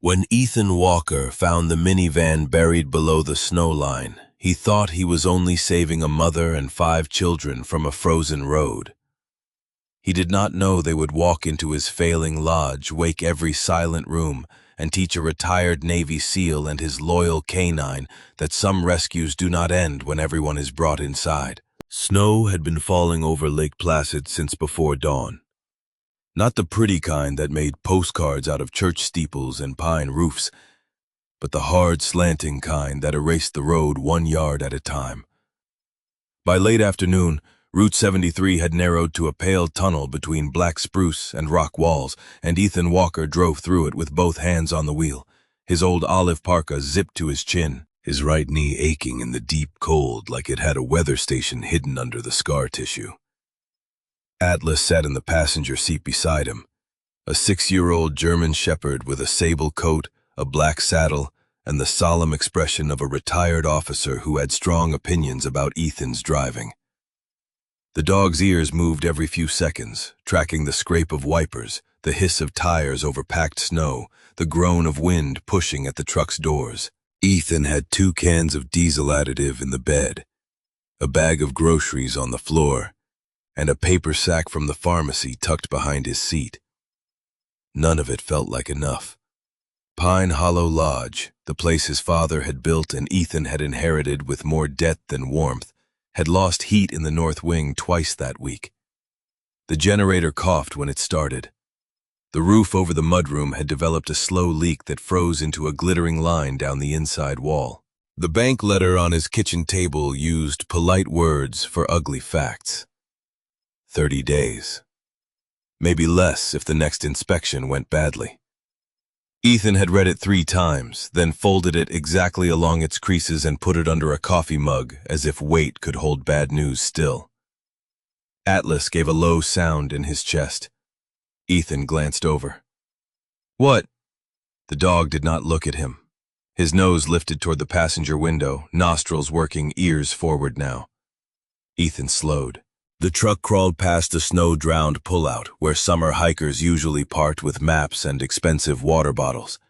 When Ethan Walker found the minivan buried below the snow line, he thought he was only saving a mother and 5 children from a frozen road. He did not know they would walk into his failing lodge, wake every silent room, and teach a retired Navy SEAL and his loyal canine that some rescues do not end when everyone is brought inside. Snow had been falling over Lake Placid since before dawn. Not the pretty kind that made postcards out of church steeples and pine roofs, but the hard, slanting kind that erased the road 1 yard at a time. By late afternoon, Route 73 had narrowed to a pale tunnel between black spruce and rock walls, and Ethan Walker drove through it with both hands on the wheel, his old olive parka zipped to his chin, his right knee aching in the deep cold like it had a weather station hidden under the scar tissue. Atlas sat in the passenger seat beside him, a 6-year-old German shepherd with a sable coat, a black saddle, and the solemn expression of a retired officer who had strong opinions about Ethan's driving. The dog's ears moved every few seconds, tracking the scrape of wipers, the hiss of tires over packed snow, the groan of wind pushing at the truck's doors. Ethan had 2 cans of diesel additive in the bed, a bag of groceries on the floor, and a paper sack from the pharmacy tucked behind his seat. None of it felt like enough. Pine Hollow Lodge, the place his father had built and Ethan had inherited with more debt than warmth, had lost heat in the north wing twice that week. The generator coughed when it started. The roof over the mudroom had developed a slow leak that froze into a glittering line down the inside wall. The bank letter on his kitchen table used polite words for ugly facts. 30 days. Maybe less if the next inspection went badly. Ethan had read it 3 times, then folded it exactly along its creases and put it under a coffee mug as if weight could hold bad news still. Atlas gave a low sound in his chest. Ethan glanced over. "What?" The dog did not look at him. His nose lifted toward the passenger window, nostrils working, ears forward now. Ethan slowed. The truck crawled past a snow-drowned pullout where summer hikers usually parked with maps and expensive water bottles.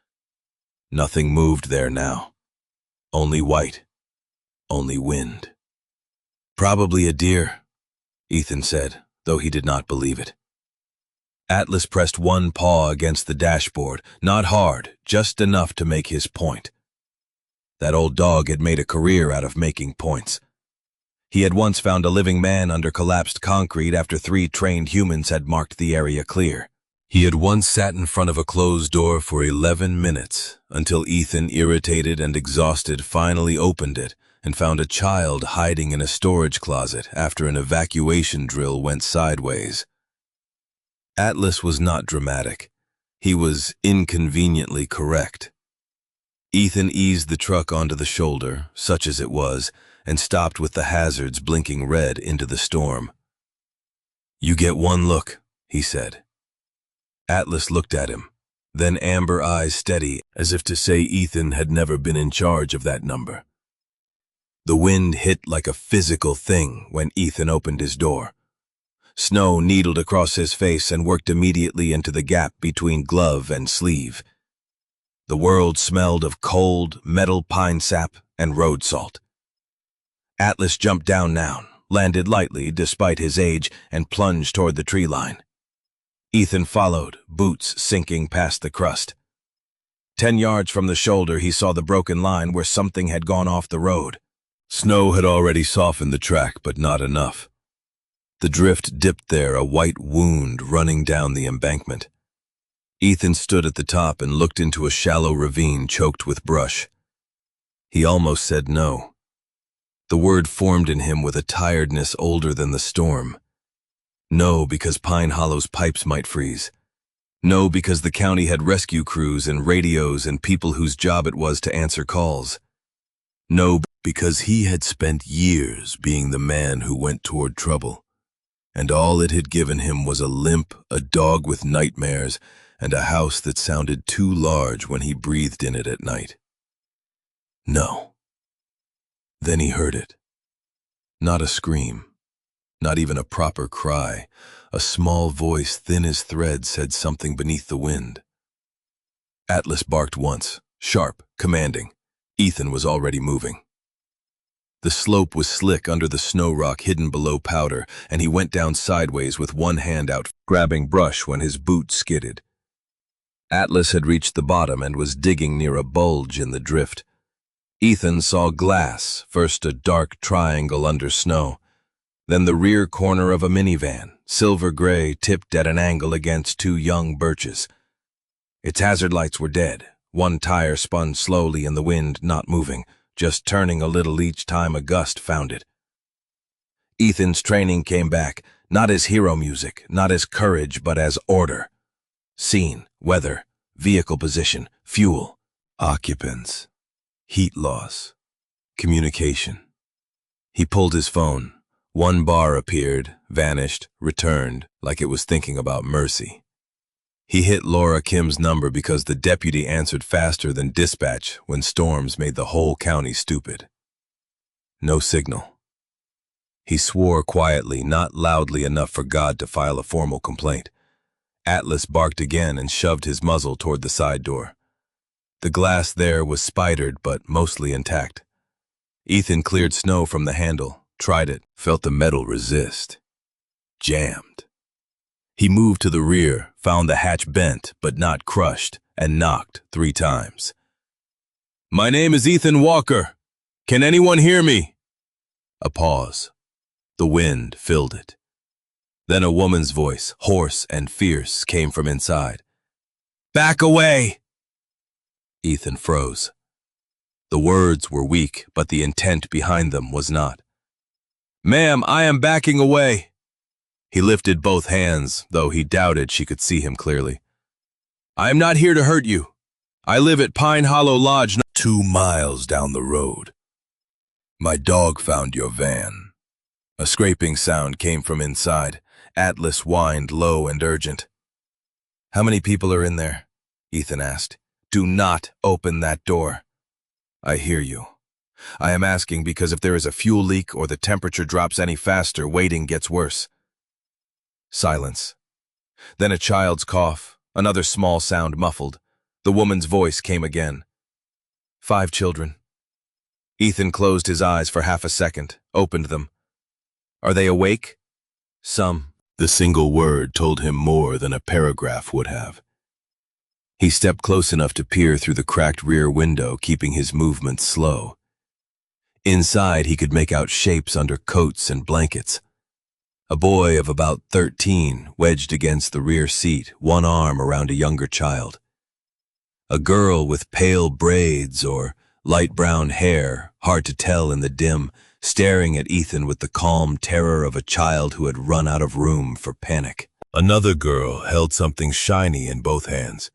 Nothing moved there now. Only white. Only wind. "Probably a deer," Ethan said, though he did not believe it. Atlas pressed one paw against the dashboard, not hard, just enough to make his point. That old dog had made a career out of making points. He had once found a living man under collapsed concrete after 3 trained humans had marked the area clear. He had once sat in front of a closed door for 11 minutes, until Ethan, irritated and exhausted, finally opened it and found a child hiding in a storage closet after an evacuation drill went sideways. Atlas was not dramatic. He was inconveniently correct. Ethan eased the truck onto the shoulder, such as it was, and stopped with the hazards blinking red into the storm. "You get 1 look," he said. Atlas looked at him, then amber eyes steady, as if to say Ethan had never been in charge of that number. The wind hit like a physical thing when Ethan opened his door. Snow needled across his face and worked immediately into the gap between glove and sleeve. The world smelled of cold, metal pine sap and road salt. Atlas jumped down now, landed lightly despite his age, and plunged toward the tree line. Ethan followed, boots sinking past the crust. 10 yards from the shoulder, he saw the broken line where something had gone off the road. Snow had already softened the track, but not enough. The drift dipped there, a white wound running down the embankment. Ethan stood at the top and looked into a shallow ravine choked with brush. He almost said no. The word formed in him with a tiredness older than the storm. No, because Pine Hollow's pipes might freeze. No, because the county had rescue crews and radios and people whose job it was to answer calls. No, because he had spent years being the man who went toward trouble, and all it had given him was a limp, a dog with nightmares, and a house that sounded too large when he breathed in it at night. No. Then he heard it. Not a scream, not even a proper cry. A small voice, thin as thread, said something beneath the wind. Atlas barked once, sharp, commanding. Ethan was already moving. The slope was slick under the snow rock hidden below Powder, and he went down sideways with one hand out, grabbing brush when his boot skidded. Atlas had reached the bottom and was digging near a bulge in the drift. Ethan saw glass, first a dark triangle under snow, then the rear corner of a minivan, silver gray, tipped at an angle against two young birches. Its hazard lights were dead. One tire spun slowly in the wind, not moving, just turning a little each time a gust found it. Ethan's training came back, not as hero music, not as courage, but as order. Scene, weather, vehicle position, fuel, occupants, heat loss, communication. He pulled his phone. One bar appeared, vanished, returned, like it was thinking about mercy. He hit Laura Kim's number because the deputy answered faster than dispatch when storms made the whole county stupid. No signal. He swore quietly, not loudly enough for God to file a formal complaint. Atlas barked again and shoved his muzzle toward the side door. The glass there was spidered but mostly intact. Ethan cleared snow from the handle, tried it, felt the metal resist. Jammed. He moved to the rear, found the hatch bent but not crushed, and knocked 3 times. "My name is Ethan Walker. Can anyone hear me?" A pause. The wind filled it. Then a woman's voice, hoarse and fierce, came from inside. "Back away!" Ethan froze. The words were weak, but the intent behind them was not. "Ma'am, I am backing away." He lifted both hands, though he doubted she could see him clearly. "I am not here to hurt you. I live at Pine Hollow Lodge, 2 miles down the road. My dog found your van." A scraping sound came from inside. Atlas whined low and urgent. "How many people are in there?" Ethan asked. "Do not open that door." "I hear you. I am asking because if there is a fuel leak or the temperature drops any faster, waiting gets worse." Silence. Then a child's cough, another small sound muffled. The woman's voice came again. 5 children. Ethan closed his eyes for half a second, opened them. "Are they awake?" "Some." The single word told him more than a paragraph would have. He stepped close enough to peer through the cracked rear window, keeping his movements slow. Inside, he could make out shapes under coats and blankets. A boy of about 13 wedged against the rear seat, one arm around a younger child. A girl with pale braids or light brown hair, hard to tell in the dim, staring at Ethan with the calm terror of a child who had run out of room for panic. Another girl held something shiny in both hands.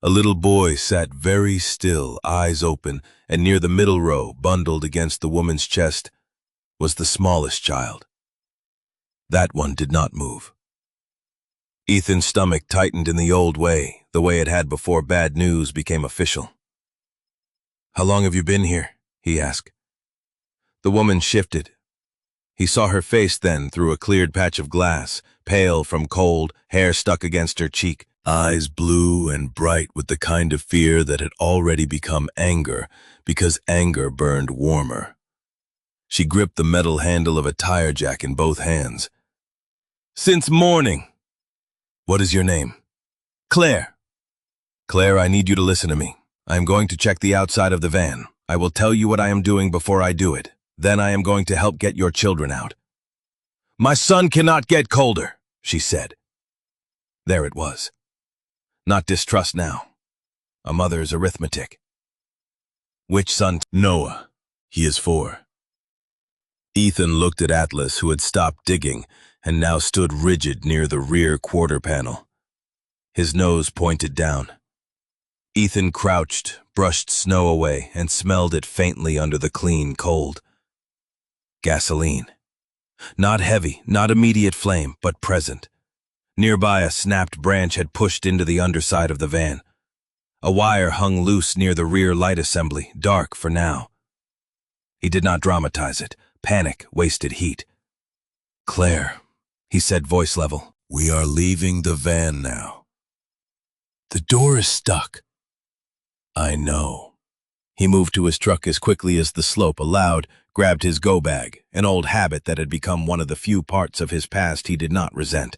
A little boy sat very still, eyes open, and near the middle row, bundled against the woman's chest, was the smallest child. That one did not move. Ethan's stomach tightened in the old way, the way it had before bad news became official. "How long have you been here?" he asked. The woman shifted. He saw her face then through a cleared patch of glass, pale from cold, hair stuck against her cheek, eyes blue and bright with the kind of fear that had already become anger because anger burned warmer. She gripped the metal handle of a tire jack in both hands. "Since morning." "What is your name?" "Claire." "Claire, I need you to listen to me. I am going to check the outside of the van. I will tell you what I am doing before I do it. Then I am going to help get your children out." "My son cannot get colder," she said. There it was. Not distrust now. A mother's arithmetic. "Which son?" "Noah. He is 4. Ethan looked at Atlas, who had stopped digging and now stood rigid near the rear quarter panel. His nose pointed down. Ethan crouched, brushed snow away, and smelled it faintly under the clean cold. Gasoline. Not heavy, not immediate flame, but present. Nearby, a snapped branch had pushed into the underside of the van. A wire hung loose near the rear light assembly, dark for now. He did not dramatize it. Panic wasted heat. "Claire," he said, voice level, "we are leaving the van now." "The door is stuck." I know. He moved to his truck as quickly as the slope allowed, grabbed his go-bag, an old habit that had become one of the few parts of his past he did not resent.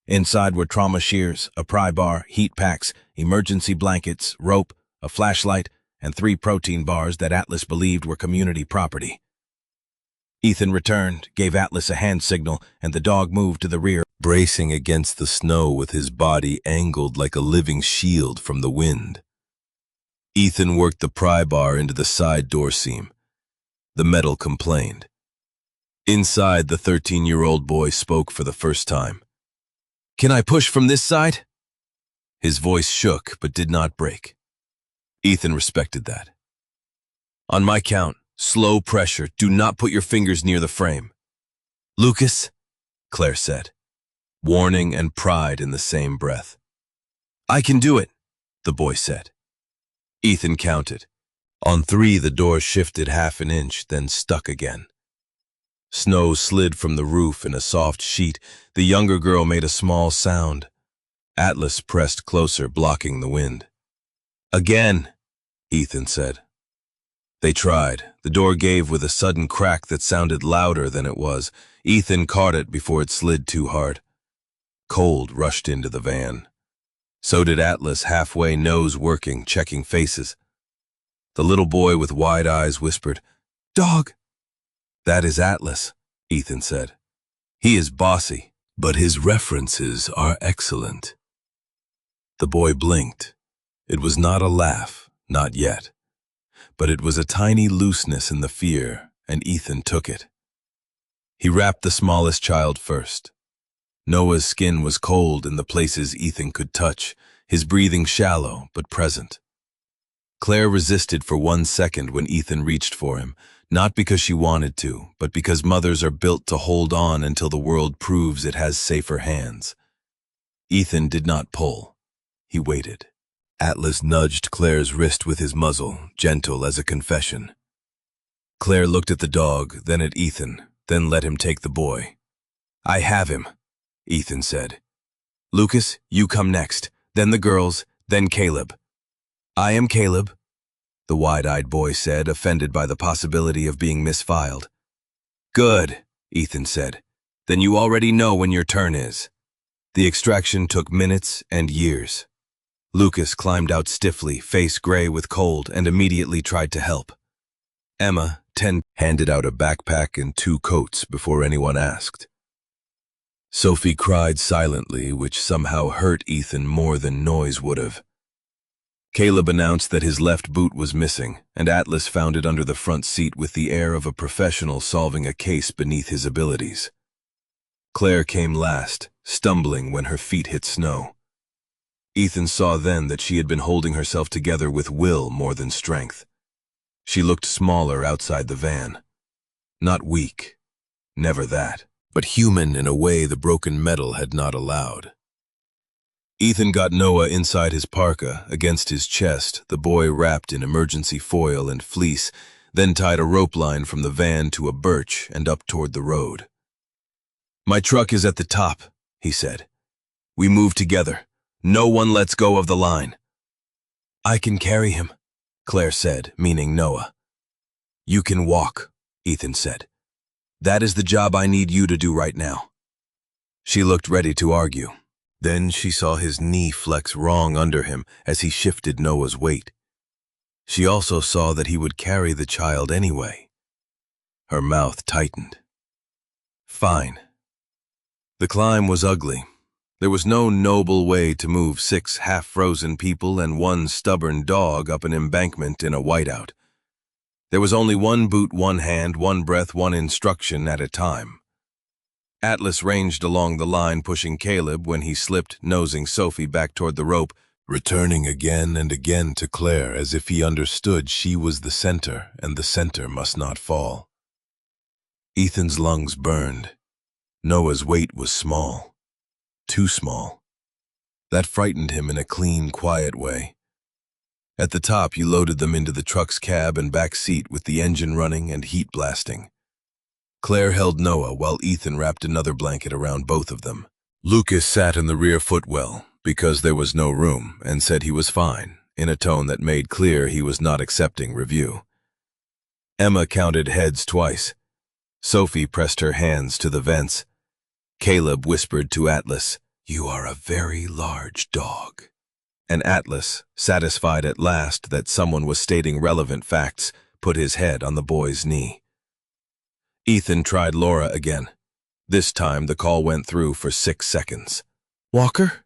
Inside were trauma shears, a pry bar, heat packs, emergency blankets, rope, a flashlight, and 3 protein bars that Atlas believed were community property. Ethan returned, gave Atlas a hand signal, and the dog moved to the rear, bracing against the snow with his body angled like a living shield from the wind. Ethan worked the pry bar into the side door seam. The metal complained. Inside, the 13-year-old boy spoke for the first time. "Can I push from this side?" His voice shook but did not break. Ethan respected that. "On my count, slow pressure. Do not put your fingers near the frame." "Lucas," Claire said, warning and pride in the same breath. "I can do it," the boy said. Ethan counted. On 3, the door shifted half an inch, then stuck again. Snow slid from the roof in a soft sheet. The younger girl made a small sound. Atlas pressed closer, blocking the wind. "Again," Ethan said. They tried. The door gave with a sudden crack that sounded louder than it was. Ethan caught it before it slid too hard. Cold rushed into the van. So did Atlas, halfway, nose working, checking faces. The little boy with wide eyes whispered, "Dog." "That is Atlas," Ethan said. "He is bossy, but his references are excellent." The boy blinked. It was not a laugh, not yet. But it was a tiny looseness in the fear, and Ethan took it. He wrapped the smallest child first. Noah's skin was cold in the places Ethan could touch, his breathing shallow but present. Claire resisted for 1 second when Ethan reached for him, not because she wanted to, but because mothers are built to hold on until the world proves it has safer hands. Ethan did not pull. He waited. Atlas nudged Claire's wrist with his muzzle, gentle as a confession. Claire looked at the dog, then at Ethan, then let him take the boy. "I have him," Ethan said. "Lucas, you come next, then the girls, then Caleb." "I am Caleb," the wide-eyed boy said, offended by the possibility of being misfiled. "Good," Ethan said. "Then you already know when your turn is." The extraction took minutes and years. Lucas climbed out stiffly, face gray with cold, and immediately tried to help. Emma, 10, handed out a backpack and 2 coats before anyone asked. Sophie cried silently, which somehow hurt Ethan more than noise would have. Caleb announced that his left boot was missing, and Atlas found it under the front seat with the air of a professional solving a case beneath his abilities. Claire came last, stumbling when her feet hit snow. Ethan saw then that she had been holding herself together with will more than strength. She looked smaller outside the van. Not weak, never that, but human in a way the broken metal had not allowed. Ethan got Noah inside his parka, against his chest, the boy wrapped in emergency foil and fleece, then tied a rope line from the van to a birch and up toward the road. "My truck is at the top," he said. "We move together. No one lets go of the line." "I can carry him," Claire said, meaning Noah. "You can walk," Ethan said. "That is the job I need you to do right now." She looked ready to argue. Then she saw his knee flex wrong under him as he shifted Noah's weight. She also saw that he would carry the child anyway. Her mouth tightened. Fine. The climb was ugly. There was no noble way to move 6 half-frozen people and 1 stubborn dog up an embankment in a whiteout. There was only 1 boot, 1 hand, 1 breath, 1 instruction at a time. Atlas ranged along the line, pushing Caleb when he slipped, nosing Sophie back toward the rope, returning again and again to Claire as if he understood she was the center and the center must not fall. Ethan's lungs burned. Noah's weight was small. Too small. That frightened him in a clean, quiet way. At the top, he loaded them into the truck's cab and back seat with the engine running and heat blasting. Claire held Noah while Ethan wrapped another blanket around both of them. Lucas sat in the rear footwell because there was no room and said he was fine, in a tone that made clear he was not accepting review. Emma counted heads twice. Sophie pressed her hands to the vents. Caleb whispered to Atlas, "You are a very large dog." And Atlas, satisfied at last that someone was stating relevant facts, put his head on the boy's knee. Ethan tried Laura again. This time the call went through for 6 seconds. "Walker?"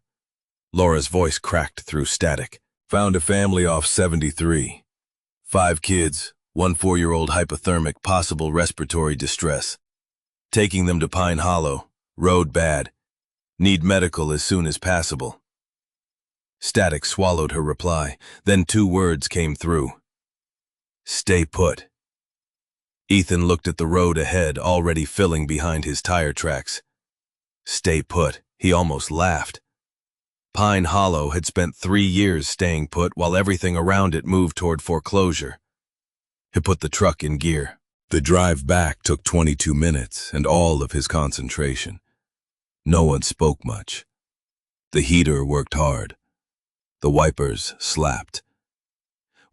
Laura's voice cracked through static. "Found a family off 73. 5 kids, 1 4-year-old hypothermic, possible respiratory distress. Taking them to Pine Hollow. Road bad. Need medical as soon as possible." Static swallowed her reply. Then 2 words came through. "Stay put." Ethan looked at the road ahead, already filling behind his tire tracks. Stay put. He almost laughed. Pine Hollow had spent 3 years staying put while everything around it moved toward foreclosure. He put the truck in gear. The drive back took 22 minutes and all of his concentration. No one spoke much. The heater worked hard. The wipers slapped.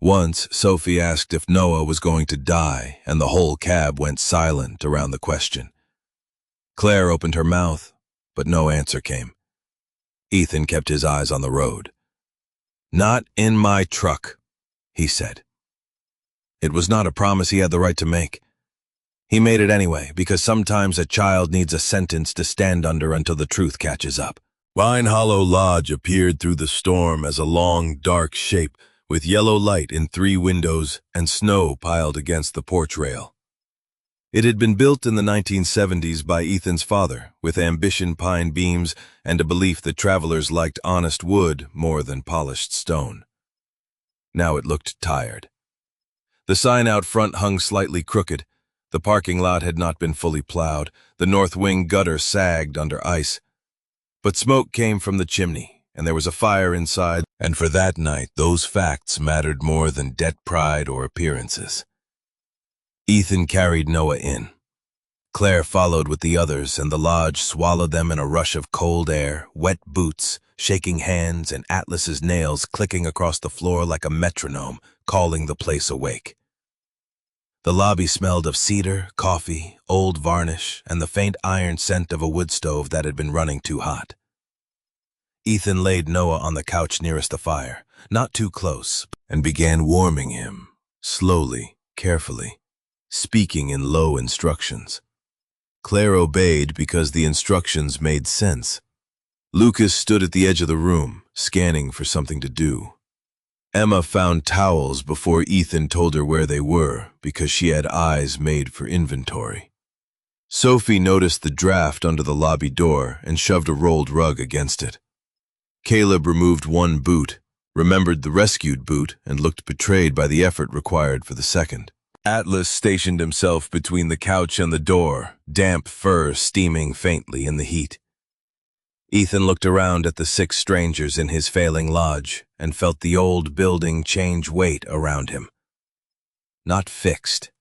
Once, Sophie asked if Noah was going to die, and the whole cab went silent around the question. Claire opened her mouth, but no answer came. Ethan kept his eyes on the road. "Not in my truck," he said. It was not a promise he had the right to make. He made it anyway, because sometimes a child needs a sentence to stand under until the truth catches up. Pine Hollow Lodge appeared through the storm as a long, dark shape, with yellow light in 3 windows and snow piled against the porch rail. It had been built in the 1970s by Ethan's father, with ambition pine beams and a belief that travelers liked honest wood more than polished stone. Now it looked tired. The sign out front hung slightly crooked. The parking lot had not been fully plowed. The north wing gutter sagged under ice. But smoke came from the chimney, and there was a fire inside, and for that night those facts mattered more than debt pride or appearances. Ethan carried Noah in. Claire followed with the others, and the lodge swallowed them in a rush of cold air, wet boots, shaking hands, and Atlas's nails clicking across the floor like a metronome, calling the place awake. The lobby smelled of cedar, coffee, old varnish, and the faint iron scent of a wood stove that had been running too hot. Ethan laid Noah on the couch nearest the fire, not too close, and began warming him, slowly, carefully, speaking in low instructions. Claire obeyed because the instructions made sense. Lucas stood at the edge of the room, scanning for something to do. Emma found towels before Ethan told her where they were, because she had eyes made for inventory. Sophie noticed the draft under the lobby door and shoved a rolled rug against it. Caleb removed 1 boot, remembered the rescued boot, and looked betrayed by the effort required for the second. Atlas stationed himself between the couch and the door, damp fur steaming faintly in the heat. Ethan looked around at the 6 strangers in his failing lodge and felt the old building change weight around him. Not fixed,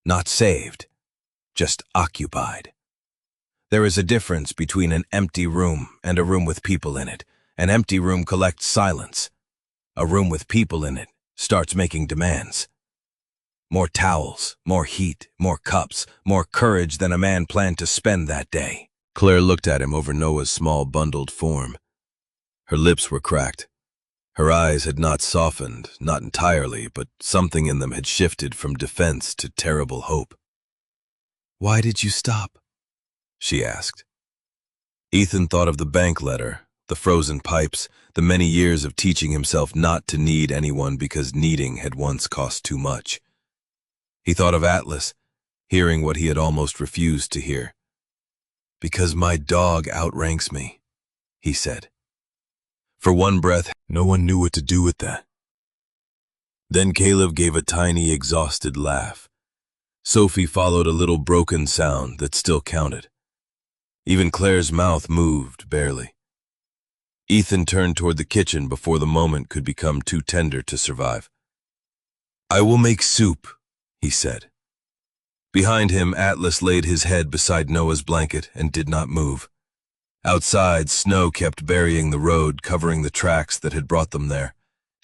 not saved, just occupied. There is a difference between an empty room and a room with people in it. An empty room collects silence. A room with people in it starts making demands. More towels, more heat, more cups, more courage than a man planned to spend that day. Claire looked at him over Noah's small bundled form. Her lips were cracked. Her eyes had not softened, not entirely, but something in them had shifted from defense to terrible hope. "Why did you stop?" she asked. Ethan thought of the bank letter, the frozen pipes, the many years of teaching himself not to need anyone because needing had once cost too much. He thought of Atlas, hearing what he had almost refused to hear. "Because my dog outranks me," he said. For one breath, no one knew what to do with that. Then Caleb gave a tiny, exhausted laugh. Sophie followed a little broken sound that still counted. Even Claire's mouth moved, barely. Ethan turned toward the kitchen before the moment could become too tender to survive. "I will make soup," he said. Behind him, Atlas laid his head beside Noah's blanket and did not move. Outside, snow kept burying the road, covering the tracks that had brought them there.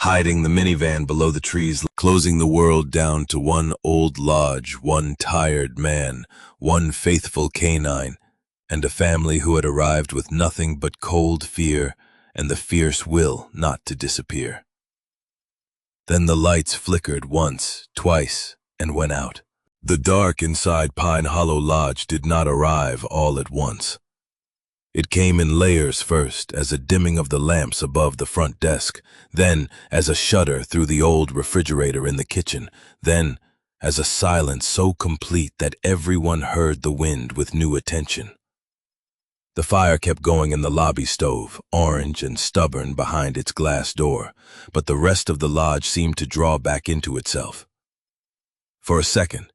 hiding the minivan below the trees, closing the world down to one old lodge, one tired man, one faithful canine, and a family who had arrived with nothing but cold fear and the fierce will not to disappear. Then the lights flickered once, twice, and went out. The dark inside Pine Hollow Lodge did not arrive all at once. It came in layers first, as a dimming of the lamps above the front desk, then as a shudder through the old refrigerator in the kitchen, then as a silence so complete that everyone heard the wind with new attention. The fire kept going in the lobby stove, orange and stubborn behind its glass door, but the rest of the lodge seemed to draw back into itself. For a second,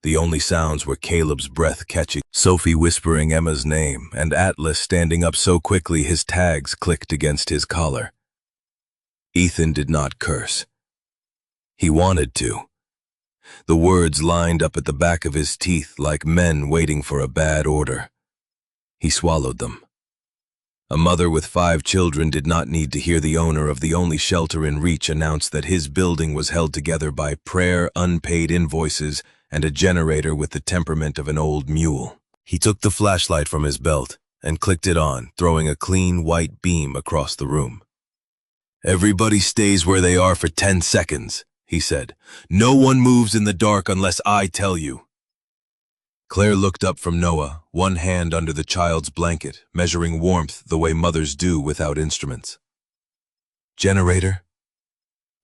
the only sounds were Caleb's breath catching, Sophie whispering Emma's name, and Atlas standing up so quickly his tags clicked against his collar. Ethan did not curse. He wanted to. The words lined up at the back of his teeth like men waiting for a bad order. He swallowed them. A mother with 5 children did not need to hear the owner of the only shelter in reach announce that his building was held together by prayer, unpaid invoices, and a generator with the temperament of an old mule. He took the flashlight from his belt and clicked it on, throwing a clean white beam across the room. "Everybody stays where they are for 10 seconds, he said. "No one moves in the dark unless I tell you." Claire looked up from Noah, one hand under the child's blanket, measuring warmth the way mothers do without instruments. "Generator?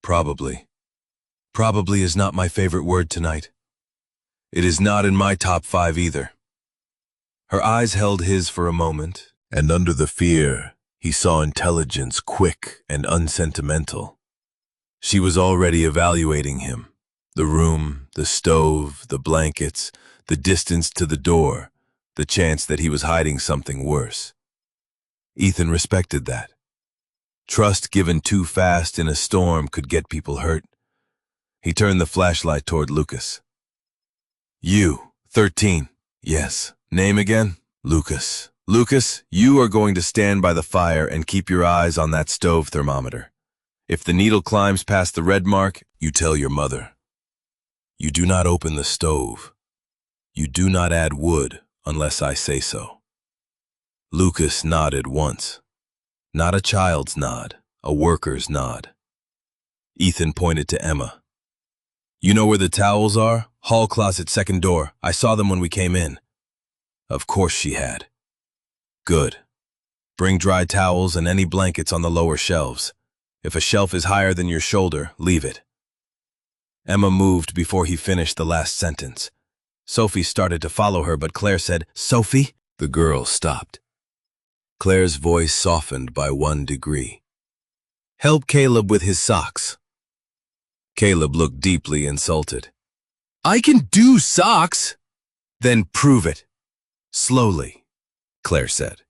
Probably. Probably is not my favorite word tonight. It is not in my top 5 either." Her eyes held his for a moment, and under the fear, he saw intelligence quick and unsentimental. She was already evaluating him. The room, the stove, the blankets, the distance to the door, the chance that he was hiding something worse. Ethan respected that. Trust given too fast in a storm could get people hurt. He turned the flashlight toward Lucas. "You, 13. Yes. Name again?" "Lucas. Lucas, you are going to stand by the fire and keep your eyes on that stove thermometer. If the needle climbs past the red mark, you tell your mother. You do not open the stove. You do not add wood unless I say so." Lucas nodded once. Not a child's nod, a worker's nod. Ethan pointed to Emma. "You know where the towels are? Hall closet, second door. I saw them when we came in." Of course she had. "Good. Bring dry towels and any blankets on the lower shelves. If a shelf is higher than your shoulder, leave it." Emma moved before he finished the last sentence. Sophie started to follow her, but Claire said, "Sophie?" The girl stopped. Claire's voice softened by 1 degree. "Help Caleb with his socks." Caleb looked deeply insulted. "I can do socks." "Then prove it." "Slowly," Claire said.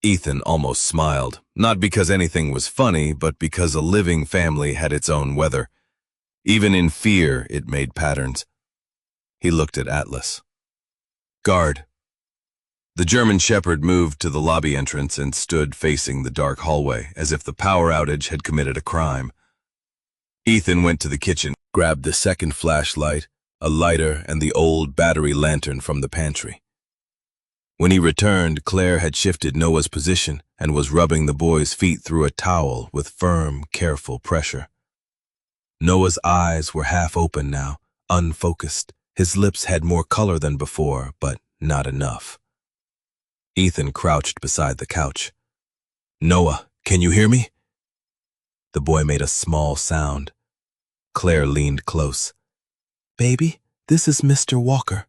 Ethan almost smiled, not because anything was funny, but because a living family had its own weather. Even in fear, it made patterns. He looked at Atlas. "Guard." The German Shepherd moved to the lobby entrance and stood facing the dark hallway, as if the power outage had committed a crime. Ethan went to the kitchen, grabbed the second flashlight, a lighter, and the old battery lantern from the pantry. When he returned, Claire had shifted Noah's position and was rubbing the boy's feet through a towel with firm, careful pressure. Noah's eyes were half open now, unfocused. His lips had more color than before, but not enough. Ethan crouched beside the couch. "Noah, can you hear me?" The boy made a small sound. Claire leaned close. "Baby, this is Mr. Walker.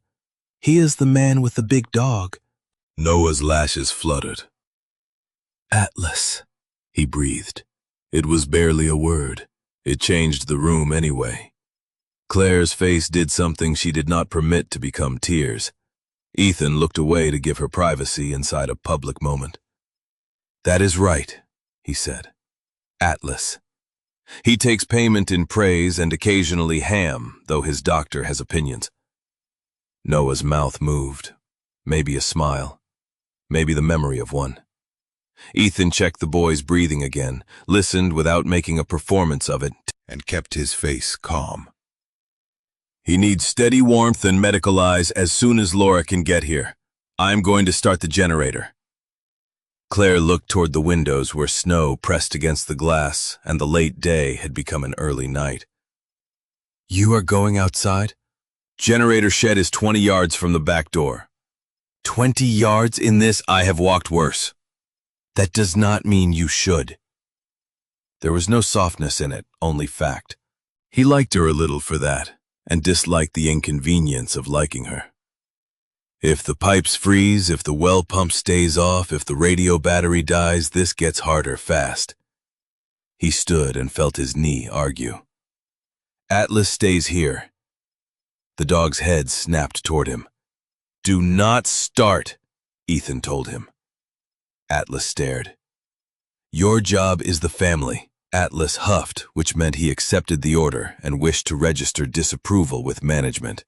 He is the man with the big dog." Noah's lashes fluttered. "Atlas," he breathed. It was barely a word. It changed the room anyway. Claire's face did something she did not permit to become tears. Ethan looked away to give her privacy inside a public moment. "That is right," he said. "Atlas. He takes payment in praise and occasionally ham, though his doctor has opinions." Noah's mouth moved. Maybe a smile. Maybe the memory of one. Ethan checked the boy's breathing again, listened without making a performance of it, and kept his face calm. He needs steady warmth and medical eyes as soon as Laura can get here. I'm going to start the generator. Claire looked toward the windows where snow pressed against the glass and the late day had become an early night. You are going outside? Generator shed is 20 yards from the back door. 20 yards in this? I have walked worse. That does not mean you should. There was no softness in it, only fact. He liked her a little for that, and disliked the inconvenience of liking her. If the pipes freeze, if the well pump stays off, if the radio battery dies, this gets harder fast. He stood and felt his knee argue. Atlas stays here. The dog's head snapped toward him. Do not start, Ethan told him. Atlas stared. Your job is the family. Atlas huffed, which meant he accepted the order and wished to register disapproval with management.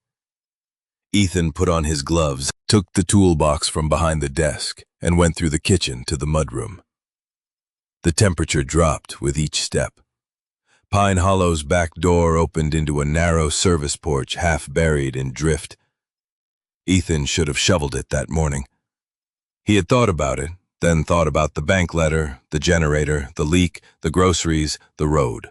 Ethan put on his gloves, took the toolbox from behind the desk, and went through the kitchen to the mudroom. The temperature dropped with each step. Pine Hollow's back door opened into a narrow service porch half buried in drift. Ethan should have shoveled it that morning. He had thought about it, then thought about the bank letter, the generator, the leak, the groceries, the road.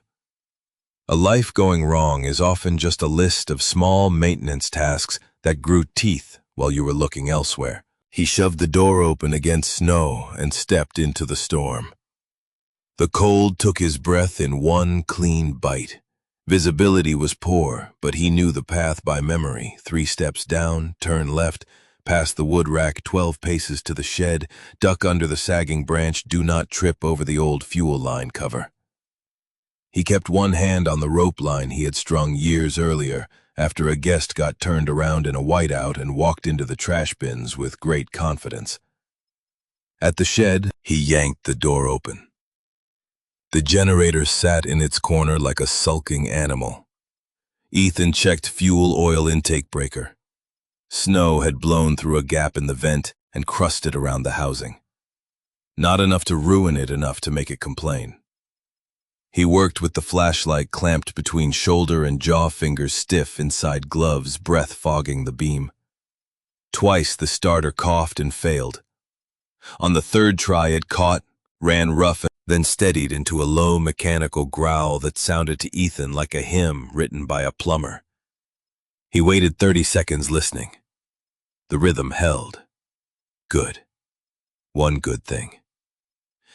A life going wrong is often just a list of small maintenance tasks that grew teeth while you were looking elsewhere. He shoved the door open against snow and stepped into the storm. The cold took his breath in one clean bite. Visibility was poor, but he knew the path by memory. 3 steps down, turn left, past the wood rack 12 paces to the shed, duck under the sagging branch, do not trip over the old fuel line cover. He kept one hand on the rope line he had strung years earlier, after a guest got turned around in a whiteout and walked into the trash bins with great confidence. At the shed, he yanked the door open. The generator sat in its corner like a sulking animal. Ethan checked fuel oil intake breaker. Snow had blown through a gap in the vent and crusted around the housing. Not enough to ruin it, enough to make it complain. He worked with the flashlight clamped between shoulder and jaw fingers stiff inside gloves, breath fogging the beam. Twice the starter coughed and failed. On the 3rd try it caught, ran rough, and then steadied into a low mechanical growl that sounded to Ethan like a hymn written by a plumber. He waited 30 seconds listening. The rhythm held. Good. One good thing.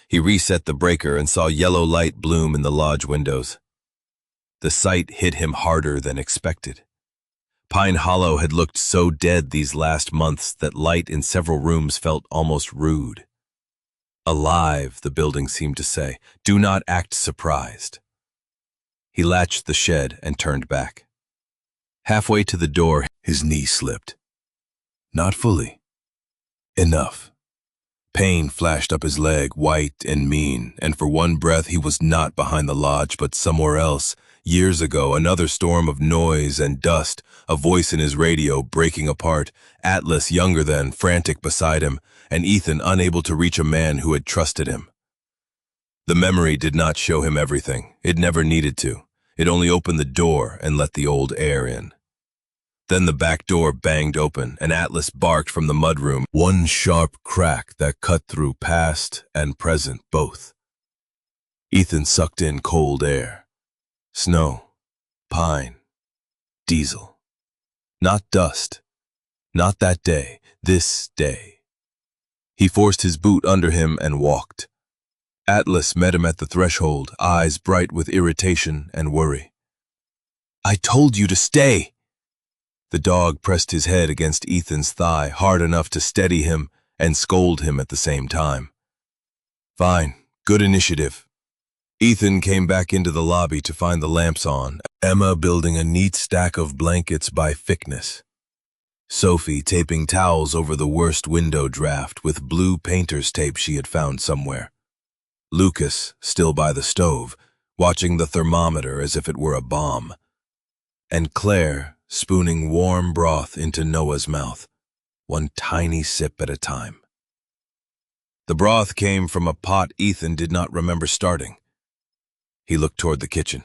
He reset the breaker and saw yellow light bloom in the lodge windows. The sight hit him harder than expected. Pine Hollow had looked so dead these last months that light in several rooms felt almost rude. Alive, the building seemed to say. Do not act surprised. He latched the shed and turned back. Halfway to the door, his knee slipped. Not fully. Enough. Pain flashed up his leg, white and mean, and for one breath he was not behind the lodge but somewhere else. Years ago, another storm of noise and dust, a voice in his radio breaking apart, Atlas younger than, frantic beside him, and Ethan unable to reach a man who had trusted him. The memory did not show him everything. It never needed to. It only opened the door and let the old air in. Then the back door banged open, and Atlas barked from the mudroom, one sharp crack that cut through past and present both. Ethan sucked in cold air. Snow, pine, diesel. Not dust. Not that day, this day. He forced his boot under him and walked. Atlas met him at the threshold, eyes bright with irritation and worry. I told you to stay! The dog pressed his head against Ethan's thigh hard enough to steady him and scold him at the same time. Fine, good initiative. Ethan came back into the lobby to find the lamps on, Emma building a neat stack of blankets by thickness. Sophie taping towels over the worst window draft with blue painter's tape she had found somewhere. Lucas, still by the stove, watching the thermometer as if it were a bomb. And Claire, spooning warm broth into Noah's mouth, one tiny sip at a time. The broth came from a pot Ethan did not remember starting. He looked toward the kitchen.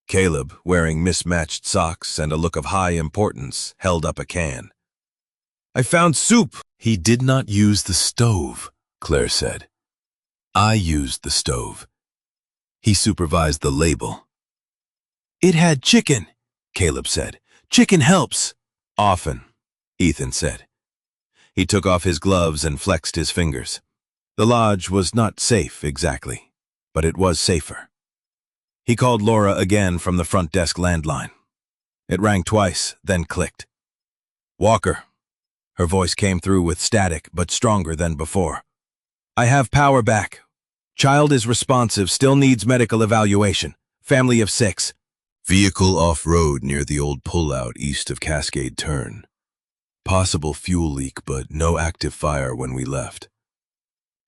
Caleb, wearing mismatched socks and a look of high importance, held up a can. "I found soup!" "He did not use the stove," Claire said. "I used the stove." He supervised the label. "It had chicken," Caleb said. "Chicken helps." "Often," Ethan said. He took off his gloves and flexed his fingers. The lodge was not safe exactly, but it was safer. He called Laura again from the front desk landline. It rang twice, then clicked. "Walker." Her voice came through with static, but stronger than before. "I have power back. Child is responsive, still needs medical evaluation. Family of 6. Vehicle off-road near the old pullout east of Cascade Turn. Possible fuel leak, but no active fire when we left.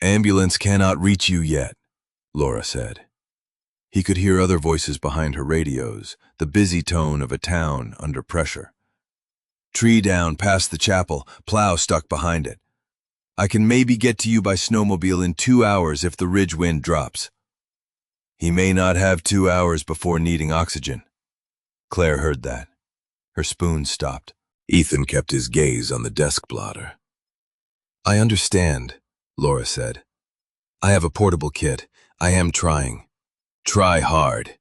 Ambulance cannot reach you yet," Laura said. He could hear other voices behind her radios, the busy tone of a town under pressure. "Tree down past the chapel, plow stuck behind it. I can maybe get to you by snowmobile in 2 hours if the ridge wind drops." He may not have 2 hours before needing oxygen. Claire heard that. Her spoon stopped. Ethan kept his gaze on the desk blotter. "I understand," Laura said. "I have a portable kit. I am trying. Try hard.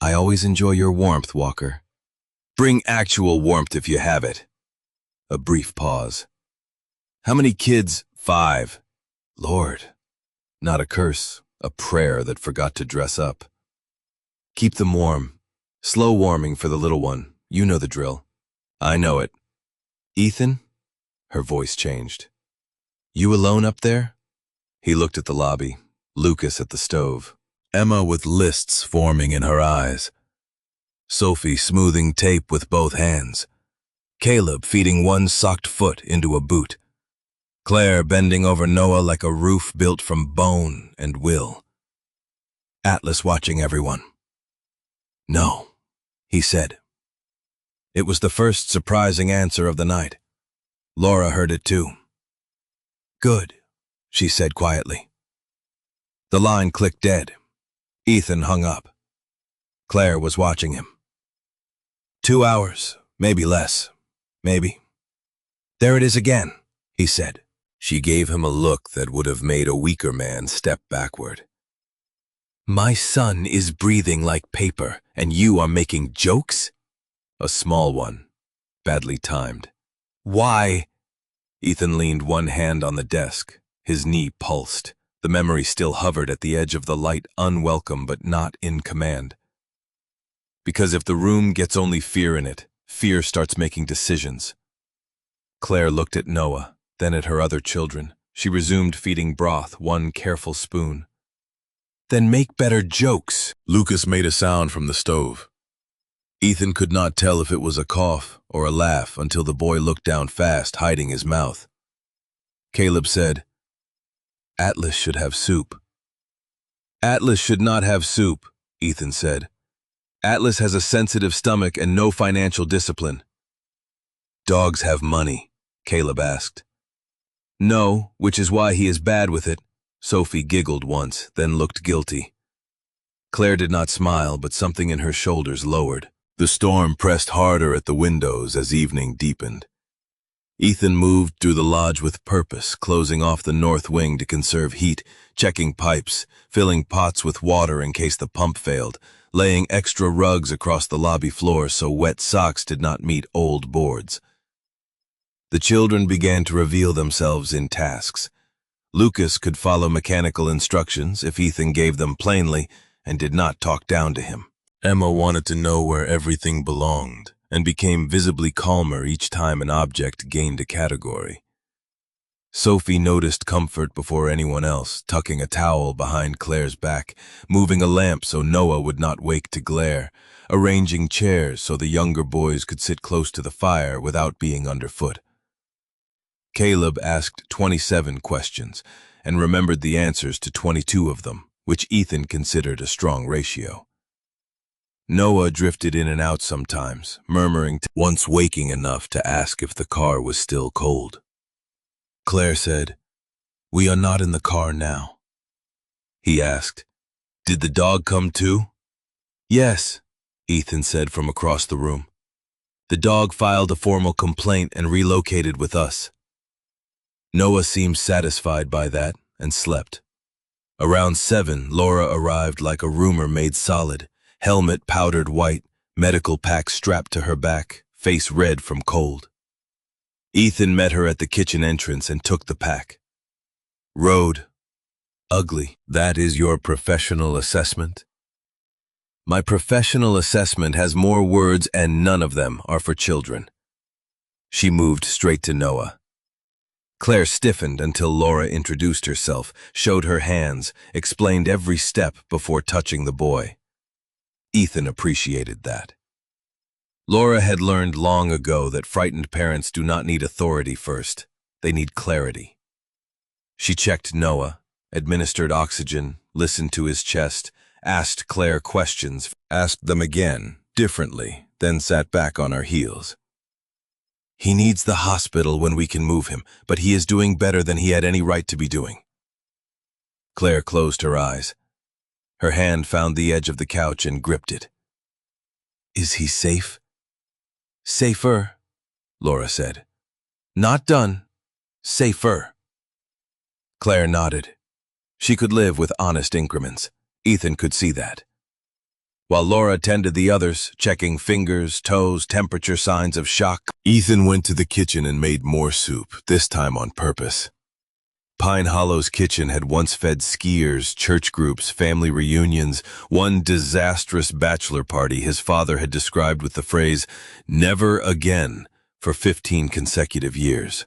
I always enjoy your warmth, Walker. Bring actual warmth if you have it." A brief pause. "How many kids?" 5. "Lord." Not a curse, a prayer that forgot to dress up. "Keep them warm. Slow warming for the little one. You know the drill." "I know it." "Ethan?" Her voice changed. "You alone up there?" He looked at the lobby, Lucas at the stove, Emma with lists forming in her eyes, Sophie smoothing tape with both hands, Caleb feeding one socked foot into a boot, Claire bending over Noah like a roof built from bone and will. Atlas watching everyone. "No," he said. It was the first surprising answer of the night. Laura heard it too. "Good," she said quietly. The line clicked dead. Ethan hung up. Claire was watching him. 2 hours, maybe less, maybe. "There it is again," he said. She gave him a look that would have made a weaker man step backward. "My son is breathing like paper, and you are making jokes?" A small one, badly timed. "Why?" Ethan leaned one hand on the desk. His knee pulsed. The memory still hovered at the edge of the light, unwelcome but not in command. "Because if the room gets only fear in it, fear starts making decisions." Claire looked at Noah, then at her other children. She resumed feeding broth, one careful spoon. "Then make better jokes." Lucas made a sound from the stove. Ethan could not tell if it was a cough or a laugh until the boy looked down fast, hiding his mouth. Caleb said, "Atlas should have soup." "Atlas should not have soup," Ethan said. "Atlas has a sensitive stomach and no financial discipline." "Dogs have money?" Caleb asked. "No, which is why he is bad with it." Sophie giggled once, then looked guilty. Claire did not smile, but something in her shoulders lowered. The storm pressed harder at the windows as evening deepened. Ethan moved through the lodge with purpose, closing off the north wing to conserve heat, checking pipes, filling pots with water in case the pump failed, laying extra rugs across the lobby floor so wet socks did not meet old boards. The children began to reveal themselves in tasks. Lucas could follow mechanical instructions if Ethan gave them plainly and did not talk down to him. Emma wanted to know where everything belonged and became visibly calmer each time an object gained a category. Sophie noticed comfort before anyone else, tucking a towel behind Claire's back, moving a lamp so Noah would not wake to glare, arranging chairs so the younger boys could sit close to the fire without being underfoot. Caleb asked 27 questions and remembered the answers to 22 of them, which Ethan considered a strong ratio. Noah drifted in and out sometimes, murmuring, once waking enough to ask if the car was still cold. Claire said, "We are not in the car now," he asked. "Did the dog come too?" "Yes," Ethan said from across the room. "The dog filed a formal complaint and relocated with us." Noah seemed satisfied by that and slept. Around 7, Laura arrived like a rumor made solid, helmet powdered white, medical pack strapped to her back, face red from cold. Ethan met her at the kitchen entrance and took the pack. "Road. Ugly. That is your professional assessment?" "My professional assessment has more words and none of them are for children." She moved straight to Noah. Claire stiffened until Laura introduced herself, showed her hands, explained every step before touching the boy. Ethan appreciated that. Laura had learned long ago that frightened parents do not need authority first, they need clarity. She checked Noah, administered oxygen, listened to his chest, asked Claire questions, asked them again, differently, then sat back on her heels. "He needs the hospital when we can move him, but he is doing better than he had any right to be doing." Claire closed her eyes. Her hand found the edge of the couch and gripped it. "Is he safe?" "Safer," Laura said. "Not done. Safer." Claire nodded. She could live with honest increments. Ethan could see that. While Laura tended the others, checking fingers, toes, temperature signs of shock, Ethan went to the kitchen and made more soup, this time on purpose. Pine Hollow's kitchen had once fed skiers, church groups, family reunions, one disastrous bachelor party his father had described with the phrase, "never again," for 15 consecutive years.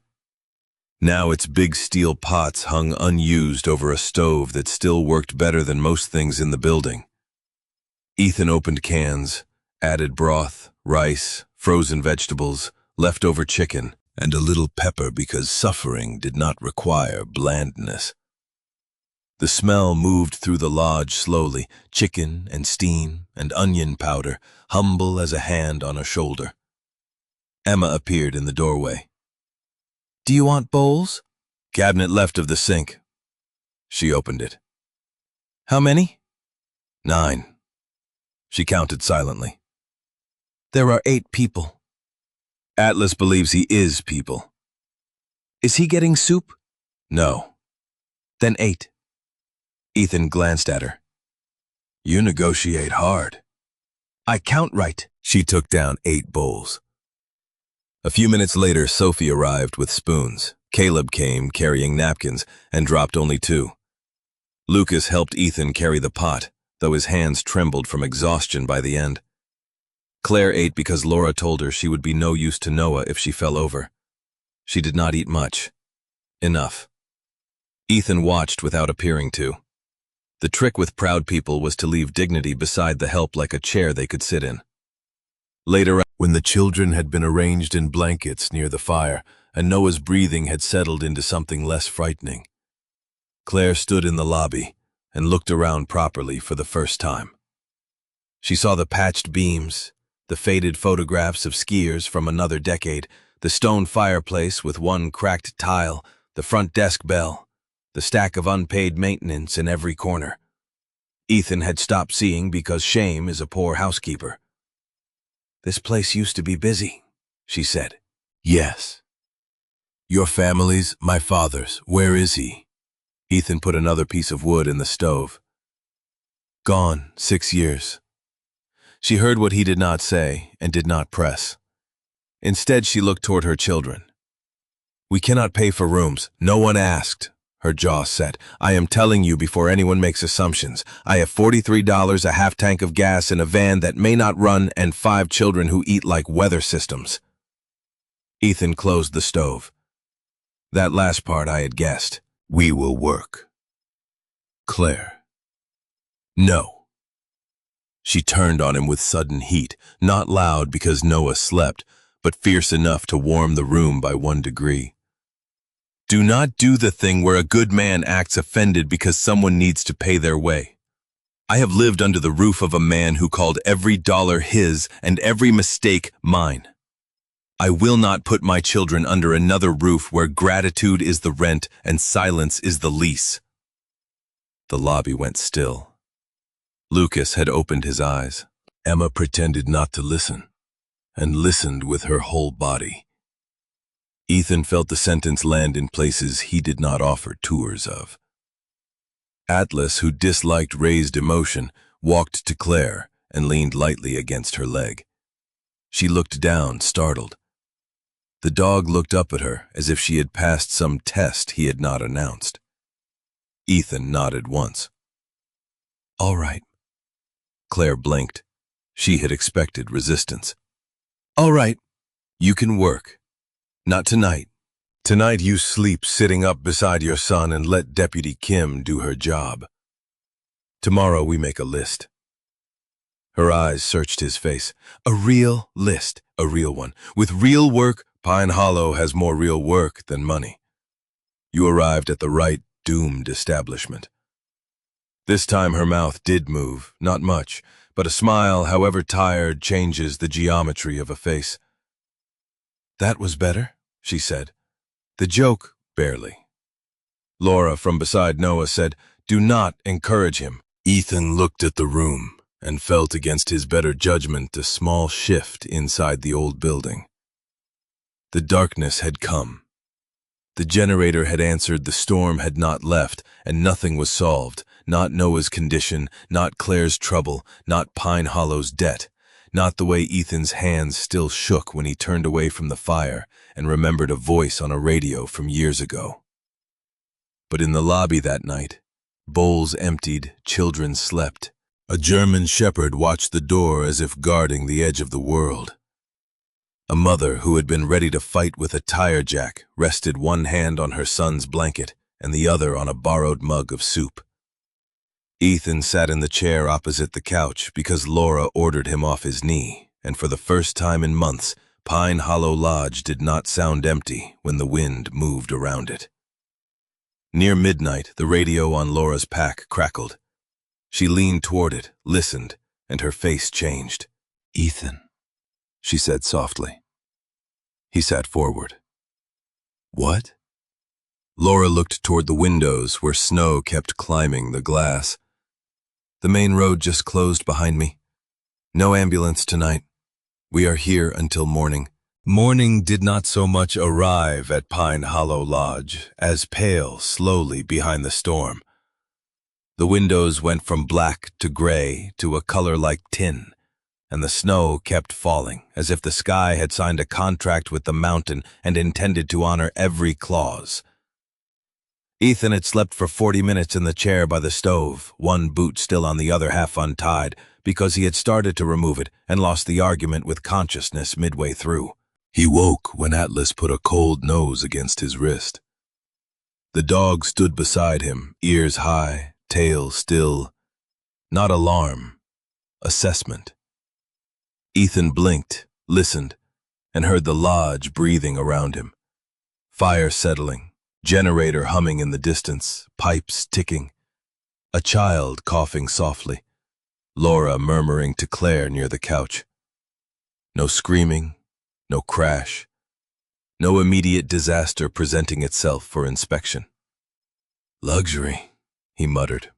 Now its big steel pots hung unused over a stove that still worked better than most things in the building. Ethan opened cans, added broth, rice, frozen vegetables, leftover chicken, and a little pepper because suffering did not require blandness. The smell moved through the lodge slowly, chicken and steam and onion powder, humble as a hand on a shoulder. Emma appeared in the doorway. "Do you want bowls?" "Cabinet left of the sink." She opened it. "How many?" 9. She counted silently. "There are 8 people." "Atlas believes he is people." "Is he getting soup?" "No." "Then 8. Ethan glanced at her. "You negotiate hard." "I count right." She took down 8 bowls. A few minutes later, Sophie arrived with spoons. Caleb came carrying napkins and dropped only 2. Lucas helped Ethan carry the pot, though his hands trembled from exhaustion by the end. Claire ate because Laura told her she would be no use to Noah if she fell over. She did not eat much. Enough. Ethan watched without appearing to. The trick with proud people was to leave dignity beside the help like a chair they could sit in. Later, when the children had been arranged in blankets near the fire and Noah's breathing had settled into something less frightening, Claire stood in the lobby and looked around properly for the first time. She saw the patched beams, the faded photographs of skiers from another decade, the stone fireplace with one cracked tile, the front desk bell, the stack of unpaid maintenance in every corner. Ethan had stopped seeing because shame is a poor housekeeper. "This place used to be busy," she said. "Yes." "Your family's, my father's. Where is he?" Ethan put another piece of wood in the stove. "Gone 6 years." She heard what he did not say and did not press. Instead, she looked toward her children. "We cannot pay for rooms. No one asked." Her jaw set. "I am telling you before anyone makes assumptions. I have $43, a half tank of gas in a van that may not run, and 5 children who eat like weather systems." Ethan closed the stove. "That last part I had guessed. We will work." "Claire." "No." She turned on him with sudden heat, not loud because Noah slept, but fierce enough to warm the room by 1 degree. "Do not do the thing where a good man acts offended because someone needs to pay their way. I have lived under the roof of a man who called every dollar his and every mistake mine. I will not put my children under another roof where gratitude is the rent and silence is the lease. The lobby went still. Lucas had opened his eyes. Emma pretended not to listen, and listened with her whole body. Ethan felt the sentence land in places he did not offer tours of. Atlas, who disliked raised emotion, walked to Claire and leaned lightly against her leg. She looked down, startled. The dog looked up at her as if she had passed some test he had not announced. Ethan nodded once. "All right." Claire blinked. She had expected resistance. "All right, you can work. Not tonight. Tonight you sleep sitting up beside your son and let Deputy Kim do her job. Tomorrow we make a list." Her eyes searched his face. "A real list, a real one. With real work, Pine Hollow has more real work than money. You arrived at the right doomed establishment." This time her mouth did move, not much, but a smile, however tired, changes the geometry of a face. "That was better," she said. "The joke, barely." Laura from beside Noah said, "Do not encourage him." Ethan looked at the room and felt against his better judgment a small shift inside the old building. The darkness had come. The generator had answered, the storm had not left, and nothing was solved. Not Noah's condition, not Claire's trouble, not Pine Hollow's debt, not the way Ethan's hands still shook when he turned away from the fire and remembered a voice on a radio from years ago. But in the lobby that night, bowls emptied, children slept. A German shepherd watched the door as if guarding the edge of the world. A mother who had been ready to fight with a tire jack rested one hand on her son's blanket and the other on a borrowed mug of soup. Ethan sat in the chair opposite the couch because Laura ordered him off his knee, and for the first time in months, Pine Hollow Lodge did not sound empty when the wind moved around it. Near midnight, the radio on Laura's pack crackled. She leaned toward it, listened, and her face changed. "Ethan," she said softly. He sat forward. "What?" Laura looked toward the windows where snow kept climbing the glass. "The main road just closed behind me. No ambulance tonight. We are here until morning." Morning did not so much arrive at Pine Hollow Lodge as pale slowly behind the storm. The windows went from black to gray to a color like tin, and the snow kept falling as if the sky had signed a contract with the mountain and intended to honor every clause. Ethan had slept for 40 minutes in the chair by the stove, one boot still on the other half untied, because he had started to remove it and lost the argument with consciousness midway through. He woke when Atlas put a cold nose against his wrist. The dog stood beside him, ears high, tail still. Not alarm, assessment. Ethan blinked, listened, and heard the lodge breathing around him. Fire settling, generator humming in the distance, pipes ticking. A child coughing softly. Laura murmuring to Claire near the couch. No screaming, no crash. No immediate disaster presenting itself for inspection. "Luxury," he muttered.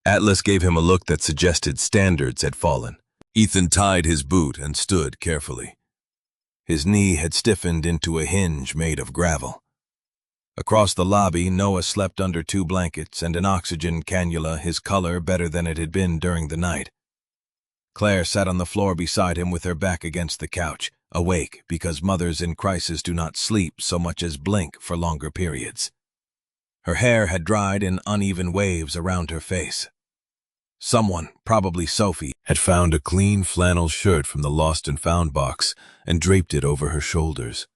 Atlas gave him a look that suggested standards had fallen. Ethan tied his boot and stood carefully. His knee had stiffened into a hinge made of gravel. Across the lobby, Noah slept under 2 blankets and an oxygen cannula, his color better than it had been during the night. Claire sat on the floor beside him with her back against the couch, awake because mothers in crisis do not sleep so much as blink for longer periods. Her hair had dried in uneven waves around her face. Someone, probably Sophie, had found a clean flannel shirt from the lost and found box and draped it over her shoulders.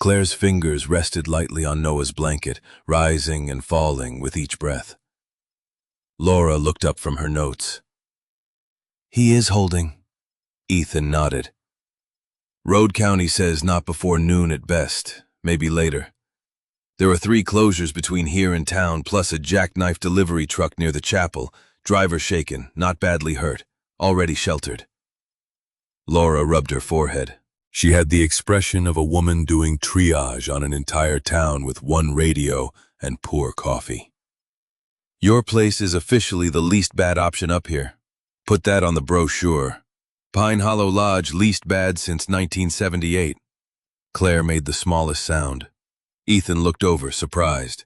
Claire's fingers rested lightly on Noah's blanket, rising and falling with each breath. Laura looked up from her notes. "He is holding." Ethan nodded. "Road County says not before noon at best, maybe later. There are 3 closures between here and town, plus a jackknife delivery truck near the chapel, driver shaken, not badly hurt, already sheltered." Laura rubbed her forehead. She had the expression of a woman doing triage on an entire town with one radio and poor coffee. Your place is officially the least bad option up here. Put that on the brochure. Pine Hollow Lodge, least bad since 1978. Claire made the smallest sound. Ethan looked over, surprised.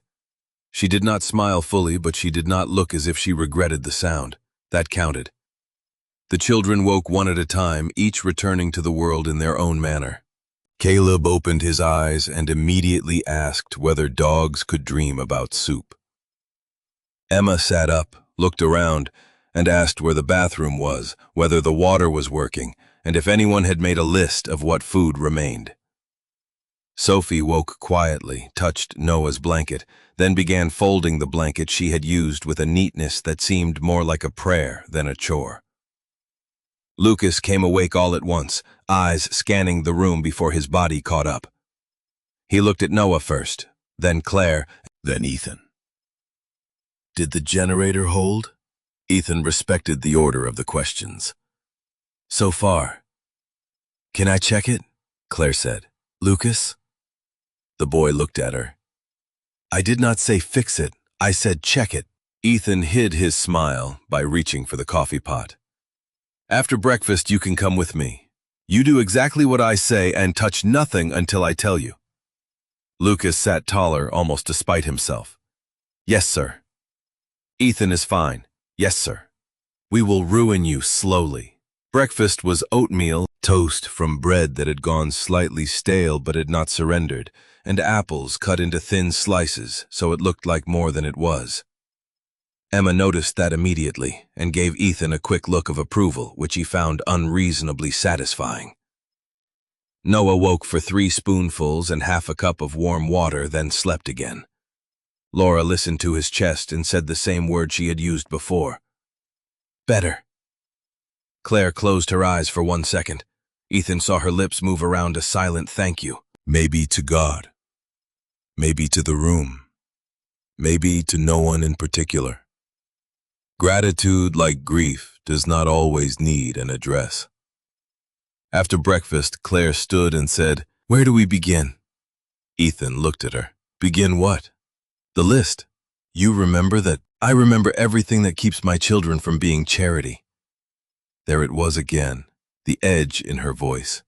She did not smile fully, but she did not look as if she regretted the sound. That counted. The children woke one at a time, each returning to the world in their own manner. Caleb opened his eyes and immediately asked whether dogs could dream about soup. Emma sat up, looked around, and asked where the bathroom was, whether the water was working, and if anyone had made a list of what food remained. Sophie woke quietly, touched Noah's blanket, then began folding the blanket she had used with a neatness that seemed more like a prayer than a chore. Lucas came awake all at once, eyes scanning the room before his body caught up. He looked at Noah first, then Claire, then Ethan. Did the generator hold? Ethan respected the order of the questions. So far. Can I check it? Claire said. Lucas? The boy looked at her. I did not say fix it, I said check it. Ethan hid his smile by reaching for the coffee pot. After breakfast, you can come with me. You do exactly what I say and touch nothing until I tell you. Lucas sat taller, almost despite himself. Yes, sir. Ethan is fine. Yes, sir. We will ruin you slowly. Breakfast was oatmeal, toast from bread that had gone slightly stale but had not surrendered, and apples cut into thin slices so it looked like more than it was. Emma noticed that immediately and gave Ethan a quick look of approval, which he found unreasonably satisfying. Noah woke for 3 spoonfuls and half a cup of warm water, then slept again. Laura listened to his chest and said the same word she had used before. Better. Claire closed her eyes for 1 second. Ethan saw her lips move around a silent thank you. Maybe to God. Maybe to the room. Maybe to no one in particular. Gratitude, like grief, does not always need an address. After breakfast, Claire stood and said, Where do we begin? Ethan looked at her. Begin what? The list. You remember that? I remember everything that keeps my children from being charity. There it was again, the edge in her voice.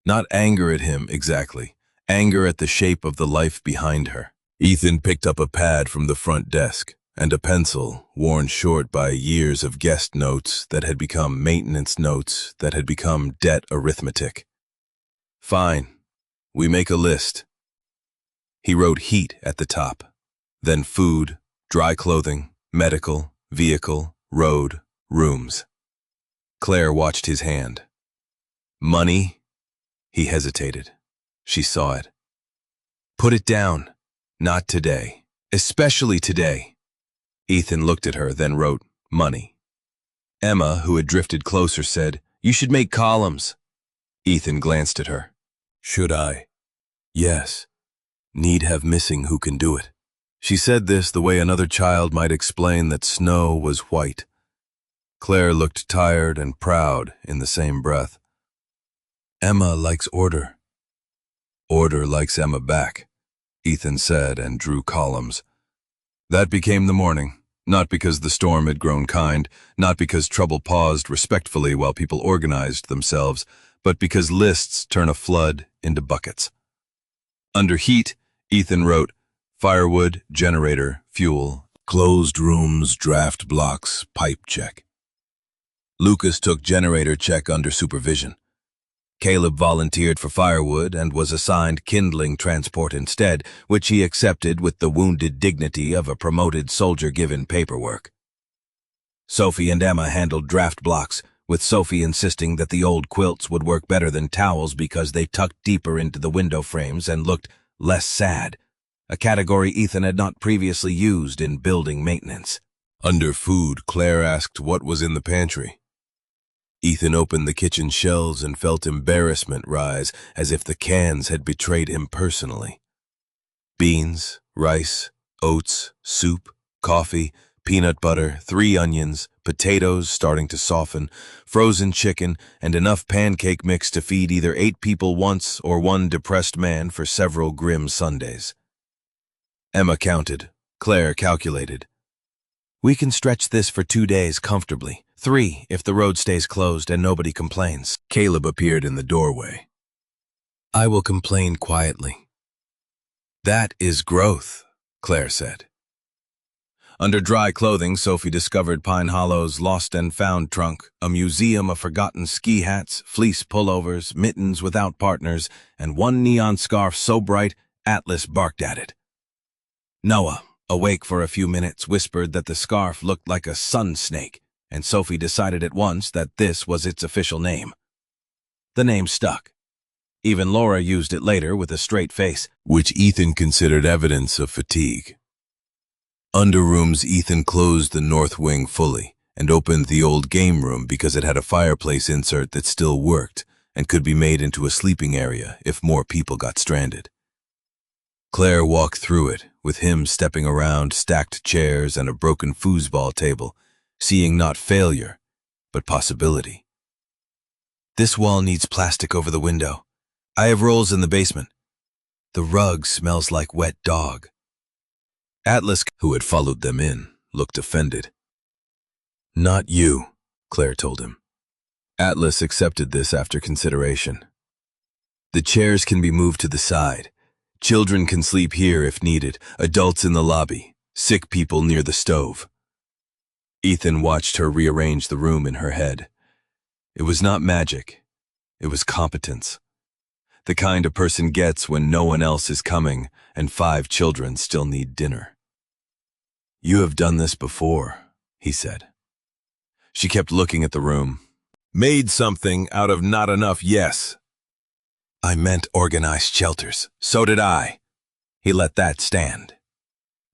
Not anger at him exactly, anger at the shape of the life behind her. Ethan picked up a pad from the front desk and a pencil worn short by years of guest notes that had become maintenance notes that had become debt arithmetic. Fine. We make a list. He wrote heat at the top, then food, dry clothing, medical, vehicle, road, rooms. Claire watched his hand. Money? He hesitated. She saw it. Put it down. Not today. Especially today. Ethan looked at her, then wrote, money. Emma, who had drifted closer, said, You should make columns. Ethan glanced at her. Should I? Yes. Need have missing who can do it. She said this the way another child might explain that snow was white. Claire looked tired and proud in the same breath. Emma likes order. Order likes Emma back, Ethan said and drew columns. That became the morning, not because the storm had grown kind, not because trouble paused respectfully while people organized themselves, but because lists turn a flood into buckets. Under heat, Ethan wrote, firewood, generator, fuel, closed rooms, draft blocks, pipe check. Lucas took generator check under supervision. Caleb volunteered for firewood and was assigned kindling transport instead, which he accepted with the wounded dignity of a promoted soldier given paperwork. Sophie and Emma handled draft blocks, with Sophie insisting that the old quilts would work better than towels because they tucked deeper into the window frames and looked less sad, a category Ethan had not previously used in building maintenance. Under food, Claire asked what was in the pantry. Ethan opened the kitchen shelves and felt embarrassment rise as if the cans had betrayed him personally. Beans, rice, oats, soup, coffee, peanut butter, 3 onions, potatoes starting to soften, frozen chicken, and enough pancake mix to feed either 8 people once or one depressed man for several grim Sundays. Emma counted. Claire calculated. We can stretch this for 2 days comfortably. 3 if the road stays closed and nobody complains. Caleb appeared in the doorway. I will complain quietly. That is growth, Claire said. Under dry clothing, Sophie discovered Pine Hollow's lost and found trunk, a museum of forgotten ski hats, fleece pullovers, mittens without partners, and one neon scarf so bright Atlas barked at it. Noah, awake for a few minutes, whispered that the scarf looked like a sun snake, and Sophie decided at once that this was its official name. The name stuck. Even Laura used it later with a straight face, which Ethan considered evidence of fatigue. Under rooms, Ethan closed the north wing fully and opened the old game room because it had a fireplace insert that still worked and could be made into a sleeping area if more people got stranded. Claire walked through it, with him stepping around stacked chairs and a broken foosball table, seeing not failure, but possibility. This wall needs plastic over the window. I have rolls in the basement. The rug smells like wet dog. Atlas, who had followed them in, looked offended. Not you, Claire told him. Atlas accepted this after consideration. The chairs can be moved to the side. Children can sleep here if needed, adults in the lobby, sick people near the stove. Ethan watched her rearrange the room in her head. It was not magic. It was competence. The kind a person gets when no one else is coming and 5 children still need dinner. You have done this before, he said. She kept looking at the room. Made something out of not enough, yes. I meant organized shelters. So did I. He let that stand.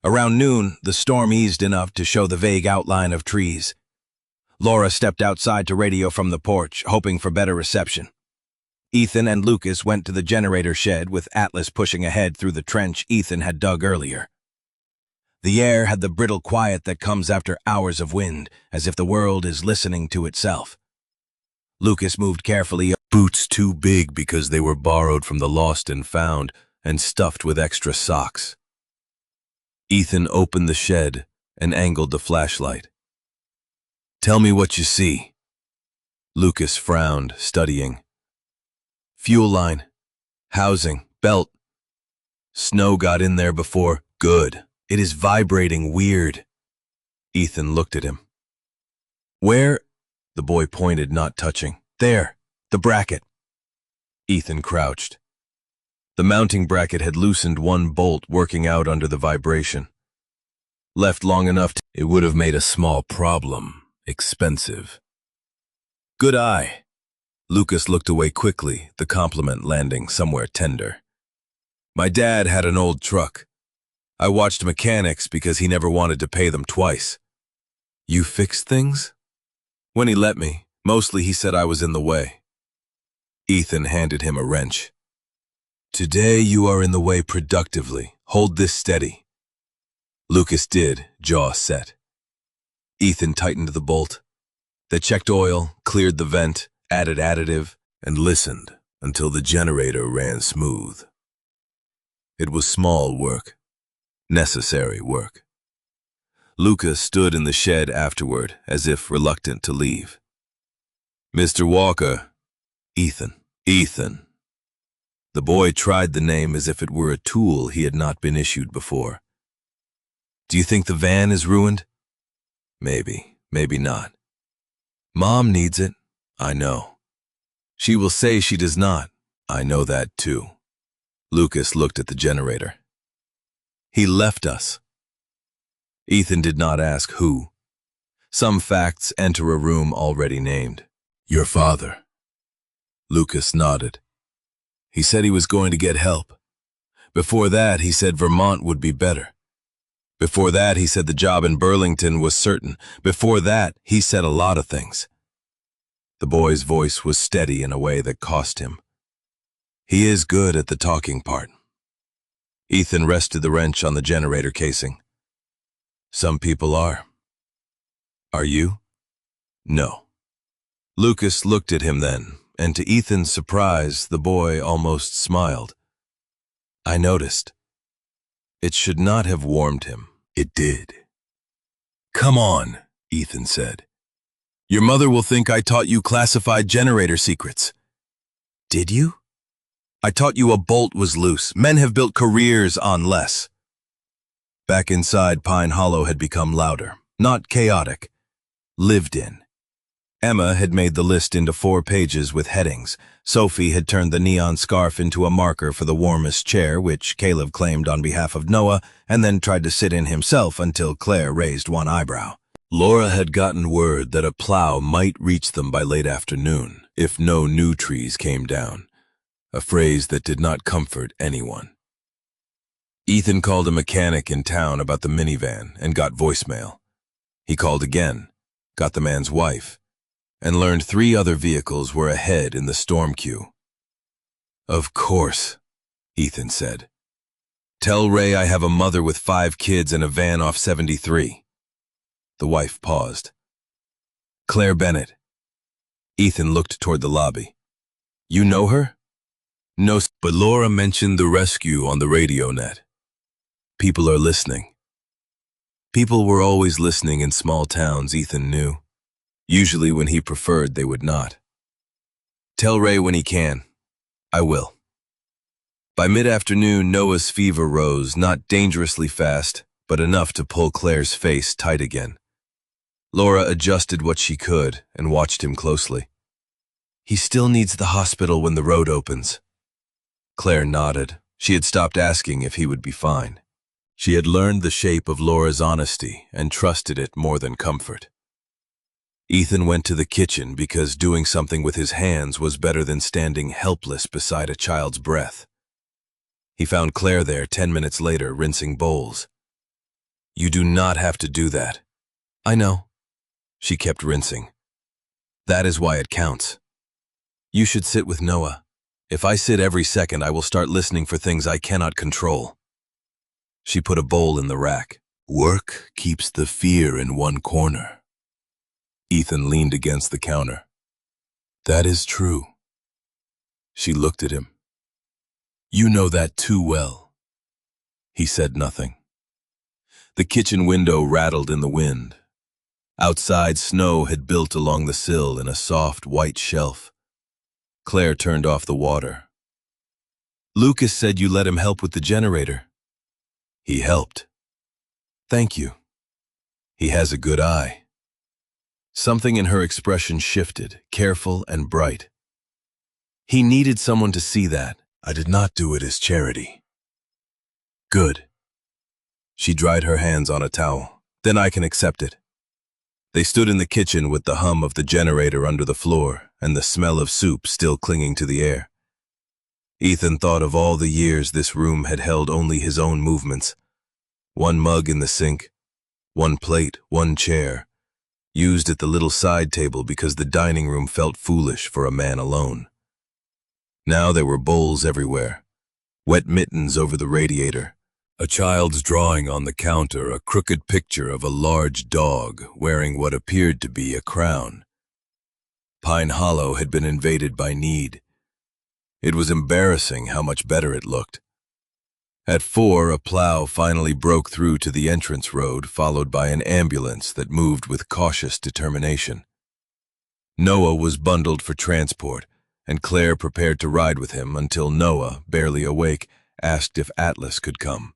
Around noon, the storm eased enough to show the vague outline of trees. Laura stepped outside to radio from the porch, hoping for better reception. Ethan and Lucas went to the generator shed with Atlas pushing ahead through the trench Ethan had dug earlier. The air had the brittle quiet that comes after hours of wind, as if the world is listening to itself. Lucas moved carefully, boots too big because they were borrowed from the lost and found and stuffed with extra socks. Ethan opened the shed and angled the flashlight. Tell me what you see. Lucas frowned, studying. Fuel line, housing, belt. Snow got in there before. Good. It is vibrating weird. Ethan looked at him. Where? The boy pointed, not touching. There, the bracket. Ethan crouched. The mounting bracket had loosened one bolt working out under the vibration. Left long enough, it would have made a small problem. Expensive. Good eye. Lucas looked away quickly, the compliment landing somewhere tender. My dad had an old truck. I watched mechanics because he never wanted to pay them twice. You fixed things? When he let me, mostly he said I was in the way. Ethan handed him a wrench. Today you are in the way productively. Hold this steady. Lucas did, jaw set. Ethan tightened the bolt. They checked oil, cleared the vent, added additive, and listened until the generator ran smooth. It was small work. Necessary work. Lucas stood in the shed afterward, as if reluctant to leave. Mr. Walker. Ethan. Ethan. The boy tried the name as if it were a tool he had not been issued before. Do you think the van is ruined? Maybe, maybe not. Mom needs it. I know. She will say she does not. I know that too. Lucas looked at the generator. He left us. Ethan did not ask who. Some facts enter a room already named. Your father. Lucas nodded. He said he was going to get help. Before that, he said Vermont would be better. Before that, he said the job in Burlington was certain. Before that, he said a lot of things. The boy's voice was steady in a way that cost him. He is good at the talking part. Ethan rested the wrench on the generator casing. Some people are. Are you? No. Lucas looked at him then, and to Ethan's surprise, the boy almost smiled. I noticed. It should not have warmed him. It did. Come on, Ethan said. Your mother will think I taught you classified generator secrets. Did you? I taught you a bolt was loose. Men have built careers on less. Back inside, Pine Hollow had become louder, not chaotic, lived in. Emma had made the list into 4 pages with headings. Sophie had turned the neon scarf into a marker for the warmest chair, which Caleb claimed on behalf of Noah, and then tried to sit in himself until Claire raised one eyebrow. Laura had gotten word that a plow might reach them by late afternoon, if no new trees came down, a phrase that did not comfort anyone. Ethan called a mechanic in town about the minivan and got voicemail. He called again, got the man's wife, and learned 3 other vehicles were ahead in the storm queue. Of course, Ethan said. Tell Ray I have a mother with 5 kids and a van off 73. The wife paused. Claire Bennett. Ethan looked toward the lobby. You know her? No, but Laura mentioned the rescue on the radio net. People are listening. People were always listening in small towns, Ethan knew. Usually when he preferred, they would not. Tell Ray when he can. I will. By mid-afternoon, Noah's fever rose, not dangerously fast, but enough to pull Claire's face tight again. Laura adjusted what she could and watched him closely. He still needs the hospital when the road opens. Claire nodded. She had stopped asking if he would be fine. She had learned the shape of Laura's honesty and trusted it more than comfort. Ethan went to the kitchen because doing something with his hands was better than standing helpless beside a child's breath. He found Claire there 10 minutes later, rinsing bowls. You do not have to do that. I know. She kept rinsing. That is why it counts. You should sit with Noah. If I sit every second, I will start listening for things I cannot control. She put a bowl in the rack. Work keeps the fear in one corner. Ethan leaned against the counter. That is true. She looked at him. You know that too well. He said nothing. The kitchen window rattled in the wind. Outside, snow had built along the sill in a soft white shelf. Claire turned off the water. Lucas said you let him help with the generator. He helped. Thank you. He has a good eye. Something in her expression shifted, careful and bright. He needed someone to see that. I did not do it as charity. Good. She dried her hands on a towel. Then I can accept it. They stood in the kitchen with the hum of the generator under the floor and the smell of soup still clinging to the air. Ethan thought of all the years this room had held only his own movements. One mug in the sink, one plate, one chair, used at the little side table because the dining room felt foolish for a man alone. Now there were bowls everywhere, wet mittens over the radiator, a child's drawing on the counter, a crooked picture of a large dog wearing what appeared to be a crown. Pine Hollow had been invaded by need. It was embarrassing how much better it looked. At 4, a plow finally broke through to the entrance road, followed by an ambulance that moved with cautious determination. Noah was bundled for transport, and Claire prepared to ride with him until Noah, barely awake, asked if Atlas could come.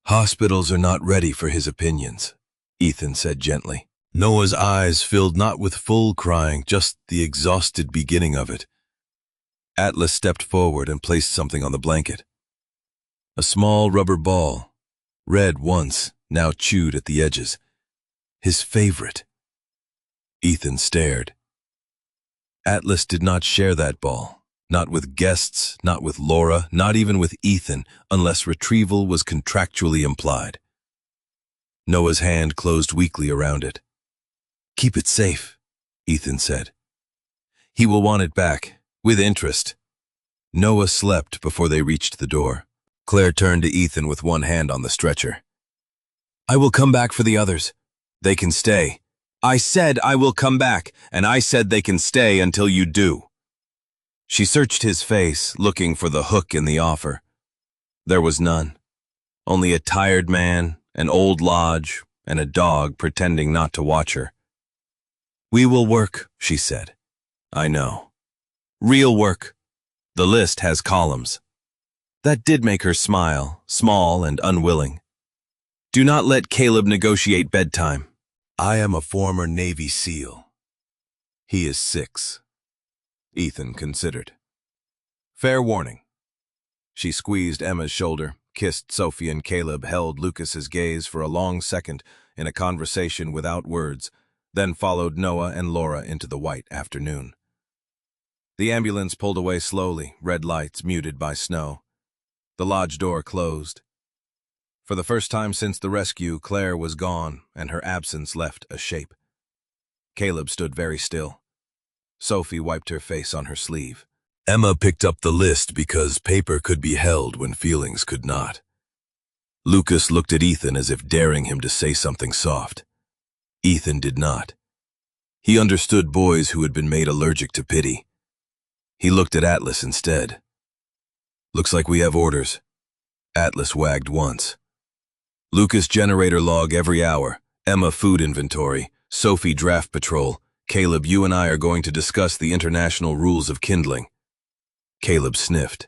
Hospitals are not ready for his opinions, Ethan said gently. Noah's eyes filled not with full crying, just the exhausted beginning of it. Atlas stepped forward and placed something on the blanket. A small rubber ball, red once, now chewed at the edges. His favorite. Ethan stared. Atlas did not share that ball, not with guests, not with Laura, not even with Ethan, unless retrieval was contractually implied. Noah's hand closed weakly around it. Keep it safe, Ethan said. He will want it back, with interest. Noah slept before they reached the door. Claire turned to Ethan with one hand on the stretcher. I will come back for the others. They can stay. I said I will come back, and I said they can stay until you do. She searched his face, looking for the hook in the offer. There was none. Only a tired man, an old lodge, and a dog pretending not to watch her. We will work, she said. I know. Real work. The list has columns. That did make her smile, small and unwilling. Do not let Caleb negotiate bedtime. I am a former Navy SEAL. He is 6. Ethan considered. Fair warning. She squeezed Emma's shoulder, kissed Sophie, and Caleb held Lucas's gaze for a long second in a conversation without words, then followed Noah and Laura into the white afternoon. The ambulance pulled away slowly, red lights muted by snow. The lodge door closed. For the first time since the rescue, Claire was gone, and her absence left a shape. Caleb stood very still. Sophie wiped her face on her sleeve. Emma picked up the list because paper could be held when feelings could not. Lucas looked at Ethan as if daring him to say something soft. Ethan did not. He understood boys who had been made allergic to pity. He looked at Atlas instead. Looks like we have orders. Atlas wagged once. Lucas generator log every hour, Emma food inventory, Sophie draft patrol. Caleb, you and I are going to discuss the international rules of kindling. Caleb sniffed.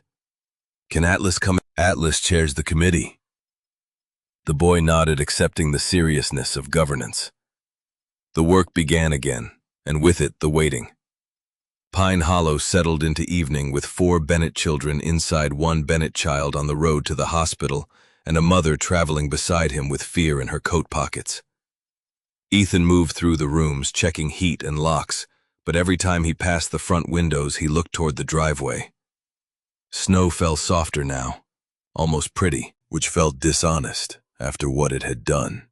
Can Atlas come? Atlas chairs the committee. The boy nodded, accepting the seriousness of governance. The work began again, and with it the waiting. Pine Hollow settled into evening with 4 Bennett children inside one Bennett child on the road to the hospital, and a mother traveling beside him with fear in her coat pockets. Ethan moved through the rooms, checking heat and locks, but every time he passed the front windows, he looked toward the driveway. Snow fell softer now, almost pretty, which felt dishonest after what it had done.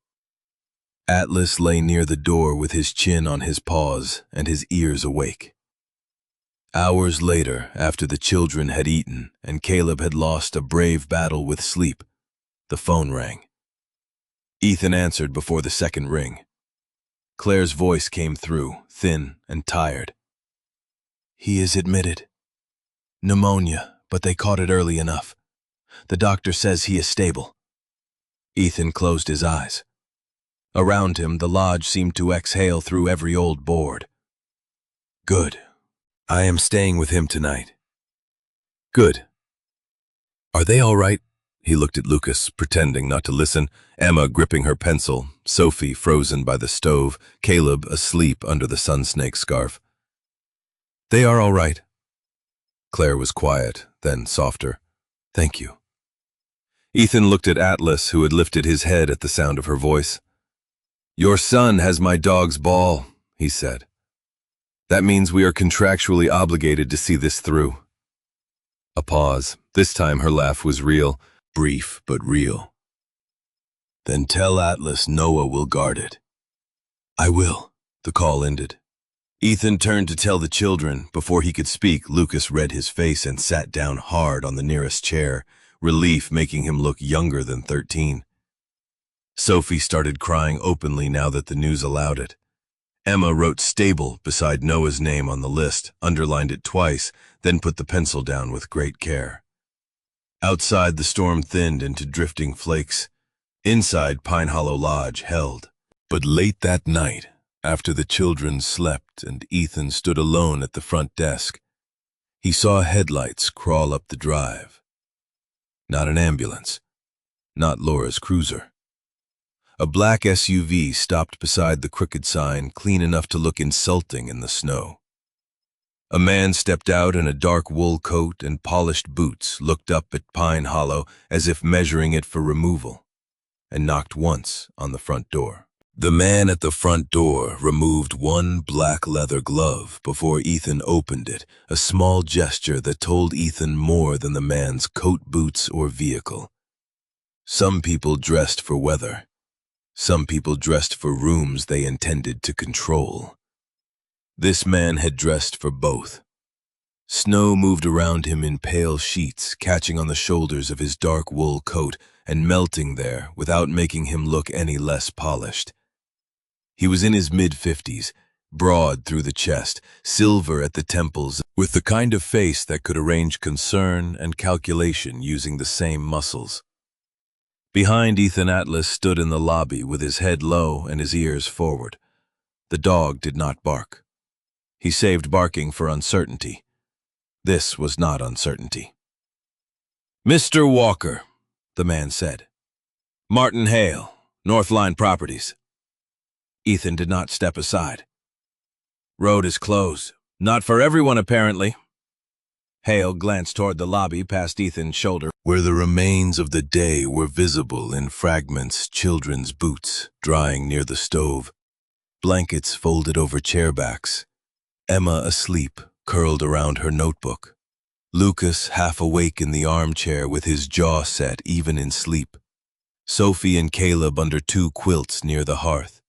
Atlas lay near the door with his chin on his paws and his ears awake. Hours later, after the children had eaten and Caleb had lost a brave battle with sleep, the phone rang. Ethan answered before the second ring. Claire's voice came through, thin and tired. He is admitted. Pneumonia, but they caught it early enough. The doctor says he is stable. Ethan closed his eyes. Around him, the lodge seemed to exhale through every old board. Good. I am staying with him tonight. Good. Are they all right? He looked at Lucas, pretending not to listen, Emma gripping her pencil, Sophie frozen by the stove, Caleb asleep under the sunsnake scarf. They are all right. Claire was quiet, then softer. Thank you. Ethan looked at Atlas, who had lifted his head at the sound of her voice. Your son has my dog's ball, he said. That means we are contractually obligated to see this through. A pause. This time her laugh was real, brief but real. Then tell Atlas Noah will guard it. I will. The call ended. Ethan turned to tell the children. Before he could speak, Lucas read his face and sat down hard on the nearest chair, relief making him look younger than 13. Sophie started crying openly now that the news allowed it. Emma wrote stable beside Noah's name on the list, underlined it twice, then put the pencil down with great care. Outside, the storm thinned into drifting flakes. Inside, Pine Hollow Lodge held. But late that night, after the children slept and Ethan stood alone at the front desk, he saw headlights crawl up the drive. Not an ambulance, not Laura's cruiser. A black SUV stopped beside the crooked sign, clean enough to look insulting in the snow. A man stepped out in a dark wool coat and polished boots, looked up at Pine Hollow as if measuring it for removal, and knocked once on the front door. The man at the front door removed one black leather glove before Ethan opened it, a small gesture that told Ethan more than the man's coat, boots, or vehicle. Some people dressed for weather. Some people dressed for rooms they intended to control. This man had dressed for both. Snow moved around him in pale sheets, catching on the shoulders of his dark wool coat and melting there without making him look any less polished. He was in his mid-50s, broad through the chest, silver at the temples, with the kind of face that could arrange concern and calculation using the same muscles. Behind Ethan, Atlas stood in the lobby with his head low and his ears forward. The dog did not bark. He saved barking for uncertainty. This was not uncertainty. "Mr. Walker," the man said. "Martin Hale, Northline Properties." Ethan did not step aside. "Road is closed. Not for everyone, apparently." Hale glanced toward the lobby past Ethan's shoulder, where the remains of the day were visible in fragments, children's boots drying near the stove, blankets folded over chairbacks, Emma asleep, curled around her notebook, Lucas half awake in the armchair with his jaw set even in sleep, Sophie and Caleb under two quilts near the hearth.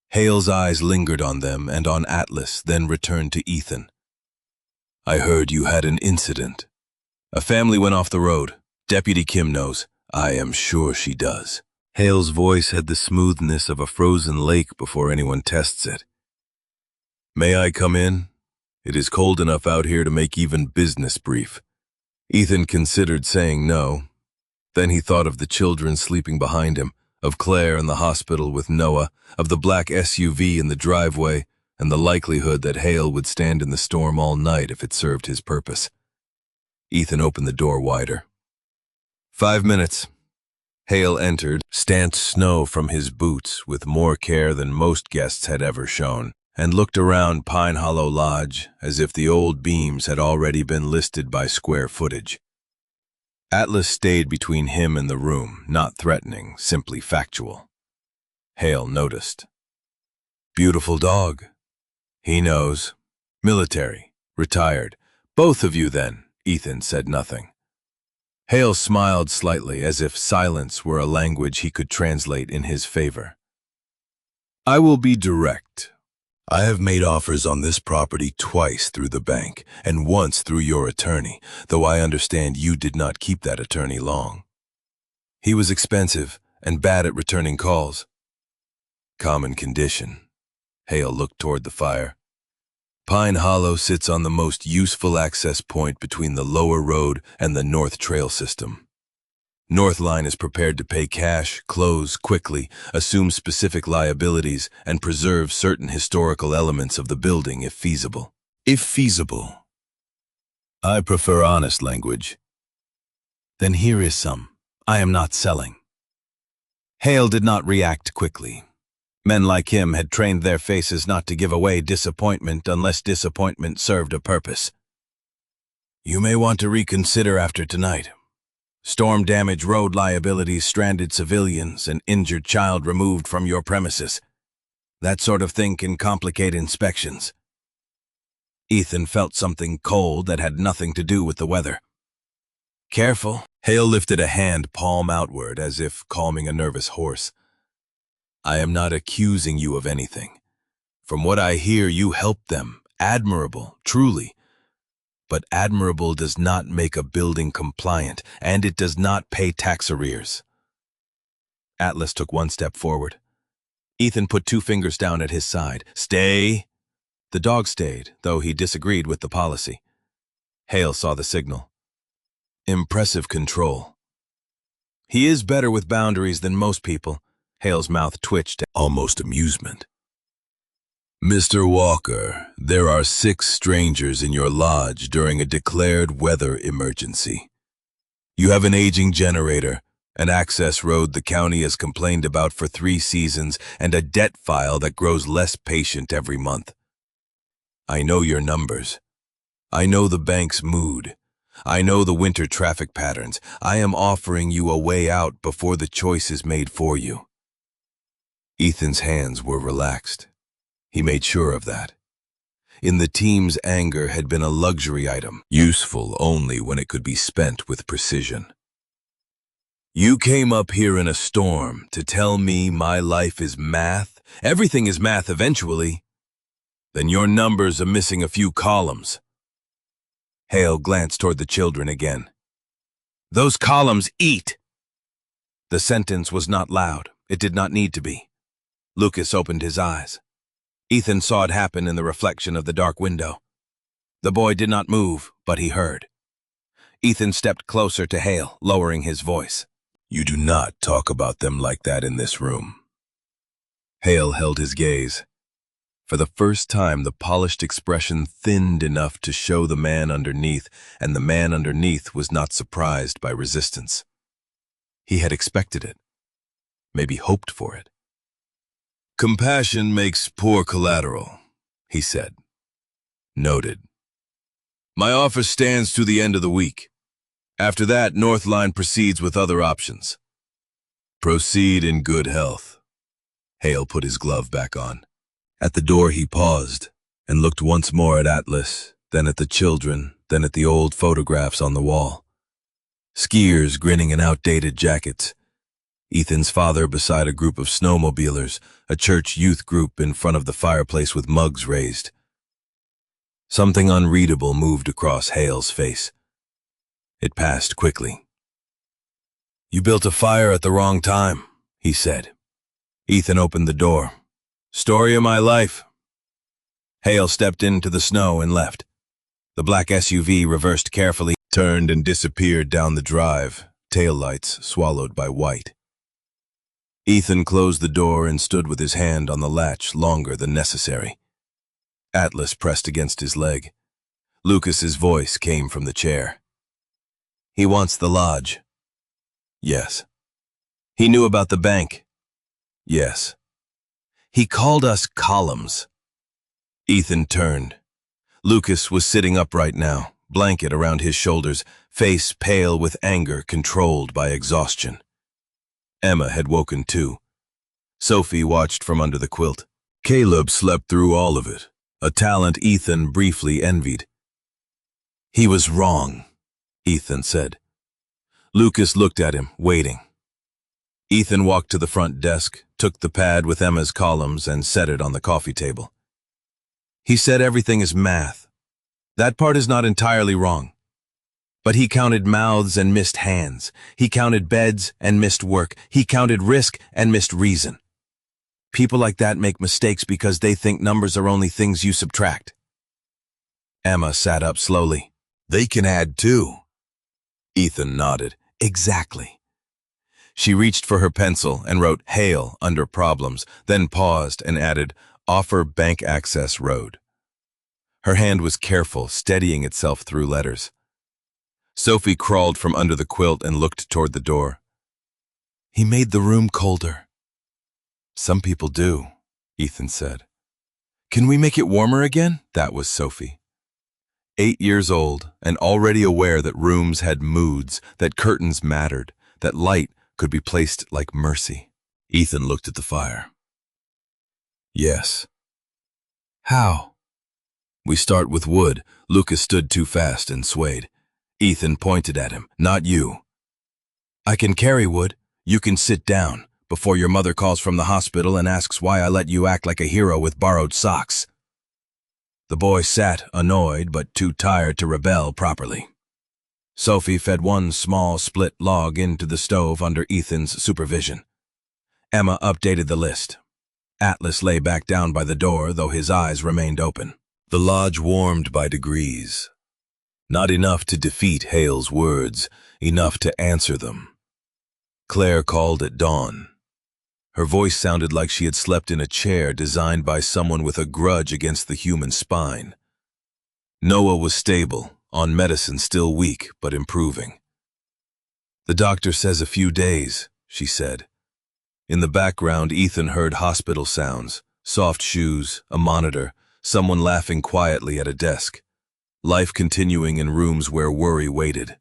Hale's eyes lingered on them and on Atlas, then returned to Ethan. "I heard you had an incident. A family went off the road. Deputy Kim knows. I am sure she does." Hale's voice had the smoothness of a frozen lake before anyone tests it. "May I come in? It is cold enough out here to make even business brief." Ethan considered saying no. Then he thought of the children sleeping behind him, of Claire in the hospital with Noah, of the black SUV in the driveway, and the likelihood that Hale would stand in the storm all night if it served his purpose. Ethan opened the door wider. 5 minutes. Hale entered, stamped snow from his boots with more care than most guests had ever shown, and looked around Pine Hollow Lodge as if the old beams had already been listed by square footage. Atlas stayed between him and the room, not threatening, simply factual. Hale noticed. "Beautiful dog." "He knows. Military. Retired. Both of you, then." Ethan said nothing. Hale smiled slightly, as if silence were a language he could translate in his favor. "I will be direct. I have made offers on this property twice through the bank, and once through your attorney, though I understand you did not keep that attorney long. He was expensive and bad at returning calls." "Common condition." Hale looked toward the fire. "Pine Hollow sits on the most useful access point between the lower road and the North Trail system. Northline is prepared to pay cash, close quickly, assume specific liabilities, and preserve certain historical elements of the building if feasible. If feasible. I prefer honest language." "Then here is some. I am not selling." Hale did not react quickly. Men like him had trained their faces not to give away disappointment unless disappointment served a purpose. "You may want to reconsider after tonight. Storm damage, road liabilities, stranded civilians, an injured child removed from your premises. That sort of thing can complicate inspections." Ethan felt something cold that had nothing to do with the weather. "Careful." Hale lifted a hand palm outward as if calming a nervous horse. "I am not accusing you of anything. From what I hear, you helped them. Admirable, truly. But admirable does not make a building compliant, and it does not pay tax arrears." Atlas took one step forward. Ethan put 2 fingers down at his side. "Stay." The dog stayed, though he disagreed with the policy. Hale saw the signal. Impressive control. "He is better with boundaries than most people." Hale's mouth twitched, almost amusement. "Mr. Walker, there are 6 strangers in your lodge during a declared weather emergency. You have an aging generator, an access road the county has complained about for 3 seasons, and a debt file that grows less patient every month. I know your numbers. I know the bank's mood. I know the winter traffic patterns. I am offering you a way out before the choice is made for you." Ethan's hands were relaxed. He made sure of that. In the team's anger had been a luxury item, useful only when it could be spent with precision. "You came up here in a storm to tell me my life is math? Everything is math eventually. Then your numbers are missing a few columns." Hale glanced toward the children again. "Those columns eat." The sentence was not loud. It did not need to be. Lucas opened his eyes. Ethan saw it happen in the reflection of the dark window. The boy did not move, but he heard. Ethan stepped closer to Hale, lowering his voice. You do not talk about them like that in this room. Hale held his gaze. For the first time, the polished expression thinned enough to show the man underneath, and the man underneath was not surprised by resistance. He had expected it, maybe hoped for it. Compassion makes poor collateral, he said. Noted. My offer stands to the end of the week. After that, Northline proceeds with other options. Proceed in good health. Hale put his glove back on. At the door he paused and looked once more at Atlas, then at the children, then at the old photographs on the wall. Skiers grinning in outdated jackets. Ethan's father beside a group of snowmobilers, a church youth group in front of the fireplace with mugs raised. Something unreadable moved across Hale's face. It passed quickly. You built a fire at the wrong time, he said. Ethan opened the door. Story of my life. Hale stepped into the snow and left. The black SUV reversed carefully, turned and disappeared down the drive, taillights swallowed by white. Ethan closed the door and stood with his hand on the latch longer than necessary. Atlas pressed against his leg. Lucas's voice came from the chair. He wants the lodge. Yes. He knew about the bank. Yes. He called us columns. Ethan turned. Lucas was sitting upright now, blanket around his shoulders, face pale with anger controlled by exhaustion. Emma had woken too. Sophie watched from under the quilt. Caleb slept through all of it, a talent Ethan briefly envied. He was wrong, Ethan said. Lucas looked at him, waiting. Ethan walked to the front desk, took the pad with Emma's columns and set it on the coffee table. He said everything is math. That part is not entirely wrong. But he counted mouths and missed hands. He counted beds and missed work. He counted risk and missed reason. People like that make mistakes because they think numbers are only things you subtract. Emma sat up slowly. They can add too. Ethan nodded. Exactly. She reached for her pencil and wrote Hale under problems, then paused and added, Offer bank access road. Her hand was careful, steadying itself through letters. Sophie crawled from under the quilt and looked toward the door. He made the room colder. Some people do, Ethan said. Can we make it warmer again? That was Sophie. 8 years old and already aware that rooms had moods, that curtains mattered, that light could be placed like mercy. Ethan looked at the fire. Yes. How? We start with wood. Lucas stood too fast and swayed. Ethan pointed at him. Not you. I can carry wood. You can sit down before your mother calls from the hospital and asks why I let you act like a hero with borrowed socks. The boy sat, annoyed but too tired to rebel properly. Sophie fed one small split log into the stove under Ethan's supervision. Emma updated the list. Atlas lay back down by the door, though his eyes remained open. The lodge warmed by degrees. Not enough to defeat Hale's words, enough to answer them. Claire called at dawn. Her voice sounded like she had slept in a chair designed by someone with a grudge against the human spine. Noah was stable, on medicine still weak but improving. The doctor says a few days, she said. In the background, Ethan heard hospital sounds, soft shoes, a monitor, someone laughing quietly at a desk. Life continuing in rooms where worry waited.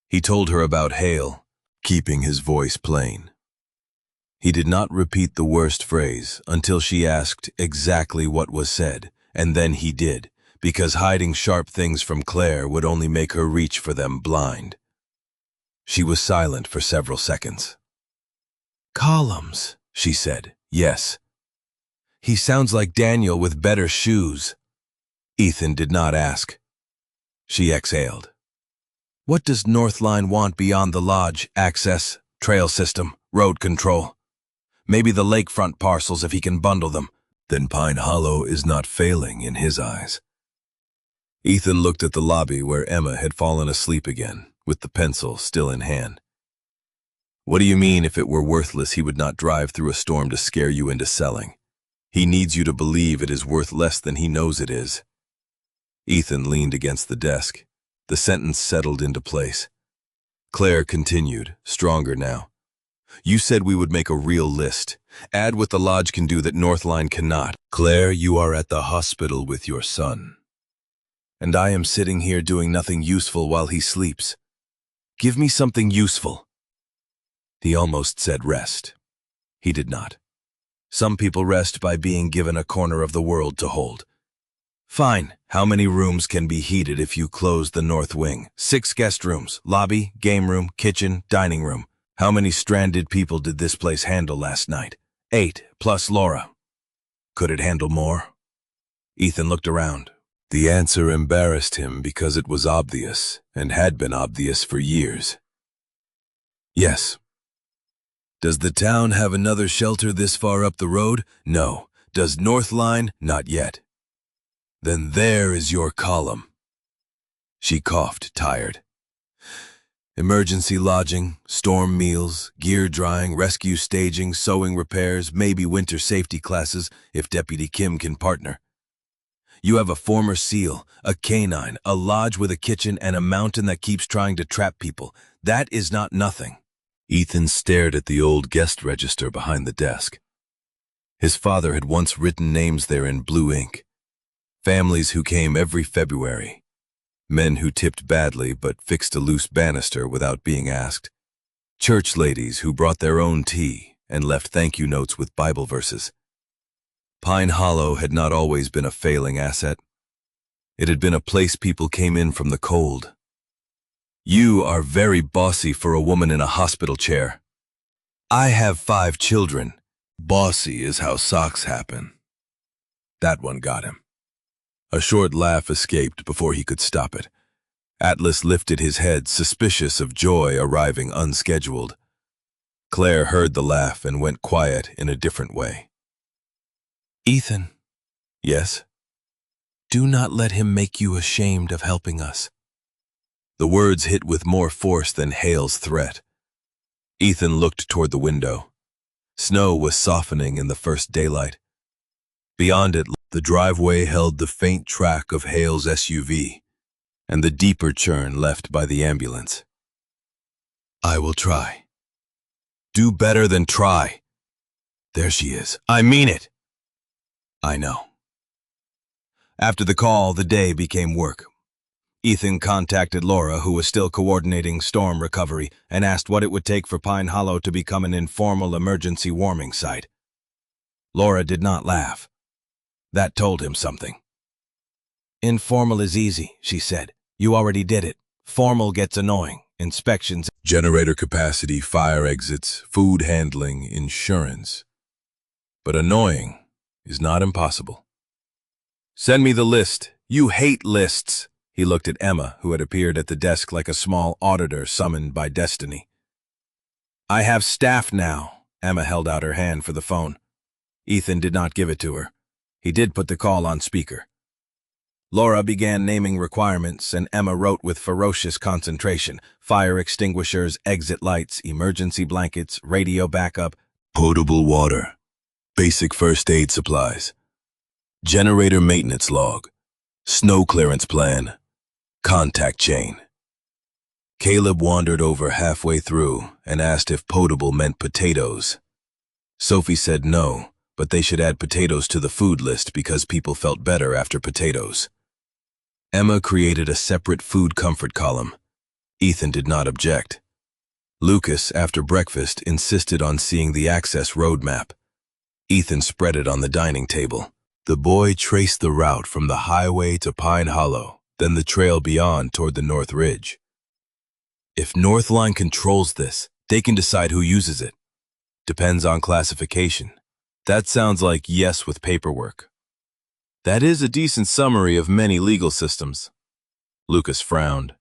He told her about Hale, keeping his voice plain. He did not repeat the worst phrase until she asked exactly what was said, and then he did, because hiding sharp things from Claire would only make her reach for them blind. She was silent for several seconds. Columns, she said. Yes. He sounds like Daniel with better shoes. Ethan did not ask. She exhaled. What does Northline want beyond the lodge, access, trail system, road control? Maybe the lakefront parcels if he can bundle them. Then Pine Hollow is not failing in his eyes. Ethan looked at the lobby where Emma had fallen asleep again, with the pencil still in hand. What do you mean if it were worthless he would not drive through a storm to scare you into selling? He needs you to believe it is worth less than he knows it is. Ethan leaned against the desk. The sentence settled into place. Claire continued, stronger now. You said we would make a real list. Add what the lodge can do that Northline cannot. Claire, you are at the hospital with your son. And I am sitting here doing nothing useful while he sleeps. Give me something useful. He almost said rest. He did not. Some people rest by being given a corner of the world to hold. Fine. How many rooms can be heated if you close the north wing? 6 guest rooms, lobby, game room, kitchen, dining room. How many stranded people did this place handle last night? 8, plus Laura. Could it handle more? Ethan looked around. The answer embarrassed him because it was obvious, and had been obvious for years. Yes. Does the town have another shelter this far up the road? No. Does Northline? Not yet. Then there is your column. She coughed, tired. Emergency lodging, storm meals, gear drying, rescue staging, sewing repairs, maybe winter safety classes if Deputy Kim can partner. You have a former SEAL, a canine, a lodge with a kitchen, and a mountain that keeps trying to trap people. That is not nothing. Ethan stared at the old guest register behind the desk. His father had once written names there in blue ink. Families who came every February. Men who tipped badly but fixed a loose banister without being asked. Church ladies who brought their own tea and left thank-you notes with Bible verses. Pine Hollow had not always been a failing asset. It had been a place people came in from the cold. You are very bossy for a woman in a hospital chair. I have 5 children. Bossy is how socks happen. That one got him. A short laugh escaped before he could stop it. Atlas lifted his head, suspicious of joy arriving unscheduled. Claire heard the laugh and went quiet in a different way. Ethan. Yes? Do not let him make you ashamed of helping us. The words hit with more force than Hale's threat. Ethan looked toward the window. Snow was softening in the first daylight. Beyond it, the driveway held the faint track of Hale's SUV and the deeper churn left by the ambulance. I will try. Do better than try. There she is. I mean it. I know. After the call, the day became work. Ethan contacted Laura, who was still coordinating storm recovery, and asked what it would take for Pine Hollow to become an informal emergency warming site. Laura did not laugh. That told him something. Informal is easy, she said. You already did it. Formal gets annoying. Inspections, generator capacity, fire exits, food handling, insurance. But annoying is not impossible. Send me the list. You hate lists. He looked at Emma, who had appeared at the desk like a small auditor summoned by destiny. I have staff now. Emma held out her hand for the phone. Ethan did not give it to her. He did put the call on speaker. Laura began naming requirements, and Emma wrote with ferocious concentration. Fire extinguishers, exit lights, emergency blankets, radio backup, potable water, basic first aid supplies, generator maintenance log, snow clearance plan, contact chain. Caleb wandered over halfway through and asked if potable meant potatoes. Sophie said no, but they should add potatoes to the food list because people felt better after potatoes. Emma created a separate food comfort column. Ethan did not object. Lucas, after breakfast, insisted on seeing the access roadmap. Ethan spread it on the dining table. The boy traced the route from the highway to Pine Hollow, then the trail beyond toward the North Ridge. If Northline controls this, they can decide who uses it. Depends on classification. That sounds like yes with paperwork. That is a decent summary of many legal systems. Lucas frowned.